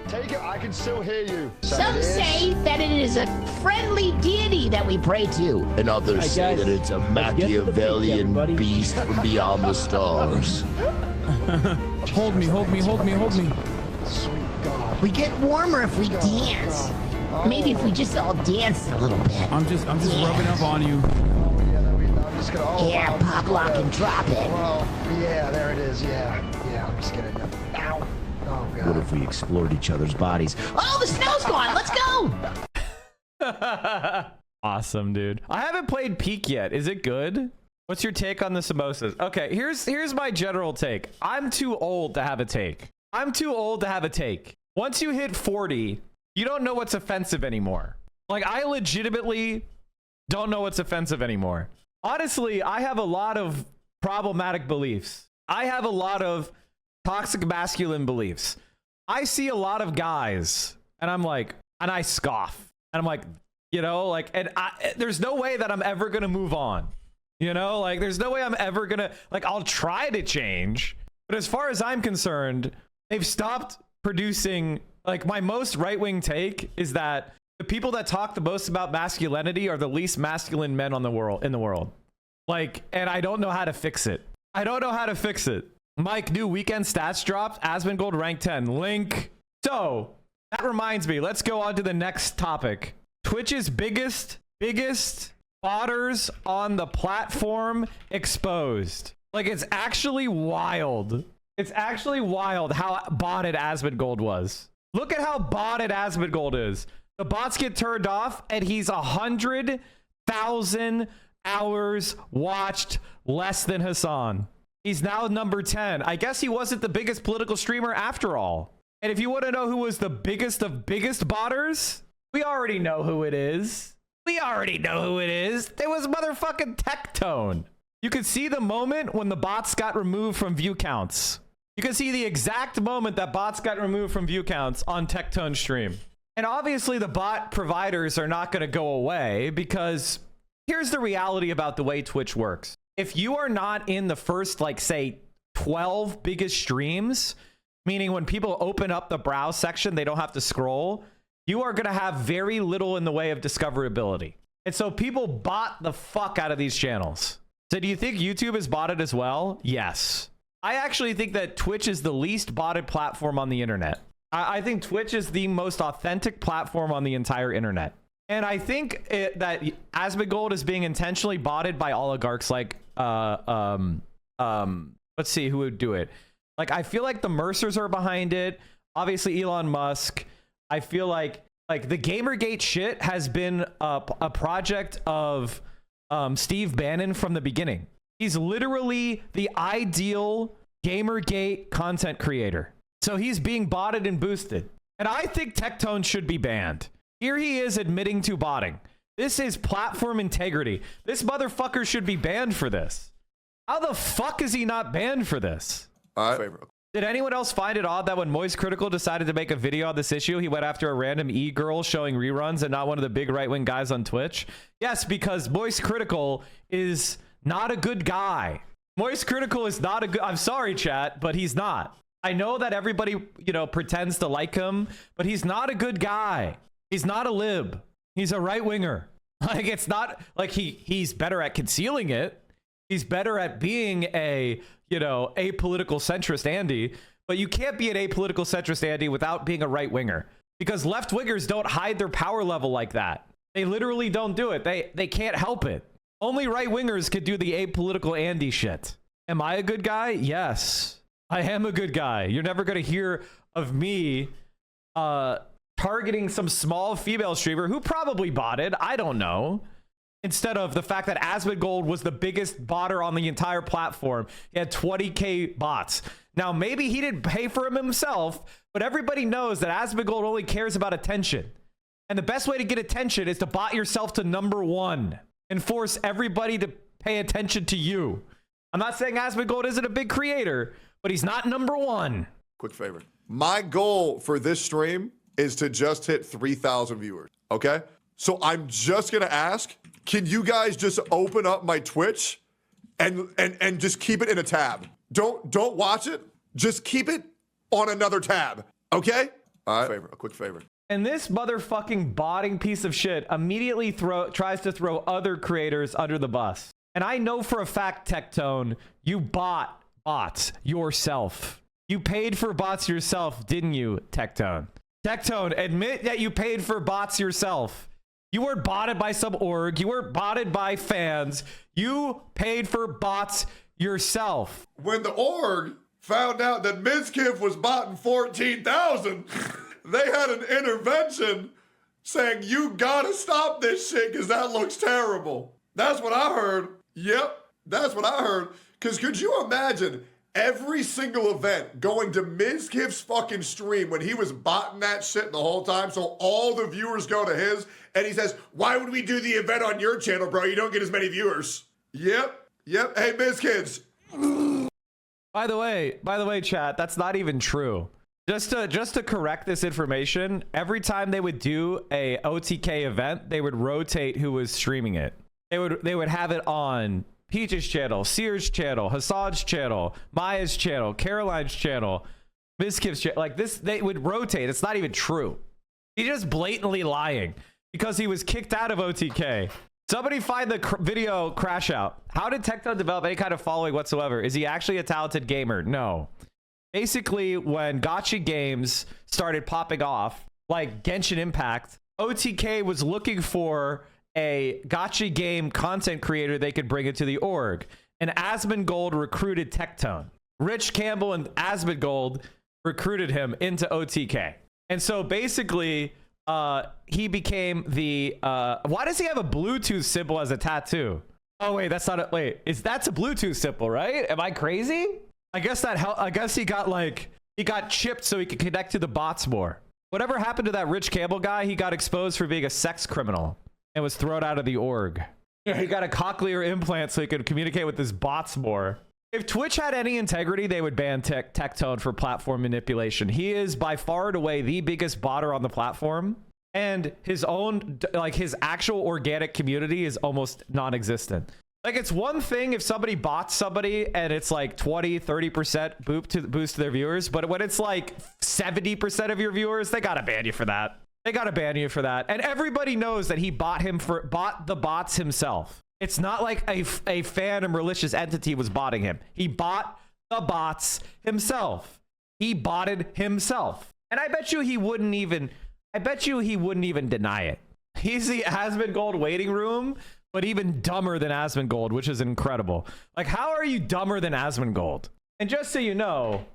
Take it. I can still hear you. Some say that it is a friendly deity that we pray to. And others say that it's a Machiavellian beast from beyond the stars. Hold me, hold me, hold me, hold me. Sweet God. We get warmer if we dance. Maybe if we just all dance a little bit. I'm just rubbing up on you. I'm just gonna. Oh, Yeah, wow. pop, lock, and drop it. Well, yeah, there it is. Yeah, I'm just gonna. Ow. Oh God. What if we explored each other's bodies? Oh, the snow's gone. Let's go. Awesome, dude. I haven't played Peak yet. Is it good? What's your take on the samosas? Okay, here's my general take. I'm too old to have a take. I'm too old to have a take. Once you hit 40, you don't know what's offensive anymore. Like, I legitimately don't know what's offensive anymore. Honestly, I have a lot of problematic beliefs. I have a lot of toxic masculine beliefs. I see a lot of guys and I'm like, and I scoff and I'm like, you know, like, and there's no way that I'm ever going to move on. You know, like, there's no way I'm ever going to, like, I'll try to change. But as far as I'm concerned, they've stopped producing, like, my most right-wing take is that the people that talk the most about masculinity are the least masculine men in the world. Like, and I don't know how to fix it. I don't know how to fix it. Mike, new weekend stats dropped. Asmongold rank 10. Link. So that reminds me, let's go on to the next topic. Twitch's biggest botters on the platform exposed. Like, it's actually wild. It's actually wild how botted Asmongold was. Look at how botted Asmongold is. The bots get turned off and he's 100,000 hours watched less than Hassan. He's now number 10. I guess he wasn't the biggest political streamer after all. And if you want to know who was the biggest of biggest botters, we already know who it is. We already know who it is. It was motherfucking Tectone. You could see the moment when the bots got removed from view counts. You can see the exact moment that bots got removed from view counts on Tectone stream. And obviously the bot providers are not going to go away because here's the reality about the way Twitch works. If you are not in the first, like, say, 12 biggest streams, meaning when people open up the browse section, they don't have to scroll, you are going to have very little in the way of discoverability. And so people bot the fuck out of these channels. So do you think YouTube is botted as well? Yes. I actually think that Twitch is the least botted platform on the internet. I think Twitch is the most authentic platform on the entire internet. And I think that Asmongold is being intentionally botted by oligarchs like, let's see who would do it. Like, I feel like the Mercers are behind it. Obviously, Elon Musk. I feel like the Gamergate shit has been a project of Steve Bannon from the beginning. He's literally the ideal Gamergate content creator. So he's being botted and boosted. And I think Tectone should be banned. Here he is admitting to botting. This is platform integrity. This motherfucker should be banned for this. How the fuck is he not banned for this? Did anyone else find it odd that when Moist Critical decided to make a video on this issue, he went after a random e-girl showing reruns and not one of the big right-wing guys on Twitch? Yes, because Moist Critical is not a good guy. Moist Critical is not a good... I'm sorry, chat, but he's not. I know that everybody, you know, pretends to like him, but he's not a good guy. He's not a lib. He's a right-winger. Like, it's not like he's better at concealing it. He's better at being a, you know, apolitical centrist Andy, but you can't be an apolitical centrist Andy without being a right-winger, because left-wingers don't hide their power level like that. They literally don't do it. They can't help it. Only right-wingers could do the apolitical Andy shit. Am I a good guy? Yes. I am a good guy. You're never going to hear of me targeting some small female streamer who probably botted. I don't know. Instead of the fact that Asmongold was the biggest botter on the entire platform. He had 20K bots. Now, maybe he didn't pay for him himself, but everybody knows that Asmongold only cares about attention. And the best way to get attention is to bot yourself to #1 and force everybody to pay attention to you. I'm not saying Asmongold isn't a big creator, but he's not #1. Quick favor. My goal for this stream is to just hit 3,000 viewers, okay? So I'm just gonna ask, can you guys just open up my Twitch and just keep it in a tab? Don't watch it. Just keep it on another tab, okay? All right. A quick favor. And this motherfucking botting piece of shit immediately tries to throw other creators under the bus. And I know for a fact, Tectone, you bought bots yourself. You paid for bots yourself, didn't you, Tectone? Tectone, admit that you paid for bots yourself. You weren't botted by some org. You weren't botted by fans. You paid for bots yourself. When the org found out that Mizkiff was botting 14,000, they had an intervention saying, you gotta stop this shit because that looks terrible. That's what I heard. Yep, that's what I heard. Because could you imagine every single event going to Mizkiff's fucking stream when he was botting that shit the whole time, so all the viewers go to his, and he says, why would we do the event on your channel, bro? You don't get as many viewers. Yep. Hey, Mizkids. By the way, chat, that's not even true. Just to correct this information, every time they would do a OTK event, they would rotate who was streaming it. They would have it on Peach's channel, Sears channel, Hassan's channel, Maya's channel, Caroline's channel, Mizkiff's channel. Like this, they would rotate. It's not even true. He's just blatantly lying because he was kicked out of OTK. Somebody find the video crash out. How did Tectone develop any kind of following whatsoever? Is he actually a talented gamer? No. Basically, when gacha games started popping off, like Genshin Impact, OTK was looking for a gacha game content creator they could bring into the org. And Asmongold recruited Tectone. Rich Campbell and Asmongold recruited him into OTK. And so basically, he became the... why does he have a Bluetooth symbol as a tattoo? Oh, wait, that's not a... Wait, that's a Bluetooth symbol, right? Am I crazy? I guess he got like... He got chipped so he could connect to the bots more. Whatever happened to that Rich Campbell guy, he got exposed for being a sex criminal and was thrown out of the org. He got a cochlear implant so he could communicate with his bots more. If Twitch had any integrity, they would ban Tectone for platform manipulation. He is by far and away the biggest botter on the platform. And his own, like his actual organic community is almost non-existent. Like it's one thing if somebody bots somebody and it's like 20-30% boost to their viewers. But when it's like 70% of your viewers, they gotta ban you for that. They gotta ban you for that. And everybody knows that he bought the bots himself. It's not like a fan and malicious entity was botting him. He bought the bots himself. He botted himself. And I bet you he wouldn't even deny it. He's the Asmongold waiting room, but even dumber than Asmongold, which is incredible. Like, how are you dumber than Asmongold? And just so you know,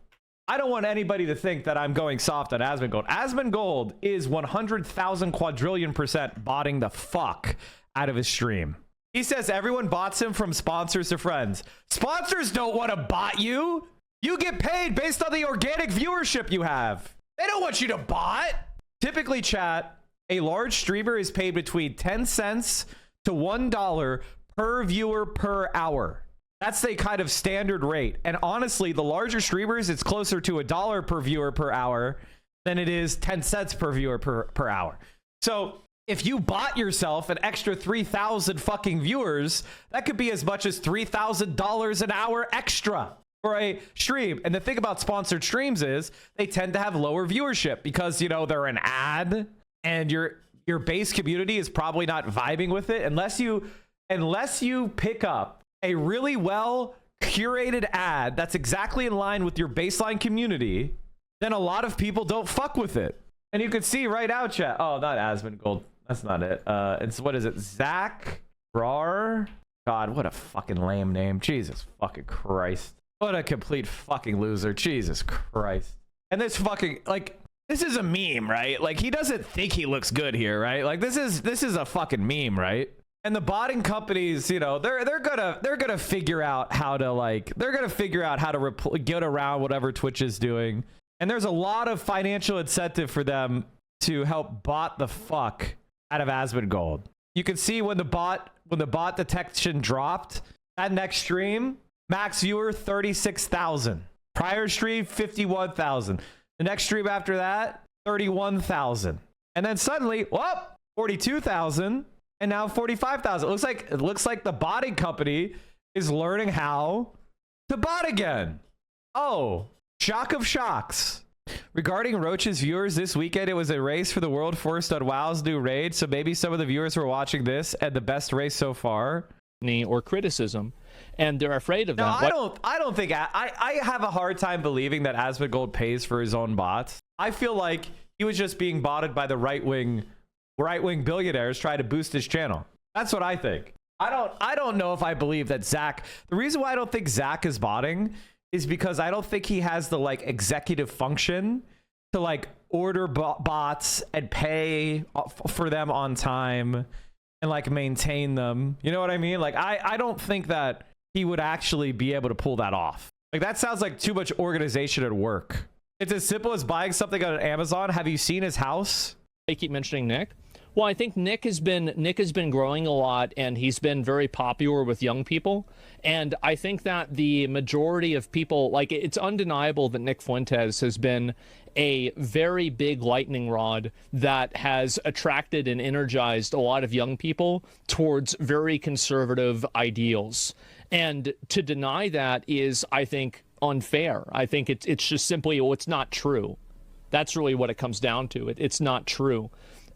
I don't want anybody to think that I'm going soft on Asmongold. Asmongold is 100,000 quadrillion% botting the fuck out of his stream. He says everyone bots him from sponsors to friends. Sponsors don't want to bot you. You get paid based on the organic viewership you have. They don't want you to bot. Typically, chat, a large streamer is paid between 10 cents to $1 per viewer per hour. That's the kind of standard rate. And honestly, the larger streamers, it's closer to $1 per viewer per hour than it is 10 cents per viewer per hour. So if you bought yourself an extra 3,000 fucking viewers, that could be as much as $3,000 an hour extra for a stream. And the thing about sponsored streams is they tend to have lower viewership because, you know, they're an ad and your base community is probably not vibing with it unless you pick up a really well curated ad that's exactly in line with your baseline community. Then a lot of people don't fuck with it. And you can see right out, chat. Oh, not Asmongold. That's not it. It's, what is it? Zach Rar? God, what a fucking lame name. Jesus fucking Christ. What a complete fucking loser. Jesus Christ. And this fucking, like, this is a meme, right? Like, he doesn't think he looks good here, right? Like, this is a fucking meme, right? And the botting companies, you know, they're gonna figure out how to get around whatever Twitch is doing. And there's a lot of financial incentive for them to help bot the fuck out of Asmongold. You can see when the bot detection dropped, that next stream, max viewer 36,000. Prior stream 51,000. The next stream after that 31,000. And then suddenly, 42,000 and now 45,000. It looks like the botting company is learning how to bot again. Oh, shock of shocks. Regarding Roach's viewers this weekend, it was a race for the world first on WoW's new raid, so maybe some of the viewers were watching this and the best race so far. Or criticism, and they're afraid of that. I don't think I have a hard time believing that Asmongold pays for his own bots. I feel like he was just being botted by the right-wing billionaires trying to boost his channel. That's what I think. I don't know if I believe that Zach. The reason why I don't think Zach is botting is because I don't think he has the like executive function to like order bots and pay for them on time and like maintain them. You know what I mean? Like I don't think that he would actually be able to pull that off. Like that sounds like too much organization at work. It's as simple as buying something on Amazon. Have you seen his house? They keep mentioning Nick. Well, I think Nick has been growing a lot, and he's been very popular with young people. And I think that the majority of people, like, it's undeniable that Nick Fuentes has been a very big lightning rod that has attracted and energized a lot of young people towards very conservative ideals. And to deny that is, I think, unfair. I think it's just simply, well, it's not true. That's really what it comes down to. It's not true.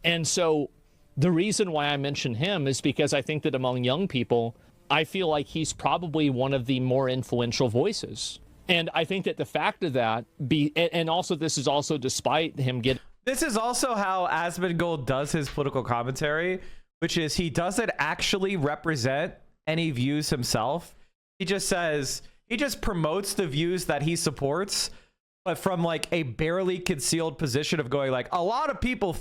And so the reason why I mention him is because I think that among young people, I feel like he's probably one of the more influential voices. And I think that the fact of that, and also this is also despite him getting... This is also how Asmongold does his political commentary, which is he doesn't actually represent any views himself. He just says, he just promotes the views that he supports, but from like a barely concealed position of going like, a lot of people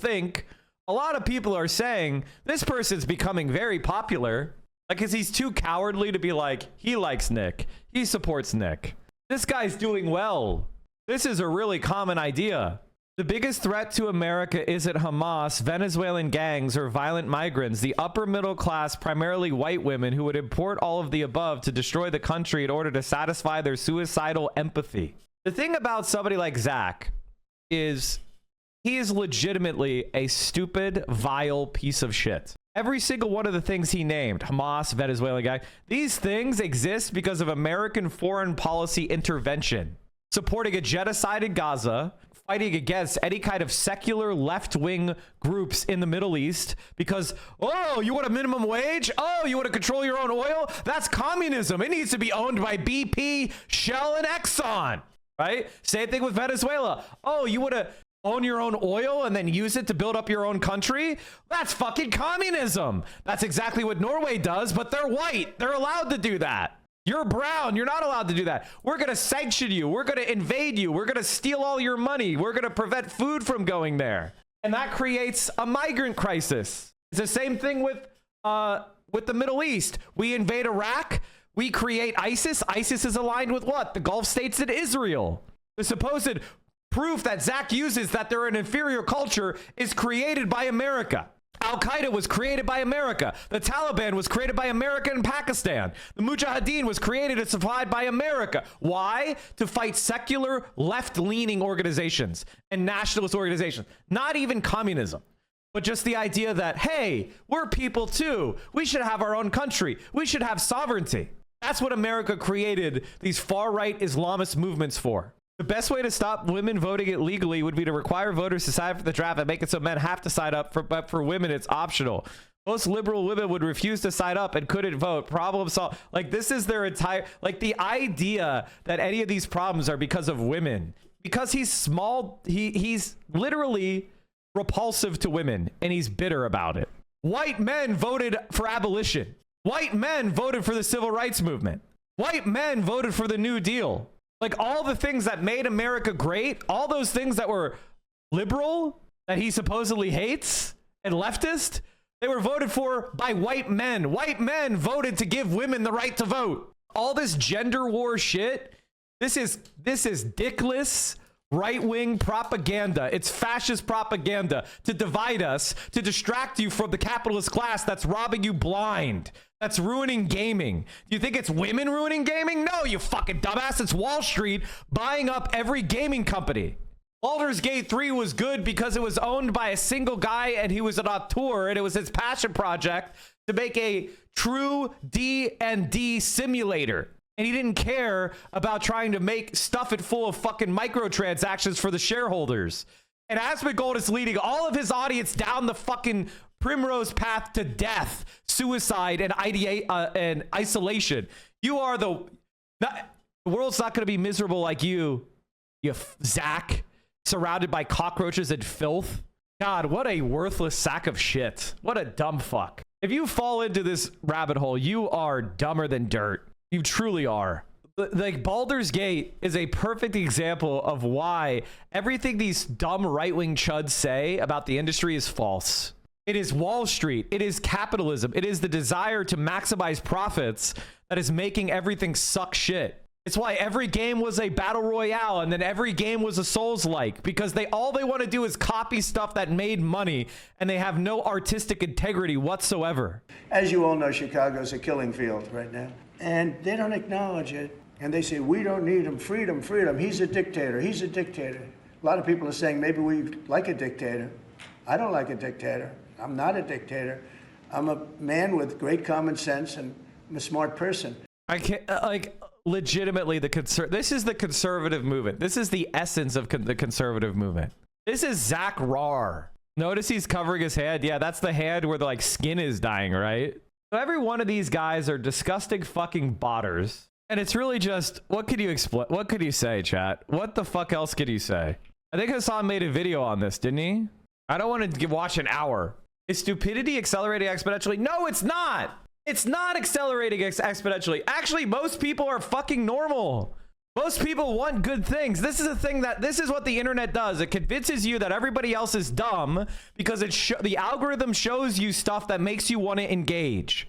are saying this person's becoming very popular. Like, cause he's too cowardly to be like, he likes Nick. He supports Nick. This guy's doing well. This is a really common idea. The biggest threat to America isn't Hamas, Venezuelan gangs, or violent migrants. The upper middle class, primarily white women who would import all of the above to destroy the country in order to satisfy their suicidal empathy. The thing about somebody like Zach is he is legitimately a stupid, vile piece of shit. Every single one of the things he named, Hamas, Venezuelan guy, these things exist because of American foreign policy intervention, supporting a genocide in Gaza, fighting against any kind of secular left-wing groups in the Middle East because, oh, you want a minimum wage? Oh, you want to control your own oil? That's communism. It needs to be owned by BP, Shell, and Exxon, right? Same thing with Venezuela. Oh, you want to own your own oil and then use it to build up your own country? That's fucking communism. That's exactly what Norway does, but they're white. They're allowed to do that. You're brown. You're not allowed to do that. We're going to sanction you. We're going to invade you. We're going to steal all your money. We're going to prevent food from going there. And that creates a migrant crisis. It's the same thing with the Middle East. We invade Iraq. We create ISIS. ISIS is aligned with what? The Gulf states and Israel. The supposed proof that Zach uses that they're an inferior culture is created by America. Al-Qaeda was created by America. The Taliban was created by America and Pakistan. The Mujahideen was created and supplied by America. Why? To fight secular, left-leaning organizations and nationalist organizations. Not even communism, but just the idea that, hey, we're people too. We should have our own country. We should have sovereignty. That's what America created these far-right Islamist movements for. The best way to stop women voting illegally would be to require voters to sign up for the draft and make it so men have to sign up, but for women, it's optional. Most liberal women would refuse to sign up and couldn't vote. Problem solved. Like, this is their entire, like, the idea that any of these problems are because of women. Because he's small, he's literally repulsive to women, and he's bitter about it. White men voted for abolition. White men voted for the civil rights movement. White men voted for the New Deal. Like, all the things that made America great, all those things that were liberal, that he supposedly hates, and leftist, they were voted for by white men. White men voted to give women the right to vote. All this gender war shit, this is dickless right-wing propaganda. It's fascist propaganda to divide us, to distract you from the capitalist class that's robbing you blind. That's ruining gaming. Do you think it's women ruining gaming? No, you fucking dumbass. It's Wall Street buying up every gaming company. Baldur's Gate 3 was good because it was owned by a single guy and he was an auteur and it was his passion project to make a true D&D simulator. And he didn't care about trying to stuff it full of fucking microtransactions for the shareholders. And Asmongold is leading all of his audience down the fucking primrose path to death, suicide, and isolation. You are the world's not going to be miserable like you Zach, surrounded by cockroaches and filth. God, what a worthless sack of shit. What a dumb fuck. If you fall into this rabbit hole, you are dumber than dirt. You truly are. Like, Baldur's Gate is a perfect example of why everything these dumb right-wing chuds say about the industry is false. It is Wall Street. It is capitalism. It is the desire to maximize profits that is making everything suck shit. It's why every game was a battle royale and then every game was a Souls-like, because all they want to do is copy stuff that made money and they have no artistic integrity whatsoever. As you all know, Chicago's a killing field right now, and they don't acknowledge it. And they say, we don't need him. Freedom, freedom. He's a dictator. He's a dictator. A lot of people are saying maybe we like a dictator. I don't like a dictator. I'm not a dictator. I'm a man with great common sense and I'm a smart person. I can't, like, legitimately, this is the conservative movement. This is the essence of the conservative movement. This is Zach Rar. Notice he's covering his head. Yeah, that's the hand where the, like, skin is dying, right? So every one of these guys are disgusting fucking botters. And it's really just, what could you explain? What could you say, chat? What the fuck else could you say? I think Hassan made a video on this, didn't he? I don't want to watch an hour. Is stupidity accelerating exponentially? No, it's not. It's not accelerating exponentially. Actually, most people are fucking normal. Most people want good things. This is what the internet does. It convinces you that everybody else is dumb because the algorithm shows you stuff that makes you want to engage.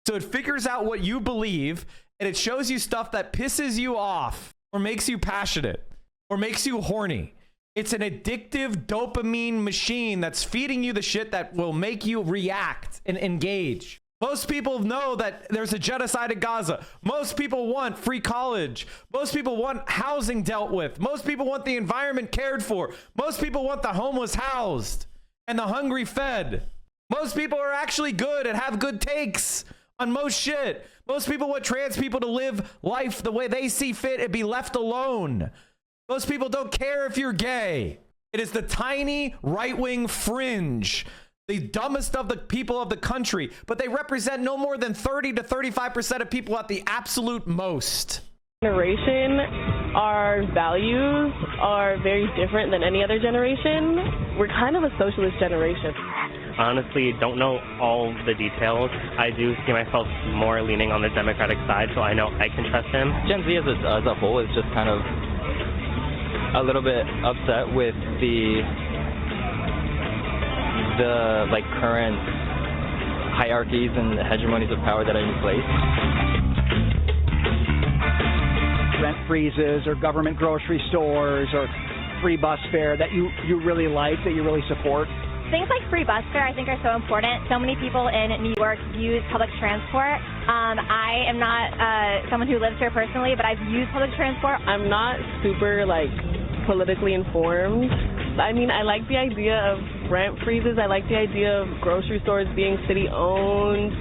So it figures out what you believe, and it shows you stuff that pisses you off or makes you passionate or makes you horny. It's an addictive dopamine machine that's feeding you the shit that will make you react and engage. Most people know that there's a genocide in Gaza. Most people want free college. Most people want housing dealt with. Most people want the environment cared for. Most people want the homeless housed and the hungry fed. Most people are actually good and have good takes on most shit. Most people want trans people to live life the way they see fit and be left alone. Most people don't care if you're gay. It is the tiny right-wing fringe, the dumbest of the people of the country, but they represent no more than 30 to 35% of people at the absolute most. Generation, our values are very different than any other generation. We're kind of a socialist generation. Honestly, don't know all the details. I do see myself more leaning on the Democratic side, so I know I can trust him. Gen Z as a whole is just kind of a little bit upset with the like current hierarchies and hegemonies of power that are in place. freezes or government grocery stores or free bus fare that you really like, that you really support? Things like free bus fare I think are so important. So many people in New York use public transport. I am not someone who lives here personally, but I've used public transport. I'm not super politically informed. I mean, I like the idea of rent freezes. I like the idea of grocery stores being city owned.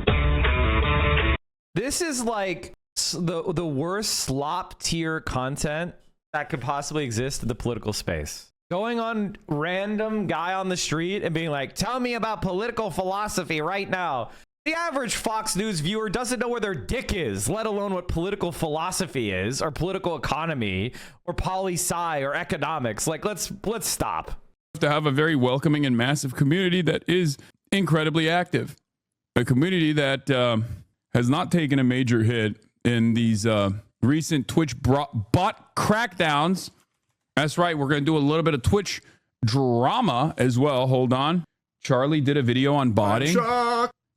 This is like the worst slop tier content that could possibly exist in the political space. Going on random guy on the street and being like, tell me about political philosophy right now. The average Fox News viewer doesn't know where their dick is, let alone what political philosophy is, or political economy, or poli-sci, or economics. Like, let's stop. To have a very welcoming and massive community that is incredibly active. A community that has not taken a major hit in these recent Twitch bot crackdowns. That's right. We're going to do a little bit of Twitch drama as well. Hold on. Charlie did a video on botting.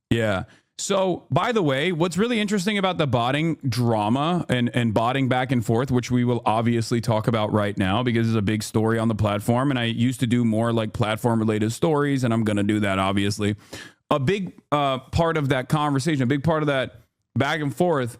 Yeah. So, by the way, what's really interesting about the botting drama and botting back and forth, which we will obviously talk about right now because it's a big story on the platform. And I used to do more like platform related stories, and I'm going to do that, obviously. A big part of that conversation, a big part of that back and forth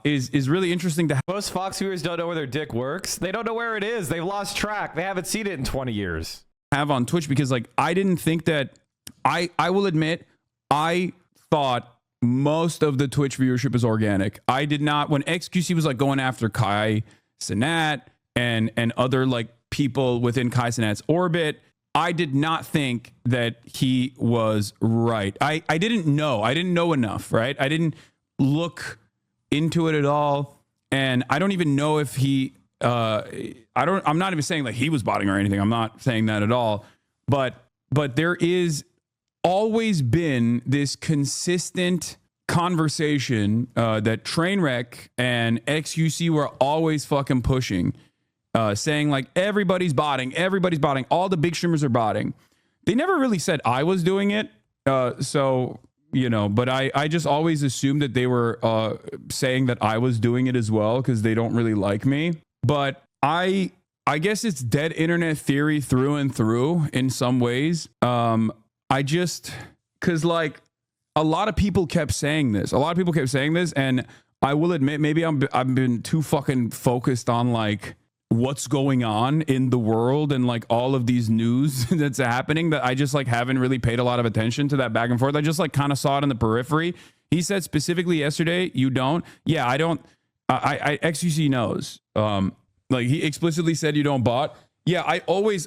is really interesting to have. Most Fox viewers don't know where their dick works. They don't know where it is. They've lost track. They haven't seen it in 20 years. Have on Twitch because like I didn't think that I will admit I thought most of the Twitch viewership is organic. I did not when XQC was like going after Kai Cenat and other like people within Kai Cenat's orbit. I did not think that he was right. I didn't know. I didn't know enough, right? I didn't look into it at all. And I don't even know if he I'm not even saying like he was botting or anything. I'm not saying that at all. But there is always been this consistent conversation that Trainwreck and XUC were always fucking pushing, saying like everybody's botting, all the big streamers are botting. They never really said I was doing it. So, you know, but I just always assumed that they were saying that I was doing it as well because they don't really like me. But I guess it's dead internet theory through and through in some ways. Because like a lot of people kept saying this. And I will admit, maybe I've been too fucking focused on like what's going on in the world and like all of these news that's happening that I just like haven't really paid a lot of attention to that back and forth. I just like kind of saw it in the periphery. He said specifically yesterday, you don't. Yeah, I don't. XUC knows. Like he explicitly said you don't bot. Yeah, I always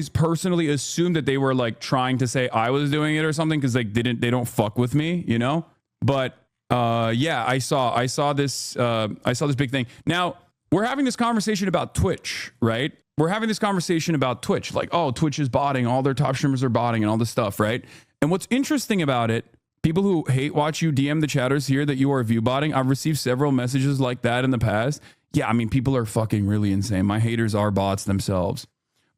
personally assumed that they were like trying to say I was doing it or something because like they don't fuck with me, you know? But yeah, I saw this big thing. Now, we're having this conversation about Twitch, right? We're having this conversation about Twitch, like, oh, Twitch is botting, all their top streamers are botting and all this stuff, right? And what's interesting about it, people who hate watch you DM the chatters here that you are viewbotting. I've received several messages like that in the past. Yeah, I mean, people are fucking really insane. My haters are bots themselves.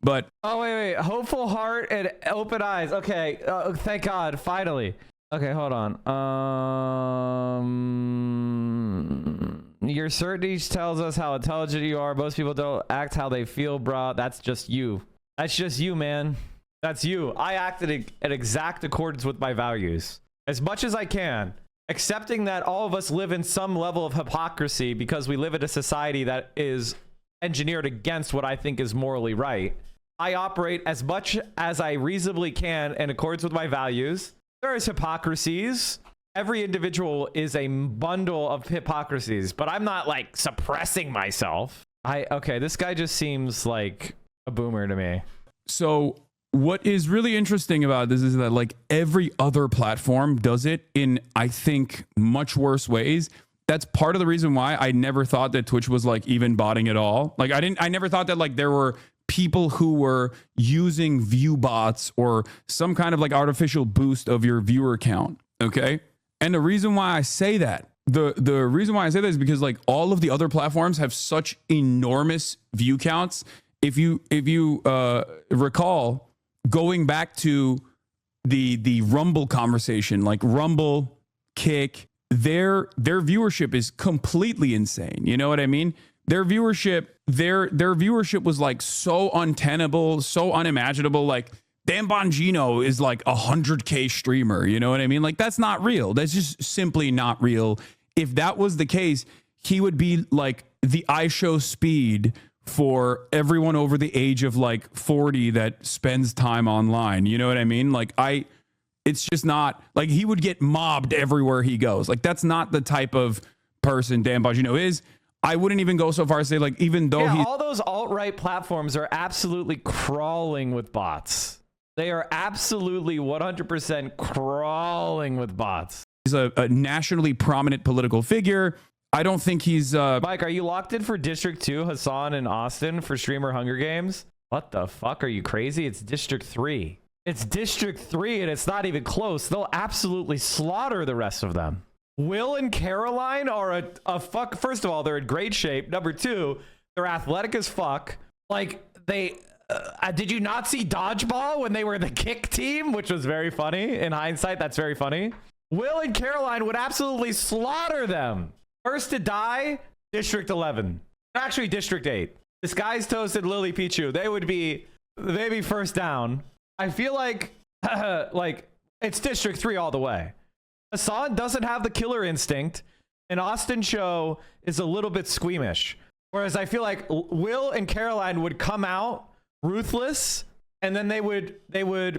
But oh wait, hopeful heart and open eyes. Okay, thank God, finally. Okay, hold on. Your certainty tells us how intelligent you are. Most people don't act how they feel, bro. That's just you. That's just you, man. That's you. I acted in exact accordance with my values as much as I can, accepting that all of us live in some level of hypocrisy because we live in a society that is engineered against what I think is morally right. I operate as much as I reasonably can in accordance with my values. There is hypocrisies. Every individual is a bundle of hypocrisies, but I'm not like suppressing myself. Okay, this guy just seems like a boomer to me. So what is really interesting about this is that like every other platform does it in, I think, much worse ways. That's part of the reason why I never thought that Twitch was like even botting at all. Like I never thought that like there were people who were using view bots or some kind of like artificial boost of your viewer count. Okay. And the reason why I say that, the reason why I say that is because like all of the other platforms have such enormous view counts. If you recall going back to the Rumble conversation, like Rumble, Kick, their viewership is completely insane. You know what I mean? Their viewership was like so untenable, so unimaginable. Like Dan Bongino is like 100K streamer. You know what I mean? Like that's not real. That's just simply not real. If that was the case, he would be like the iShow Speed for everyone over the age of like 40 that spends time online. You know what I mean? Like it's just not like he would get mobbed everywhere he goes. Like that's not the type of person Dan Bongino is. I wouldn't even go so far as say like, even though all those alt-right platforms are absolutely crawling with bots. They are absolutely 100% crawling with bots. He's a nationally prominent political figure. I don't think he's Mike, are you locked in for District 2, Hassan and Austin for streamer Hunger Games? What the fuck? Are you crazy? It's District 3. It's District 3 and it's not even close. They'll absolutely slaughter the rest of them. Will and Caroline are a fuck. First of all, they're in great shape. Number two, they're athletic as fuck. Like they did you not see dodgeball when they were the kick team, which was very funny. In hindsight, that's very funny. Will and Caroline would absolutely slaughter them. First to die, District 11. Actually, District 8. Disguised Toasted Lily Pichu. They'd be first down. I feel like it's District 3 all the way. Hassan doesn't have the killer instinct, and Austin Cho is a little bit squeamish. Whereas I feel like Will and Caroline would come out ruthless, and then they would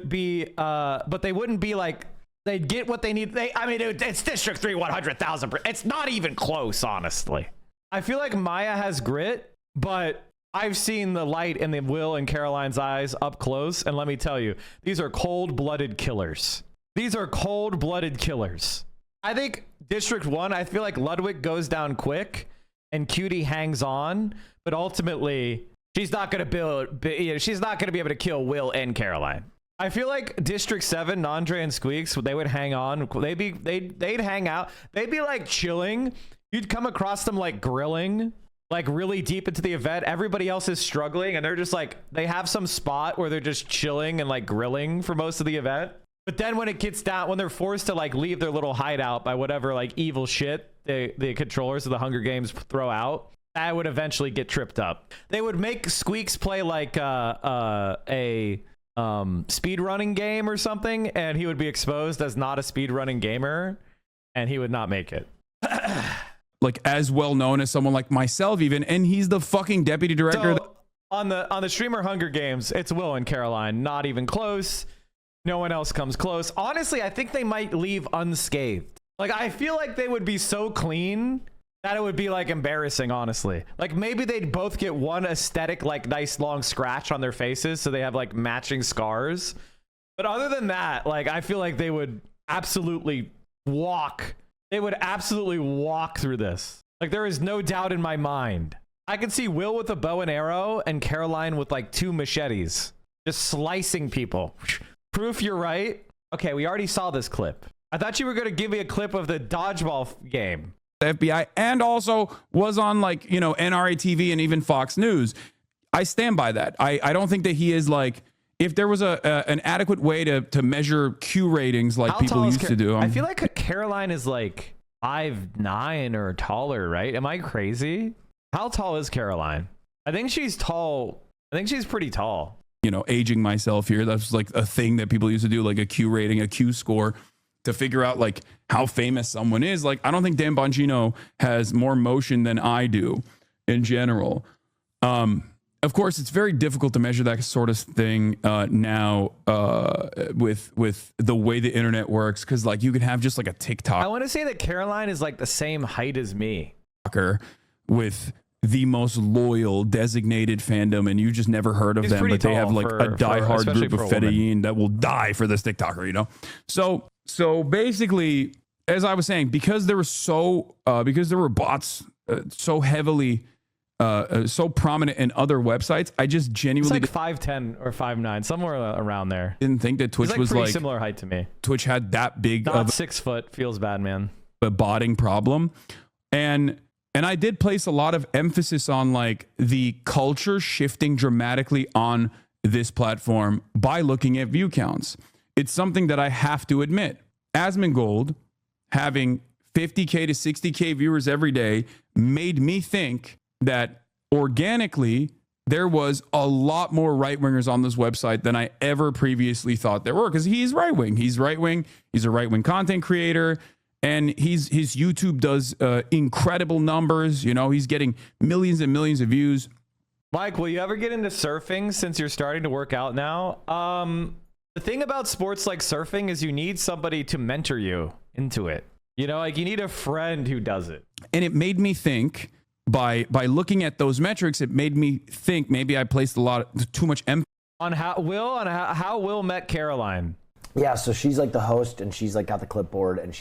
be, but they wouldn't be like, they'd get what they need. It's District 3 100,000%. It's not even close, honestly. I feel like Maya has grit, but I've seen the light in the Will and Caroline's eyes up close, and let me tell you, these are cold-blooded killers. These are cold-blooded killers. I think District 1, I feel like Ludwig goes down quick and Cutie hangs on, but ultimately she's not going to she's not going to be able to kill Will and Caroline. I feel like District 7, Nandre and Squeaks, they would hang on. They'd hang out. They'd be like chilling. You'd come across them like grilling, like really deep into the event. Everybody else is struggling and they're just like, they have some spot where they're just chilling and like grilling for most of the event. But then when it gets down, when they're forced to like leave their little hideout by whatever like evil shit the controllers of the Hunger Games throw out, that would eventually get tripped up. They would make Squeaks play like a speedrunning game or something, and he would be exposed as not a speedrunning gamer, and he would not make it. Like as well known as someone like myself even, and he's the fucking deputy director. So, on the streamer Hunger Games, it's Will and Caroline, not even close. No one else comes close. Honestly, I think they might leave unscathed. Like, I feel like they would be so clean that it would be like embarrassing, honestly. Like maybe they'd both get one aesthetic, like nice long scratch on their faces. So they have like matching scars. But other than that, like, I feel like they would absolutely walk. They would absolutely walk through this. Like there is no doubt in my mind. I could see Will with a bow and arrow and Caroline with like 2 machetes, just slicing people. Proof you're right. Okay, we already saw this clip. I thought you were going to give me a clip of the dodgeball game. The FBI, and also was on like, you know, NRA TV and even Fox News. I stand by that. I don't think that he is like, if there was an adequate way to measure Q ratings like people used to do. I feel like Caroline is like 5'9" or taller, right? Am I crazy? How tall is Caroline? I think she's tall. I think she's pretty tall. You know, aging myself here. That's like a thing that people used to do, like a Q rating, a Q score, to figure out like how famous someone is. Like, I don't think Dan Bongino has more motion than I do in general. Of course, it's very difficult to measure that sort of thing now with the way the internet works, because like you can have just like a TikTok. I want to say that Caroline is like the same height as me. With the most loyal designated fandom, and you just never heard of them, but they have like a diehard group of fedayeen that will die for this TikToker, you know? So basically, as I was saying, because there were bots so heavily so prominent in other websites, I just genuinely it's like 5'10" or 5'9", somewhere around there. Didn't think that Twitch was pretty like similar height to me. Twitch had that big Not of 6 foot. Feels bad, man. A botting problem. And I did place a lot of emphasis on like the culture shifting dramatically on this platform by looking at view counts. It's something that I have to admit. Asmongold having 50K to 60K viewers every day made me think that organically there was a lot more right-wingers on this website than I ever previously thought there were, because he's right-wing. He's right-wing. He's a right-wing content creator, and his YouTube does incredible numbers. You know, he's getting millions and millions of views. Mike, will you ever get into surfing since you're starting to work out now? The thing about sports like surfing is you need somebody to mentor you into it. You know, like you need a friend who does it. And it made me think, by looking at those metrics, it made me think maybe I placed too much emphasis on how Will met Caroline. Yeah, so she's like the host, and she's like got the clipboard, and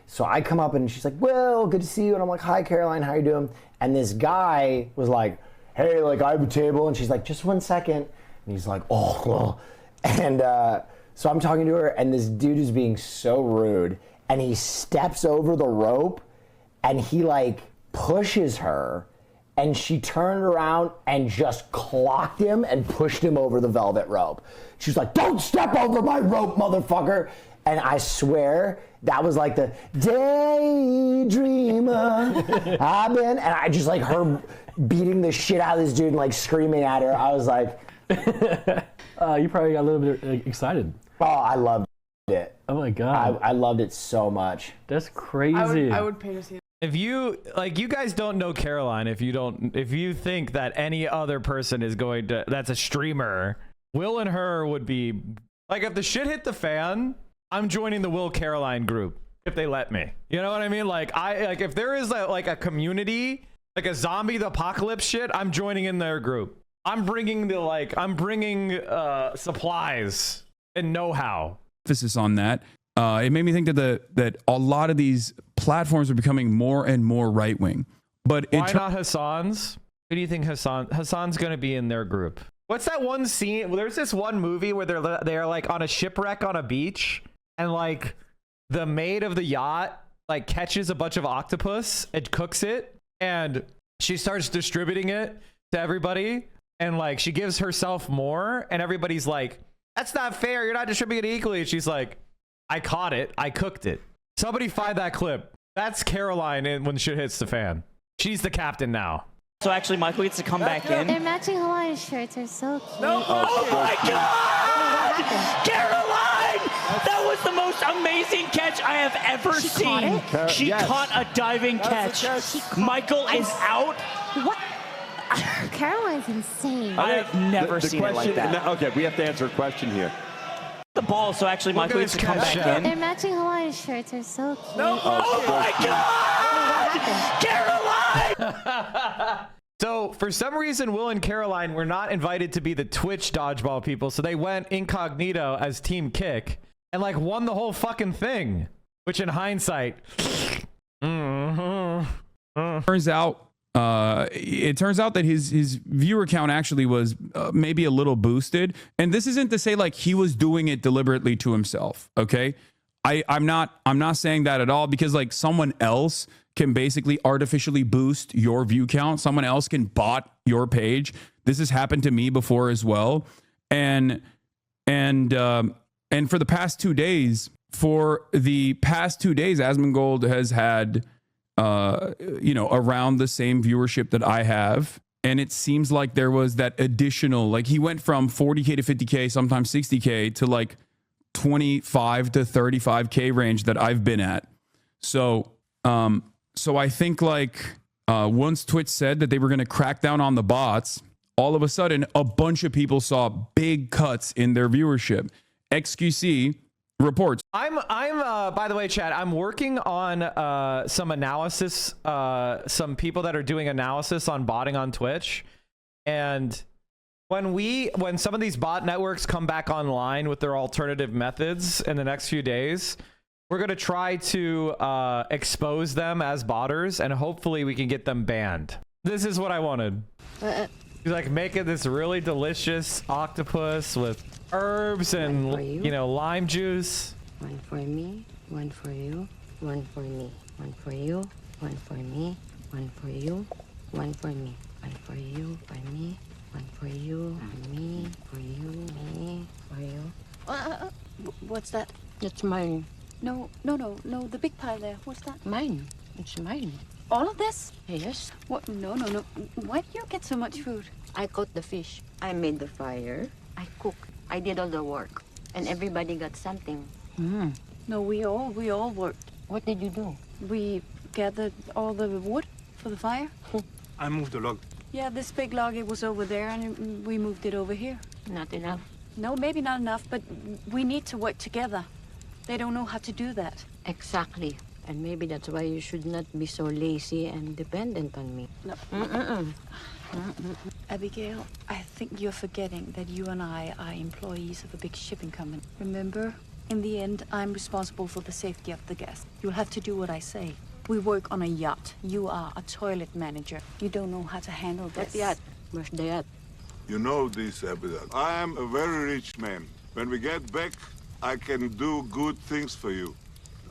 so I come up and she's like, "Will, good to see you," and I'm like, "Hi, Caroline, how you doing?" And this guy was like, "Hey, like I have a table," and she's like, "Just 1 second," and he's like, "Oh," and so I'm talking to her, and this dude is being so rude, and he steps over the rope, and he like pushes her, and she turned around and just clocked him and pushed him over the velvet rope. She was like, "Don't step over my rope, motherfucker." And I swear that was like the daydreamer I've been, and I just like her beating the shit out of this dude and like screaming at her. I was like, you probably got a little bit excited. Oh, I loved it. Oh my God. I loved it so much. That's crazy. I would pay to see it. If you you guys don't know Caroline, if you think that any other person is that's a streamer, Will and her would be like, if the shit hit the fan, I'm joining the Will Caroline group if they let me. You know what I mean? Like if there is a community, like a zombie the apocalypse shit, I'm joining in their group. I'm bringing supplies and know-how. Emphasis on that. It made me think that a lot of these platforms are becoming more and more right-wing. But why not Hassan's? Who do you think Hassan's going to be in their group? What's that one scene? Well, there's this one movie where they're like on a shipwreck on a beach, and like the maid of the yacht like catches a bunch of octopus and cooks it, and she starts distributing it to everybody, and like she gives herself more, and everybody's like, "That's not fair. You're not distributing it equally." And she's like, "I caught it. I cooked it." Somebody find that clip. That's Caroline when shit hits the fan. She's the captain now. So actually, Michael gets to come back in. Their matching Hawaiian shirts are so cute. No. Oh my God! Caroline! That was the most amazing catch I have ever seen. She caught a diving catch. Michael is out. What? Caroline's insane. I have never seen it like that. Okay, we have to answer a question here. The ball, so actually Michael gets to come back in. Their matching Hawaiian shirts are so cute. No. Oh my God! Caroline! So for some reason, Will and Caroline were not invited to be the Twitch dodgeball people, so they went incognito as Team Kick and like won the whole fucking thing, which in hindsight, turns out that his viewer count actually was maybe a little boosted. And this isn't to say like he was doing it deliberately to himself. Okay. I'm not saying that at all, because like someone else can basically artificially boost your view count. Someone else can bot your page. This has happened to me before as well. And for the past 2 days, Asmongold has had, around the same viewership that I have. And it seems like there was that additional, like he went from 40K to 50K, sometimes 60K to like 25 to 35K range that I've been at. So I think like once Twitch said that they were going to crack down on the bots, all of a sudden a bunch of people saw big cuts in their viewership. XQC reports. I'm by the way, Chad, I'm working on some analysis, some people that are doing analysis on botting on Twitch. And when some of these bot networks come back online with their alternative methods in the next few days, we're going to try to expose them as botters, and hopefully we can get them banned. This is what I wanted. Like making this really delicious octopus with herbs and lime juice. One for me, one for you, one for me, one for you, one for me, one for you, one for me, one for you, by me, one for you, me, for you, me, for you. What's that? It's my No, the big pile there. What's that? Mine. It's mine. All of this? Yes. What? No. Why do you get so much food? I caught the fish. I made the fire. I cooked. I did all the work. And everybody got something. No, we all worked. What did you do? We gathered all the wood for the fire. I moved the log. Yeah, this big log, it was over there, and we moved it over here. Not enough. No, maybe not enough, but we need to work together. They don't know how to do that. Exactly. And maybe that's why you should not be so lazy and dependent on me. No. Abigail, I think you're forgetting that you and I are employees of a big shipping company. Remember, in the end, I'm responsible for the safety of the guests. You'll have to do what I say. We work on a yacht. You are a toilet manager. You don't know how to handle this. What yacht? Where's the yacht? You know this, Abigail. I am a very rich man. When we get back, I can do good things for you.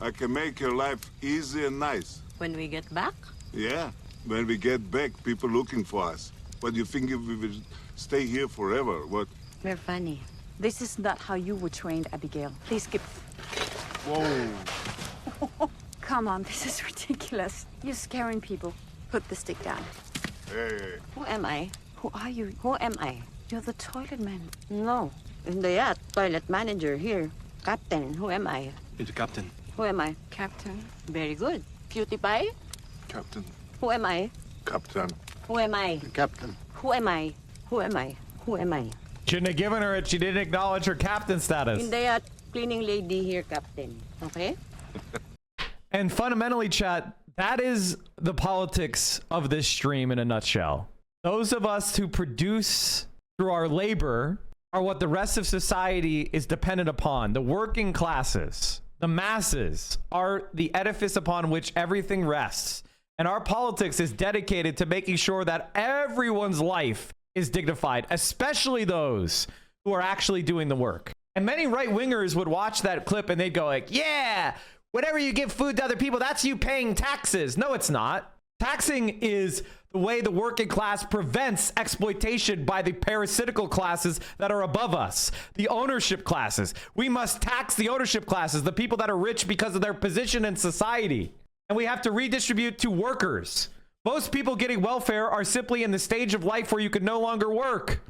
I can make your life easy and nice. When we get back? Yeah. When we get back, people looking for us. What do you think if we will stay here forever? What? You're funny. This is not how you were trained, Abigail. Please skip. Whoa. Come on, this is ridiculous. You're scaring people. Put the stick down. Hey. Who am I? Who are you? Who am I? You're the toilet man. No. In the yacht, toilet manager here. Captain. Who am I? You're the captain. Who am I? Captain. Very good. Cutie pie? Captain. Who am I? Captain. Who am I? Captain. Who am I? Who am I? Who am I? Shouldn't have given her it. She didn't acknowledge her captain status. In the yacht, cleaning lady here, captain. Okay? And fundamentally, chat, that is the politics of this stream in a nutshell. Those of us who produce through our labor are what the rest of society is dependent upon. The working classes, the masses, are the edifice upon which everything rests. And our politics is dedicated to making sure that everyone's life is dignified, especially those who are actually doing the work. And many right-wingers would watch that clip and they'd go like, yeah, whenever you give food to other people, that's you paying taxes. No, it's not. Taxing is the way the working class prevents exploitation by the parasitical classes that are above us, the ownership classes. We must tax the ownership classes, the people that are rich because of their position in society. And we have to redistribute to workers. Most people getting welfare are simply in the stage of life where you can no longer work.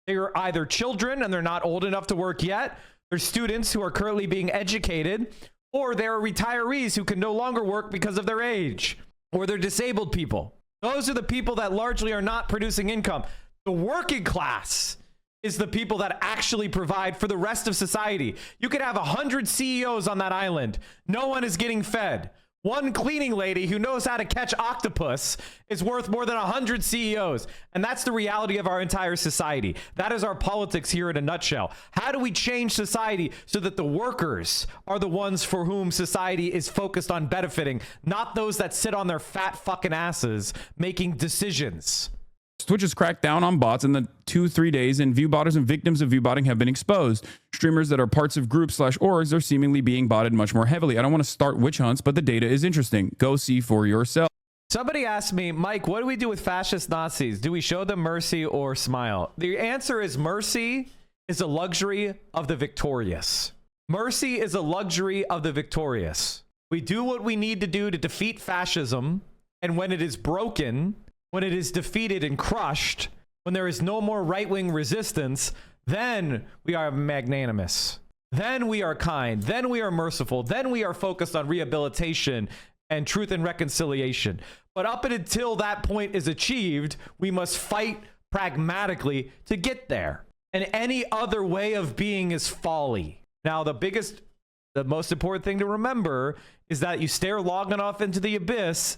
They're either children and they're not old enough to work yet. They're students who are currently being educated, or they're retirees who can no longer work because of their age, or they're disabled people. Those are the people that largely are not producing income. The working class is the people that actually provide for the rest of society. You could have 100 CEOs on that island. No one is getting fed. One cleaning lady who knows how to catch octopus is worth more than 100 CEOs. And that's the reality of our entire society. That is our politics here in a nutshell. How do we change society so that the workers are the ones for whom society is focused on benefiting, not those that sit on their fat fucking asses making decisions? Twitch has cracked down on bots in the 2-3 days, and viewbotters and victims of viewbotting have been exposed. Streamers that are parts of groups/orgs are seemingly being botted much more heavily. I don't want to start witch hunts, but the data is interesting. Go see for yourself. Somebody asked me, Mike, what do we do with fascist Nazis? Do we show them mercy or smile? The answer is mercy is a luxury of the victorious. Mercy is a luxury of the victorious. We do what we need to do to defeat fascism, and when it is broken, when it is defeated and crushed, when there is no more right-wing resistance, then we are magnanimous. Then we are kind. Then we are merciful. Then we are focused on rehabilitation and truth and reconciliation. But up until that point is achieved, we must fight pragmatically to get there. And any other way of being is folly. Now, the most important thing to remember is that you stare long enough into the abyss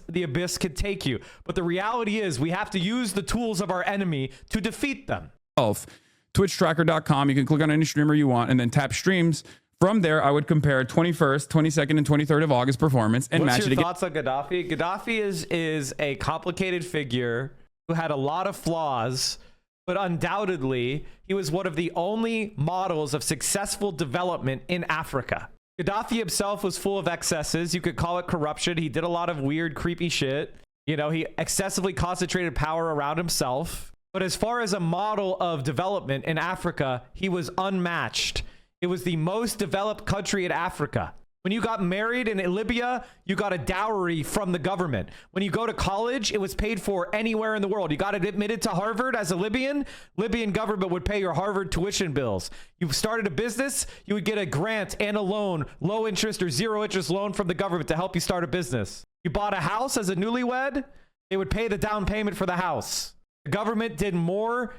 can take you. But the reality is we have to use the tools of our enemy to defeat them. Twitchtracker.com. You can click on any streamer you want and then tap streams. From there, I would compare 21st, 22nd, and 23rd of August performance and match it against. What's your thoughts on Gaddafi? Gaddafi is a complicated figure who had a lot of flaws, but undoubtedly, he was one of the only models of successful development in Africa. Gaddafi himself was full of excesses. You could call it corruption. He did a lot of weird, creepy shit. You know, he excessively concentrated power around himself. But as far as a model of development in Africa, he was unmatched. It was the most developed country in Africa. When you got married in Libya, you got a dowry from the government. When you go to college, it was paid for anywhere in the world. You got admitted to Harvard as a Libyan government would pay your Harvard tuition bills. You started a business, you would get a grant and a loan, low interest or zero interest loan from the government to help you start a business. You bought a house as a newlywed, they would pay the down payment for the house. The government did more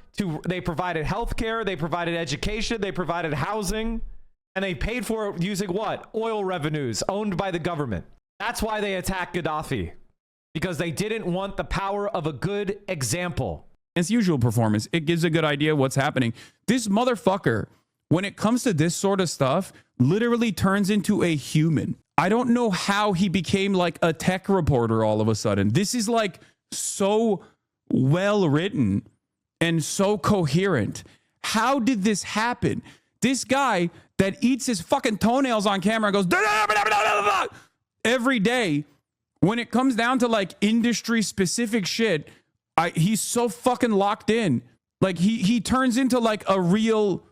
they provided healthcare, they provided education, they provided housing. And they paid for it using what? Oil revenues owned by the government. That's why they attacked Gaddafi. Because they didn't want the power of a good example. Its usual performance. It gives a good idea of what's happening. This motherfucker, when it comes to this sort of stuff, literally turns into a human. I don't know how he became like a tech reporter all of a sudden. This is like so well written and so coherent. How did this happen? This guy that eats his fucking toenails on camera and goes every day, when it comes down to like industry specific shit, he's so fucking locked in. Like he turns into like a real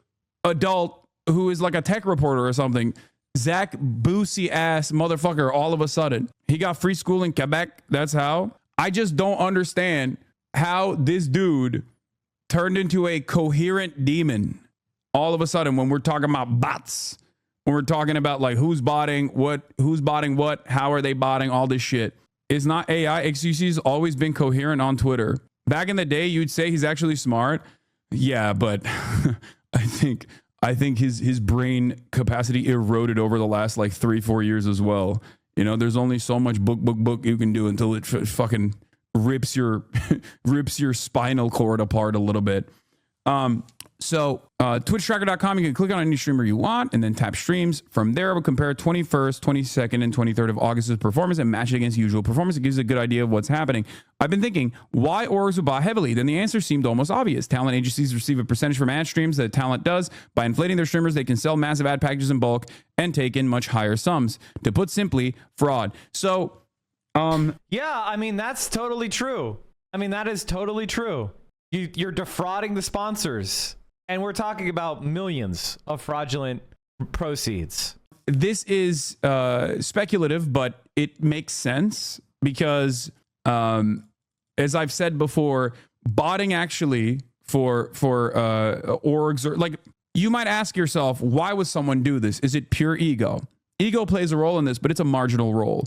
adult who is like a tech reporter or something. Zach Boosie ass motherfucker all of a sudden. He got free school in Quebec. That's how. I just don't understand how this dude turned into a coherent demon all of a sudden when we're talking about bots, when we're talking about like who's botting what, how are they botting, all this shit. It's not AI. XQC's always been coherent on Twitter. Back in the day, you'd say he's actually smart. Yeah, but I think his brain capacity eroded over the last like 3-4 years as well. You know, there's only so much book you can do until it fucking rips your spinal cord apart a little bit. So twitchtracker.com, you can click on any streamer you want and then tap streams. From there, we'll compare 21st, 22nd, and 23rd of August's performance and match it against usual performance. It gives a good idea of what's happening. I've been thinking, why orgs would buy heavily? Then the answer seemed almost obvious. Talent agencies receive a percentage from ad streams that talent does. By inflating their streamers, they can sell massive ad packages in bulk and take in much higher sums. To put simply, fraud. So, yeah, I mean, that's totally true. I mean, that is totally true. You're defrauding the sponsors. And we're talking about millions of fraudulent proceeds. This is speculative, but it makes sense because, as I've said before, botting actually for orgs, or like, you might ask yourself, why would someone do this? Is it pure ego? Ego plays a role in this, but it's a marginal role.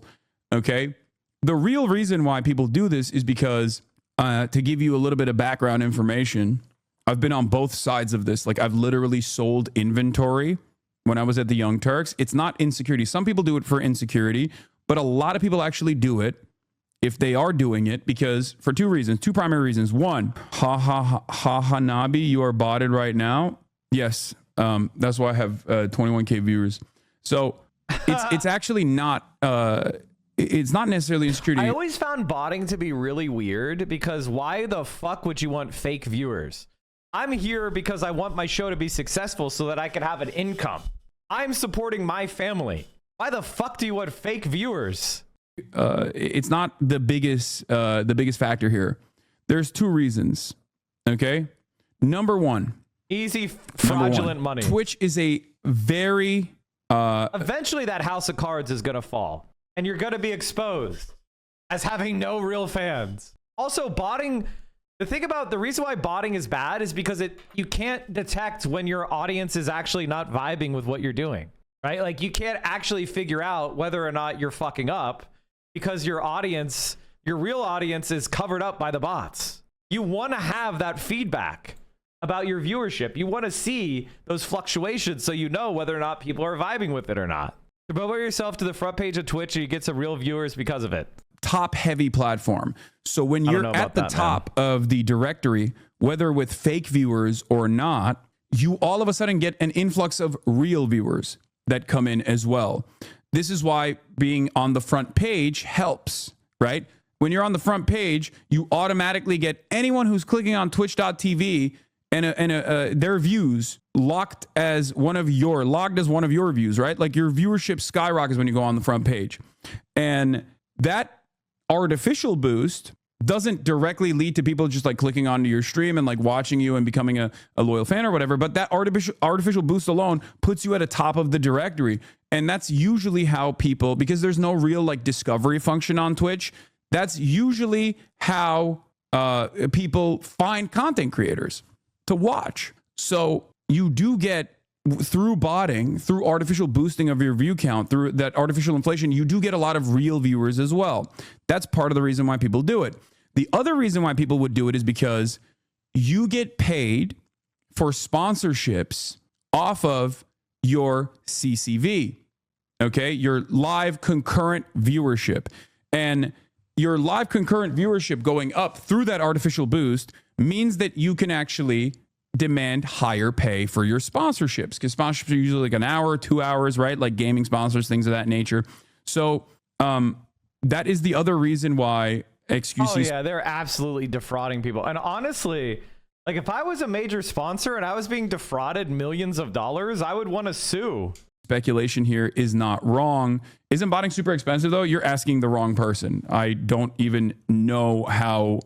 Okay. The real reason why people do this is because, to give you a little bit of background information, I've been on both sides of this. Like, I've literally sold inventory when I was at the Young Turks. It's not insecurity. Some people do it for insecurity, but a lot of people actually do it if they are doing it because for two primary reasons. One, Nabi, you are botted right now. Yes. That's why I have 21K viewers. So it's actually not, it's not necessarily insecurity. I always found botting to be really weird because why the fuck would you want fake viewers? I'm here because I want my show to be successful so that I can have an income. I'm supporting my family. Why the fuck do you want fake viewers? It's not the biggest factor here. There's two reasons. Okay. Number one, easy fraudulent money. Twitch is a very, eventually that house of cards is going to fall and you're going to be exposed as having no real fans. Also, botting. The reason why botting is bad is because you can't detect when your audience is actually not vibing with what you're doing, right? Like, you can't actually figure out whether or not you're fucking up because your real audience is covered up by the bots. You want to have that feedback about your viewership. You want to see those fluctuations so you know whether or not people are vibing with it or not. Promote yourself to the front page of Twitch and you get some real viewers because of it. Top heavy platform. So when you're at the top of the directory, whether with fake viewers or not, you all of a sudden get an influx of real viewers that come in as well. This is why being on the front page helps, right? When you're on the front page, you automatically get anyone who's clicking on twitch.tv and their views logged as one of your views, right? Like, your viewership skyrockets when you go on the front page. And that artificial boost doesn't directly lead to people just like clicking onto your stream and like watching you and becoming a loyal fan or whatever. But that artificial boost alone puts you at a top of the directory. And that's usually how people, because there's no real like discovery function on Twitch, that's usually how people find content creators to watch. So you do get, through botting, through artificial boosting of your view count, through that artificial inflation, you do get a lot of real viewers as well. That's part of the reason why people do it. The other reason why people would do it is because you get paid for sponsorships off of your CCV, okay? Your live concurrent viewership. And your live concurrent viewership going up through that artificial boost means that you can actually demand higher pay for your sponsorships, because sponsorships are usually like an hour, 2 hours, right? Like gaming sponsors, things of that nature. So that is the other reason why XQC. Oh yeah, they're absolutely defrauding people. And honestly, like if I was a major sponsor and I was being defrauded millions of dollars, I would want to sue. Speculation here is not wrong. Isn't botting super expensive though? You're asking the wrong person. I don't even know how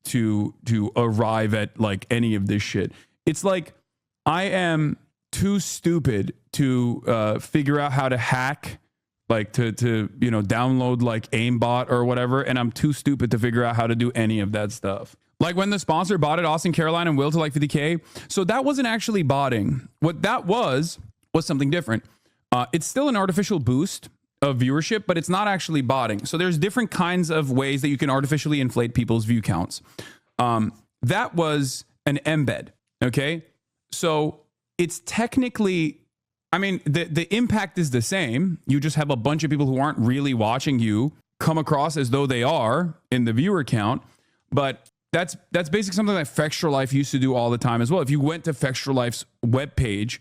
to arrive at like any of this shit. It's like I am too stupid to figure out how to hack, like to download like aimbot or whatever, and I'm too stupid to figure out how to do any of that stuff. Like when the sponsor botted Austin, Caroline, and Will to like 50K. So that wasn't actually botting. What that was something different. It's still an artificial boost of viewership, but it's not actually botting. So there's different kinds of ways that you can artificially inflate people's view counts. That was an embed, okay? So it's technically, I mean, the impact is the same. You just have a bunch of people who aren't really watching you come across as though they are in the viewer count, but that's basically something that Fextra Life used to do all the time as well. If you went to Fextra Life's webpage,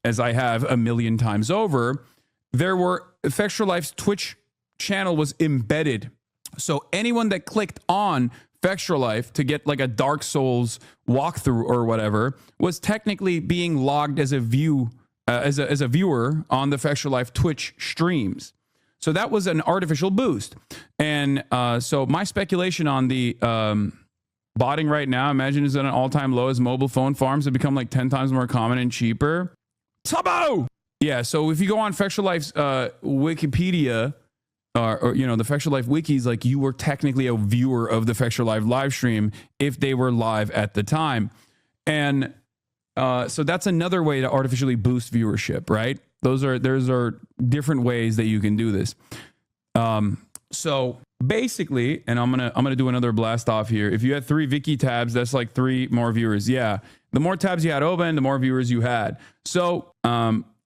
as I have a million times over, Fextra Life's Twitch channel was embedded. So anyone that clicked on Fextra Life to get like a Dark Souls walkthrough or whatever was technically being logged as a viewer on the Fextra Life Twitch streams. So that was an artificial boost. And so my speculation on the botting right now, imagine, is at an all-time low as mobile phone farms have become like 10 times more common and cheaper. Tabo! Yeah, so if you go on Fextra Life's Wikipedia, or the Fextra Life wikis, like you were technically a viewer of the Fextra Life live stream if they were live at the time. And so that's another way to artificially boost viewership, right? Those are different ways that you can do this. So basically, and I'm gonna do another blast off here. If you had 3 Viki tabs, that's like 3 more viewers. Yeah, the more tabs you had open, the more viewers you had. So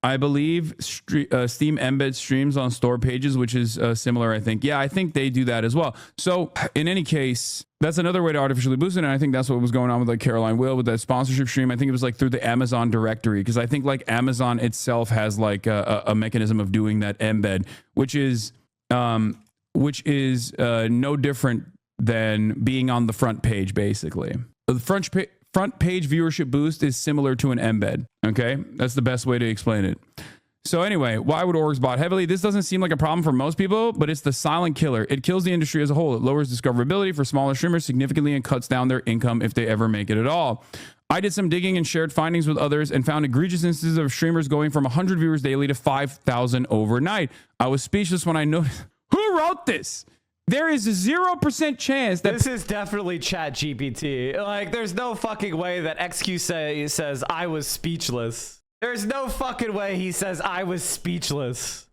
I believe Steam embeds streams on store pages, which is similar, I think. Yeah, I think they do that as well. So in any case, that's another way to artificially boost it. And I think that's what was going on with like Caroline Will with that sponsorship stream. I think it was like through the Amazon directory, because I think like Amazon itself has like a mechanism of doing that embed, which is no different than being on the front page, basically. The front page viewership boost is similar to an embed. Okay, that's the best way to explain it. So anyway, why would orgs bot heavily? This doesn't seem like a problem for most people, but it's the silent killer. It kills the industry as a whole. It lowers discoverability for smaller streamers significantly and cuts down their income if they ever make it at all. I did some digging and shared findings with others and found egregious instances of streamers going from 100 viewers daily to 5,000 overnight. I was speechless when I noticed. Who wrote this? There is a 0% chance that this is definitely Chat GPT. Like, there's no fucking way that XQ says I was speechless. There's no fucking way he says I was speechless.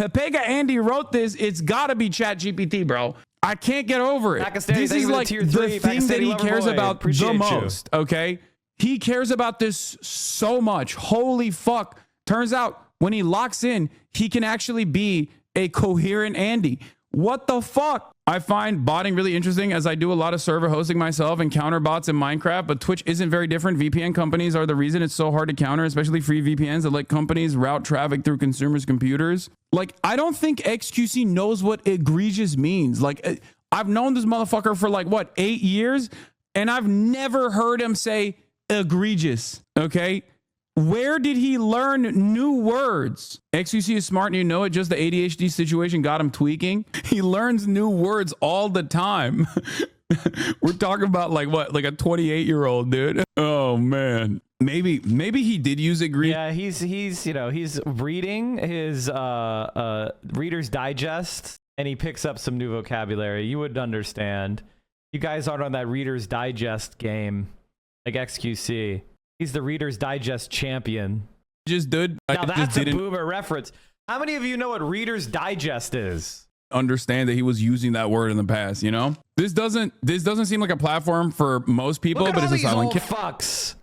Pepega Andy wrote this. It's gotta be Chat GPT, bro. I can't get over it. Pakistani, this is like the thing that he cares about the most. Okay, he cares about this so much. Holy fuck! Turns out when he locks in, he can actually be a coherent Andy. What the fuck? I find botting really interesting as I do a lot of server hosting myself and counter bots in Minecraft, but Twitch isn't very different. VPN companies are the reason it's so hard to counter, especially free VPNs that let companies route traffic through consumers' computers. Like, I don't think XQC knows what egregious means. Like, I've known this motherfucker for like, what, 8 years? And I've never heard him say egregious, okay? Where did he learn new words? XQC is smart and you know it, just the ADHD situation got him tweaking. He learns new words all the time. We're talking about like what, like a 28-year-old dude. Oh man. Maybe he did use egregious. Yeah, he's you know, he's reading his Reader's Digest, and he picks up some new vocabulary. You would understand. You guys aren't on that Reader's Digest game like XQC. He's the Reader's Digest champion. Just did. Now that's a boomer reference. How many of you know what Reader's Digest is? Understand that he was using that word in the past, you know? This doesn't seem like a platform for most people, but it's a silent killer. Fucks.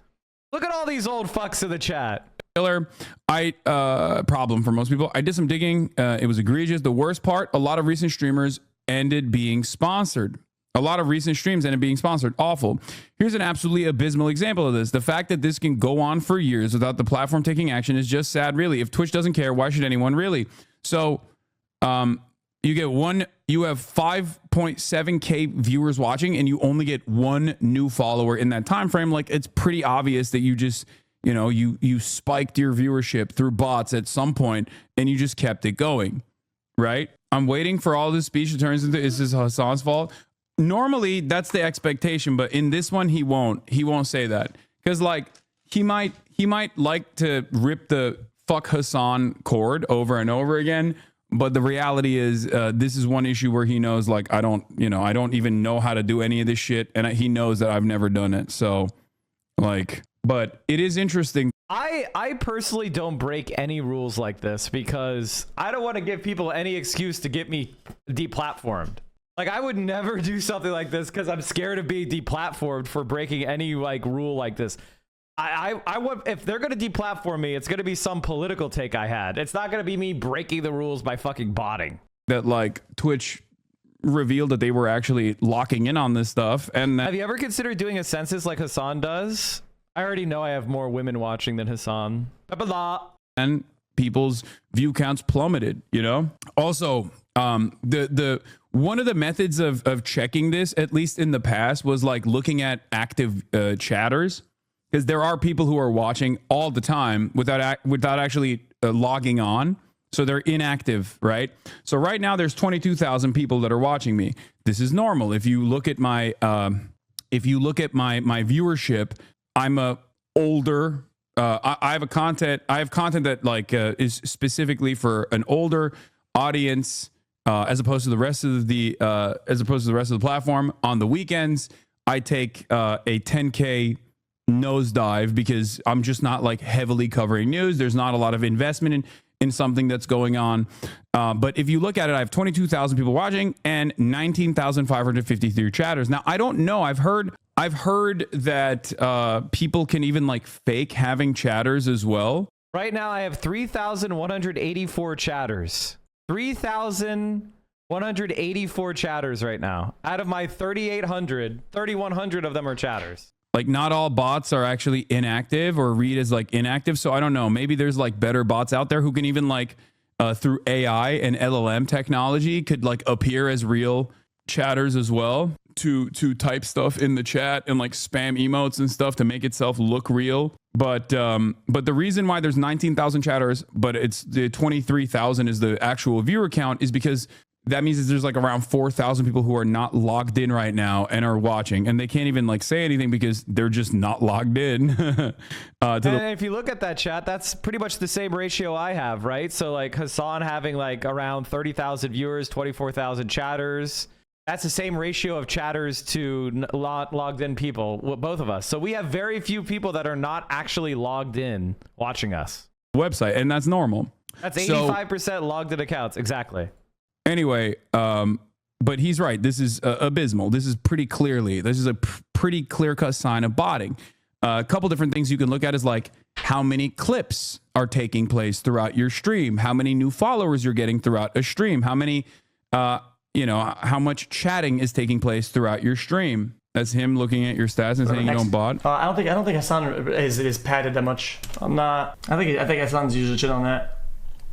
Look at all these old fucks in the chat. Killer. Problem for most people. I did some digging. It was egregious. The worst part, a lot of recent streamers ended being sponsored. A lot of recent streams ended being sponsored. Awful. Here's an absolutely abysmal example of this. The fact that this can go on for years without the platform taking action is just sad, really. If Twitch doesn't care, why should anyone really? So, you have 5.7K viewers watching, and you only get one new follower in that time frame. Like, it's pretty obvious that you just, you know, you spiked your viewership through bots at some point, and you just kept it going, right? I'm waiting for all this speech to turn into, is this Hassan's fault? Normally, that's the expectation, but in this one, he won't say that, because like he might like to rip the fuck Hassan chord over and over again. But the reality is, this is one issue where he knows, like, I don't even know how to do any of this shit. And he knows that I've never done it. So, like, but it is interesting. I personally don't break any rules like this because I don't want to give people any excuse to get me deplatformed. Like, I would never do something like this because I'm scared of being deplatformed for breaking any, like, rule like this. I want, if they're going to deplatform me, it's going to be some political take I had. It's not going to be me breaking the rules by fucking botting. That, like, Twitch revealed that they were actually locking in on this stuff. And have you ever considered doing a census like Hassan does? I already know I have more women watching than Hassan. And people's view counts plummeted, you know? Also, the one of the methods of checking this, at least in the past, was like looking at active chatters. Because there are people who are watching all the time without actually logging on. So they're inactive, right? So right now there's 22,000 people that are watching me. This is normal. If you look at my viewership, I'm a older. I have content that like is specifically for an older audience, as opposed to the rest of the platform. On the weekends, I take a 10K nosedive because I'm just not like heavily covering news. There's not a lot of investment in something that's going on. But if you look at it, I have 22,000 people watching and 19,553 chatters. Now, I don't know. I've heard that people can even like fake having chatters as well. Right now, I have 3,184 chatters. 3,184 chatters right now. Out of my 3,100 of them are chatters. Like, not all bots are actually inactive or read as like inactive. So I don't know. Maybe there's like better bots out there who can even like through AI and LLM technology could like appear as real chatters as well to type stuff in the chat and like spam emotes and stuff to make itself look real. But the reason why there's 19,000 chatters, but it's the 23,000 is the actual viewer count is because that means there's like around 4,000 people who are not logged in right now and are watching, and they can't even like say anything because they're just not logged in. And if you look at that chat, that's pretty much the same ratio I have, right? So like Hassan having like around 30,000 viewers, 24,000 chatters. That's the same ratio of chatters to logged in people, both of us. So we have very few people that are not actually logged in watching us. Website, and that's normal. That's 85% logged in accounts, exactly. Anyway, but he's right. This is abysmal. This is pretty clearly, this is a pretty clear-cut sign of botting. A couple different things you can look at is like how many clips are taking place throughout your stream, how many new followers you're getting throughout a stream, how many, how much chatting is taking place throughout your stream. That's him looking at your stats and saying you don't bot. I don't think Hassan is padded that much. I'm not. I think Hassan's usually shit on that.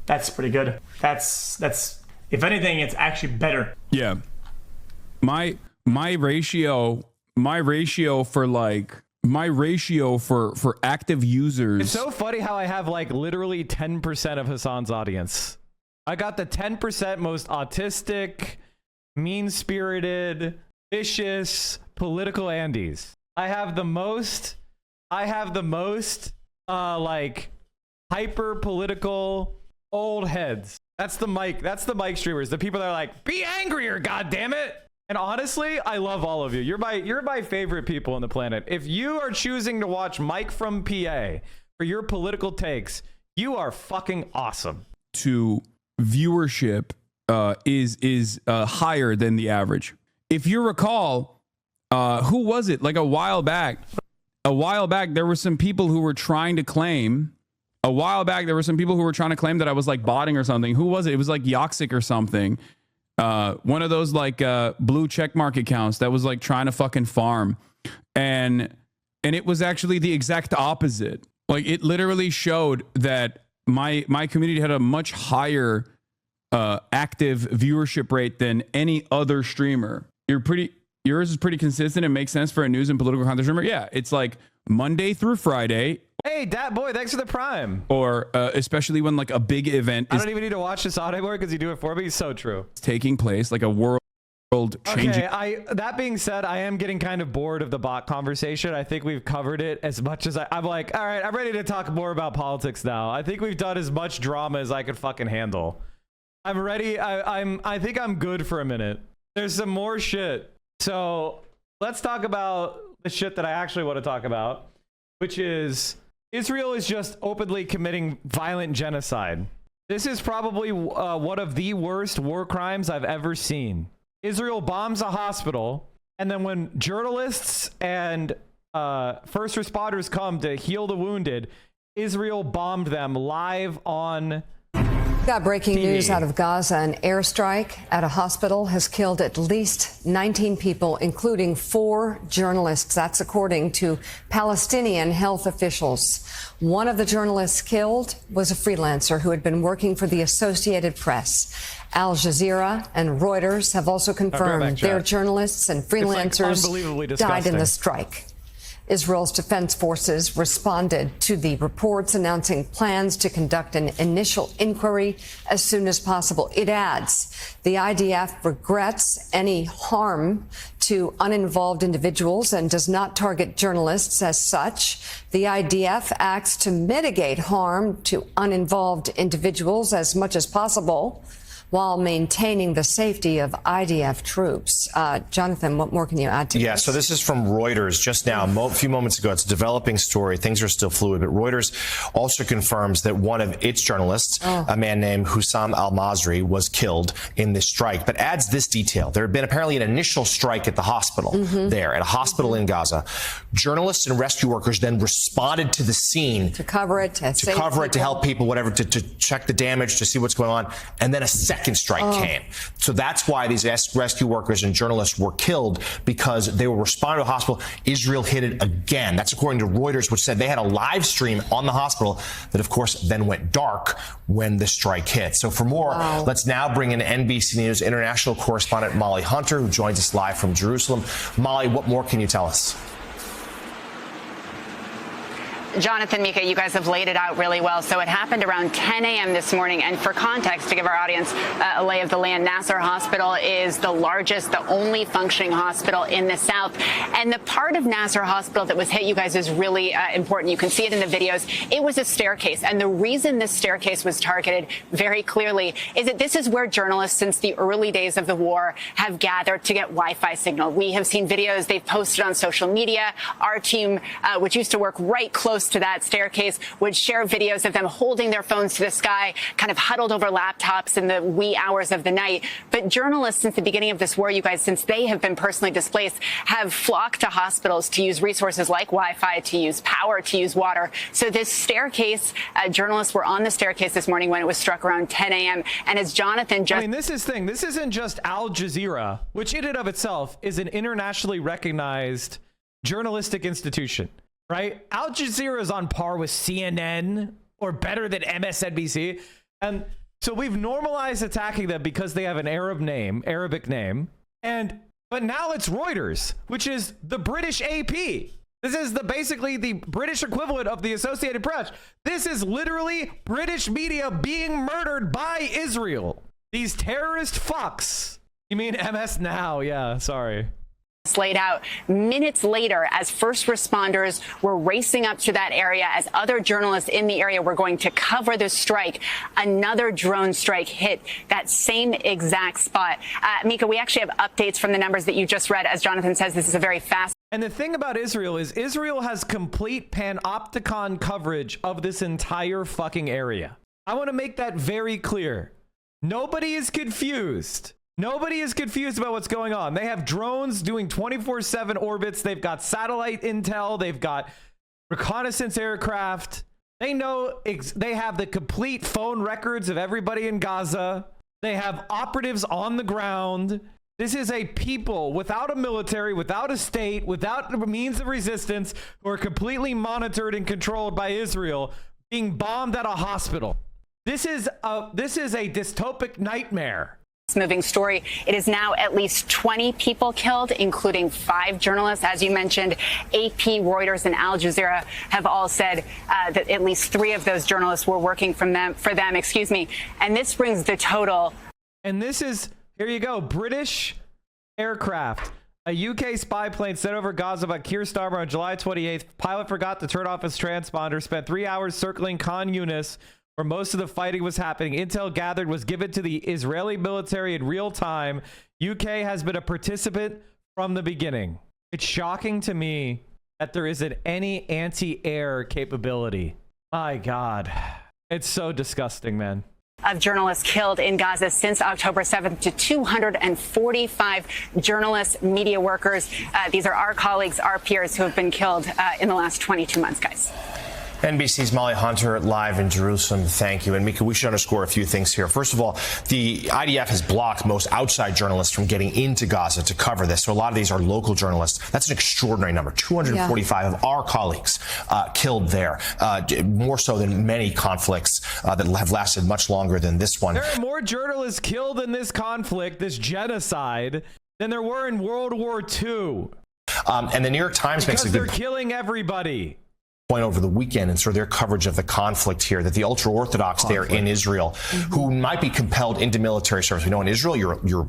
That's pretty good. That's. If anything, it's actually better. Yeah. My ratio for active users. It's so funny how I have like literally 10% of Hassan's audience. I got the 10% most autistic, mean-spirited, vicious political Andes. I have the most like hyper political old heads. That's the mic streamers. The people that are like, be angrier, god damn it. And honestly, I love all of you. You're my favorite people on the planet. If you are choosing to watch Mike from PA for your political takes, you are fucking awesome. To viewership is higher than the average. If you recall, who was it? Like a while back, there were some people who were trying to claim. A while back, there were some people who were trying to claim that I was like botting or something. Who was it? It was like Yoxic or something. One of those like blue checkmark accounts that was like trying to fucking farm, and it was actually the exact opposite. Like it literally showed that my community had a much higher active viewership rate than any other streamer. Yours is pretty consistent. It makes sense for a news and political content streamer. Yeah, it's like Monday through Friday. Hey, Dat Boy, thanks for the prime. Or especially when like a big event I don't even need to watch this audio anymore because you do it for me. It's so true. Taking place, like a world changing. Okay, that being said, I am getting kind of bored of the bot conversation. I think we've covered it as much as I'm like, all right, I'm ready to talk more about politics now. I think we've done as much drama as I could fucking handle. I'm ready. I think I'm good for a minute. There's some more shit. So let's talk about the shit that I actually want to talk about, which is Israel is just openly committing violent genocide. This is probably one of the worst war crimes I've ever seen. Israel bombs a hospital, and then when journalists and first responders come to heal the wounded, Israel bombed them live on Got breaking news out of Gaza. An airstrike at a hospital has killed at least 19 people, including 4 journalists. That's according to Palestinian health officials. One of the journalists killed was a freelancer who had been working for the Associated Press. Al Jazeera and Reuters have also confirmed their journalists and freelancers died in the strike. Israel's defense forces responded to the reports, announcing plans to conduct an initial inquiry as soon as possible. It adds, the IDF regrets any harm to uninvolved individuals and does not target journalists as such. The IDF acts to mitigate harm to uninvolved individuals as much as possible, while maintaining the safety of IDF troops. Jonathan, what more can you add to this? Yeah, so this is from Reuters just now, a few moments ago. It's a developing story. Things are still fluid, but Reuters also confirms that one of its journalists, a man named Hussam al-Masri, was killed in this strike, but adds this detail. There had been apparently an initial strike at the hospital at a hospital in Gaza. Journalists and rescue workers then responded to the scene to cover it, to help people, whatever, to check the damage, to see what's going on, and then a second strike came. So that's why these rescue workers and journalists were killed, because they were responding to a hospital. Israel hit it again. That's according to Reuters, which said they had a live stream on the hospital that, of course, then went dark when the strike hit. So for more, let's now bring in NBC News international correspondent Molly Hunter, who joins us live from Jerusalem. Molly, what more can you tell us? Jonathan, Mika, you guys have laid it out really well. So it happened around 10 a.m. this morning. And for context, to give our audience a lay of the land, Nasser Hospital is the largest, the only functioning hospital in the south. And the part of Nasser Hospital that was hit, you guys, is really important. You can see it in the videos. It was a staircase. And the reason this staircase was targeted very clearly is that this is where journalists since the early days of the war have gathered to get Wi-Fi signal. We have seen videos they've posted on social media. Our team, which used to work right close to that staircase, would share videos of them holding their phones to the sky, kind of huddled over laptops in the wee hours of the night. But journalists, since the beginning of this war, you guys, since they have been personally displaced, have flocked to hospitals to use resources like Wi-Fi, to use power, to use water. So this staircase, journalists were on the staircase this morning when it was struck around 10 a.m. And as Jonathan just... I mean, this isn't just Al Jazeera, which in and of itself is an internationally recognized journalistic institution. Right? Al Jazeera is on par with CNN or better than MSNBC. And so we've normalized attacking them because they have an Arabic name. But now it's Reuters, which is the British AP. This is basically the British equivalent of the Associated Press. This is literally British media being murdered by Israel. These terrorist fucks. You mean MS Now? Yeah, sorry. laid out minutes later as first responders were racing up to that area, as other journalists in the area were going to cover the strike. Another drone strike hit that same exact spot. Mika, we actually have updates from the numbers that you just read. As Jonathan says, this is a very fast. And the thing about Israel is Israel has complete panopticon coverage of this entire fucking area. I want to make that very clear. Nobody is confused. Nobody is confused about what's going on. They have drones doing 24/7 orbits. They've got satellite intel. They've got reconnaissance aircraft. They know they have the complete phone records of everybody in Gaza. They have operatives on the ground. This is a people without a military, without a state, without the means of resistance, who are completely monitored and controlled by Israel, being bombed at a hospital. This is a dystopic nightmare. Moving story. It is now at least 20 people killed, including 5 journalists. As you mentioned, AP, Reuters, and Al Jazeera have all said that at least 3 of those journalists were working for them. And this brings the total. And this is, here you go, British aircraft. A UK spy plane sent over Gaza by Keir Starmer on July 28th. Pilot forgot to turn off his transponder, spent 3 hours circling Khan Yunis, where most of the fighting was happening. Intel gathered was given to the Israeli military in real time. UK has been a participant from the beginning. It's shocking to me that there isn't any anti-air capability. My God. It's so disgusting, man. Of journalists killed in Gaza since October 7th to 245 journalists, media workers. These are our colleagues, our peers who have been killed in the last 22 months, guys. NBC's Molly Hunter live in Jerusalem. Thank you. And Mika, we should underscore a few things here. First of all, the IDF has blocked most outside journalists from getting into Gaza to cover this. So a lot of these are local journalists. That's an extraordinary number. 245 of our colleagues killed there, more so than many conflicts that have lasted much longer than this one. There are more journalists killed in this conflict, this genocide, than there were in World War II. And the New York Times makes a good they're killing everybody. Point over the weekend and sort of their coverage of the conflict here, that the ultra-Orthodox there in Israel, who might be compelled into military service. We know in Israel you're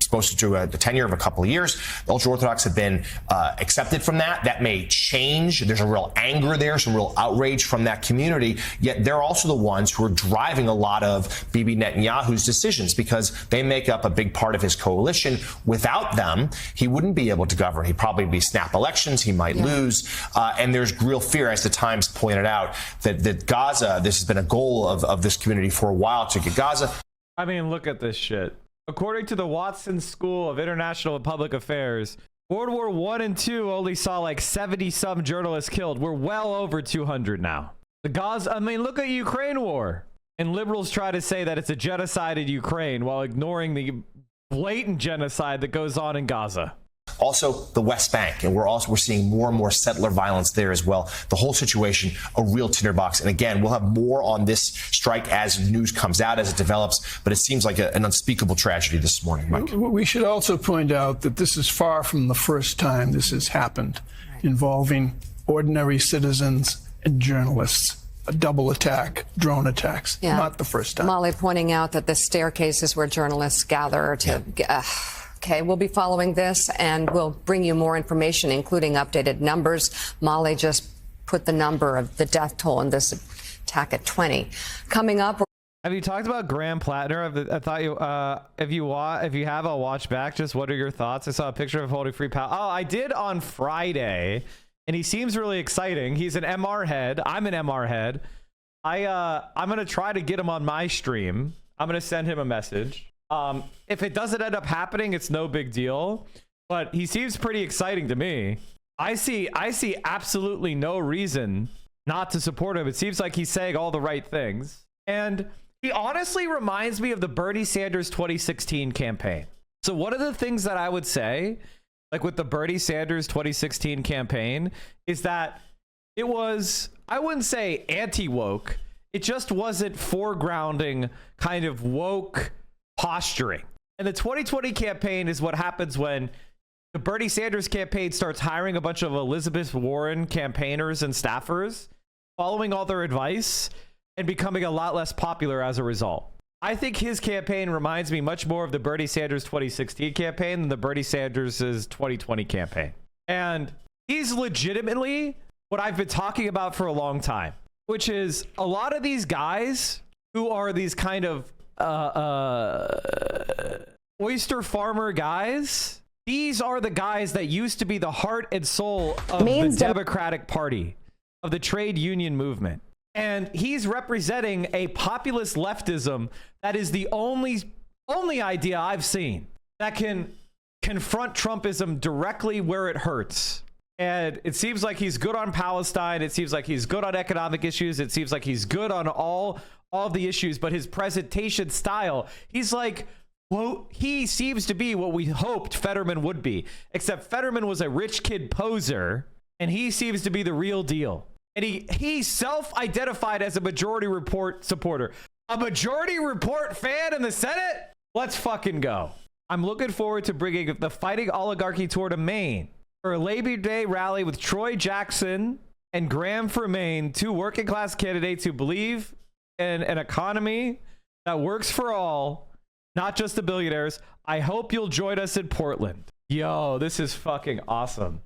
supposed to do a tenure of a couple of years. The ultra-Orthodox have been accepted from that. That may change. There's a real anger there, some real outrage from that community. Yet they're also the ones who are driving a lot of Bibi Netanyahu's decisions, because they make up a big part of his coalition. Without them, he wouldn't be able to govern. He'd probably be snap elections. He might lose. And there's real fear, as the Times pointed out, that Gaza, this has been a goal of this community for a while, to get Gaza. I mean, look at this shit. According to the Watson School of International and Public Affairs, World War I and II only saw like 70-some journalists killed. We're well over 200 now. The Gaza, I mean, look at Ukraine war. And liberals try to say that it's a genocide in Ukraine while ignoring the blatant genocide that goes on in Gaza. Also, the West Bank, and we're seeing more and more settler violence there as well. The whole situation, a real tinderbox. And again, we'll have more on this strike as news comes out, as it develops. But it seems like an unspeakable tragedy this morning, Mike. We should also point out that this is far from the first time this has happened, involving ordinary citizens and journalists. A double attack, drone attacks, not the first time. Molly pointing out that the staircases where journalists gather to... Okay, we'll be following this, and we'll bring you more information, including updated numbers. Molly just put the number of the death toll in this attack at 20. Coming up... Have you talked about Graham Plattner? I thought you, if you have, I'll watch back. Just what are your thoughts? I saw a picture of holding free power. Oh, I did on Friday, and he seems really exciting. He's an MR head. I'm an MR head. I'm going to try to get him on my stream. I'm going to send him a message. If it doesn't end up happening, it's no big deal, but he seems pretty exciting to me. I see absolutely no reason not to support him. It seems like he's saying all the right things. And he honestly reminds me of the Bernie Sanders 2016 campaign. So one of the things that I would say, like with the Bernie Sanders 2016 campaign, is that it was, I wouldn't say anti-woke. It just wasn't foregrounding kind of woke posturing. And the 2020 campaign is what happens when the Bernie Sanders campaign starts hiring a bunch of Elizabeth Warren campaigners and staffers, following all their advice, and becoming a lot less popular as a result. I think his campaign reminds me much more of the Bernie Sanders 2016 campaign than the Bernie Sanders' 2020 campaign. And he's legitimately what I've been talking about for a long time, which is a lot of these guys who are these kind of oyster farmer guys. These are the guys that used to be the heart and soul of the Democratic Party, of the trade union movement. And he's representing a populist leftism that is the only idea I've seen that can confront Trumpism directly where it hurts. And it seems like he's good on Palestine. It seems like he's good on economic issues. It seems like he's good on all of the issues, but his presentation style, he's like, well, he seems to be what we hoped Fetterman would be, except Fetterman was a rich kid poser, and he seems to be the real deal. And he self-identified as a Majority Report supporter. A Majority Report fan in the Senate? Let's fucking go. I'm looking forward to bringing the Fighting Oligarchy tour to Maine for a Labor Day rally with Troy Jackson and Graham for Maine, two working class candidates who believe in an economy that works for all, not just the billionaires. I hope you'll join us in Portland. Yo, this is fucking awesome.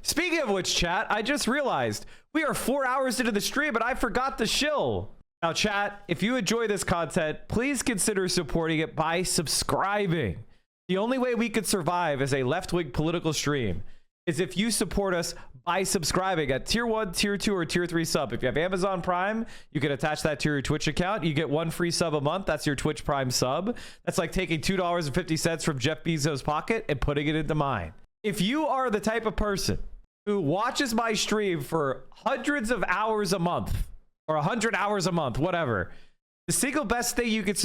Speaking of which, chat, I just realized we are 4 hours into the stream, but I forgot to shill. Now, chat, if you enjoy this content, please consider supporting it by subscribing. The only way we could survive as a left-wing political stream is if you support us by subscribing at tier 1, tier 2, or tier 3 sub. If you have Amazon Prime, you can attach that to your Twitch account. You get 1 free sub a month. That's your Twitch Prime sub. That's like taking $2.50 from Jeff Bezos' pocket and putting it into mine. If you are the type of person who watches my stream for hundreds of hours a month or 100 hours a month, whatever, the single best thing you could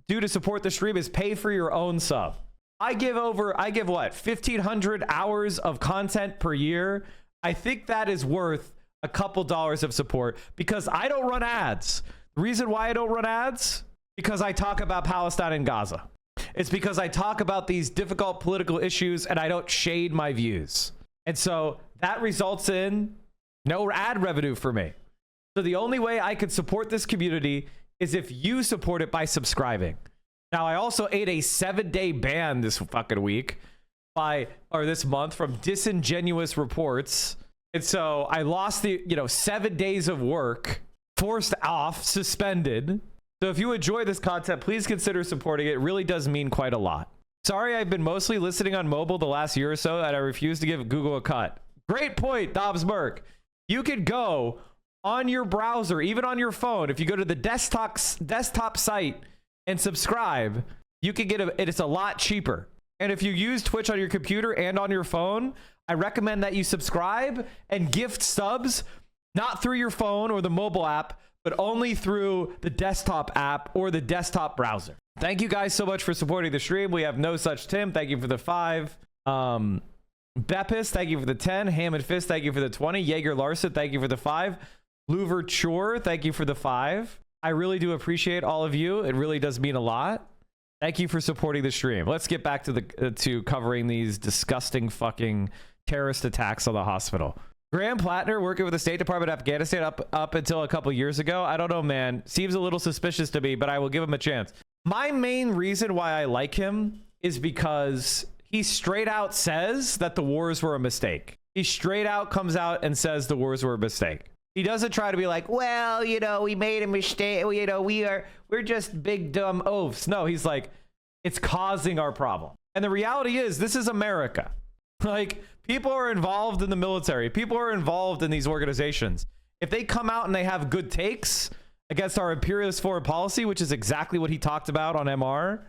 do to support the stream is pay for your own sub. I give what, 1,500 hours of content per year. I think that is worth a couple dollars of support because I don't run ads. The reason why I don't run ads, because I talk about Palestine and Gaza. It's because I talk about these difficult political issues and I don't shade my views. And so that results in no ad revenue for me. So the only way I could support this community is if you support it by subscribing. Now, I also ate a 7-day ban this fucking week this month from disingenuous reports. And so I lost 7 days of work, forced off, suspended. So if you enjoy this content, please consider supporting it. It really does mean quite a lot. Sorry, I've been mostly listening on mobile the last year or so, and I refuse to give Google a cut. Great point, Dobbs Merck. You could go on your browser, even on your phone. If you go to the desktop site and subscribe, you can get it's a lot cheaper. And if you use Twitch on your computer and on your phone, I recommend that you subscribe and gift subs, not through your phone or the mobile app, but only through the desktop app or the desktop browser. Thank you guys so much for supporting the stream. We have No Such Tim. Thank you for the 5. Beppis, thank you for the 10. Ham and Fist, thank you for the 20. Jaeger Larson, thank you for the 5. Louver Chore, thank you for the 5. I really do appreciate all of you. It really does mean a lot. Thank you for supporting the stream. Let's get back to to covering these disgusting fucking terrorist attacks on the hospital. Graham Plattner working with the State Department of Afghanistan up until a couple years ago. I don't know, man. Seems a little suspicious to me, but I will give him a chance. My main reason why I like him is because he straight out says that the wars were a mistake. He straight out comes out and says the wars were a mistake. He doesn't try to be like, well, we made a mistake. We're just big dumb oafs. No, he's like, it's causing our problem. And the reality is, this is America. Like, people are involved in the military. People are involved in these organizations. If they come out and they have good takes against our imperialist foreign policy, which is exactly what he talked about on MR,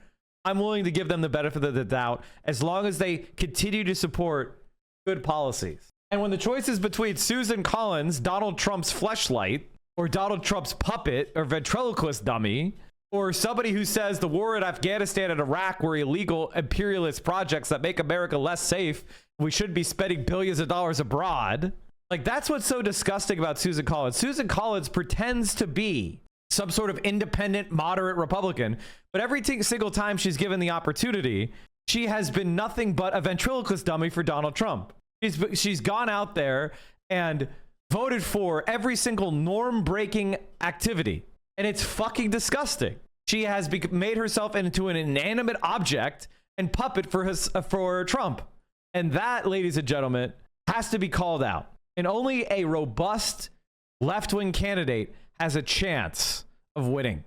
I'm willing to give them the benefit of the doubt as long as they continue to support good policies. And when the choice is between Susan Collins, Donald Trump's fleshlight, or Donald Trump's puppet or ventriloquist dummy, or somebody who says the war in Afghanistan and Iraq were illegal imperialist projects that make America less safe, we should be spending billions of dollars abroad. Like, that's what's so disgusting about Susan Collins. Susan Collins pretends to be some sort of independent, moderate Republican, but every single time she's given the opportunity, she has been nothing but a ventriloquist dummy for Donald Trump. She's gone out there and voted for every single norm-breaking activity. And it's fucking disgusting. she has made herself into an inanimate object and puppet for Trump. And that, ladies and gentlemen, has to be called out. And only a robust left-wing candidate has a chance of winning.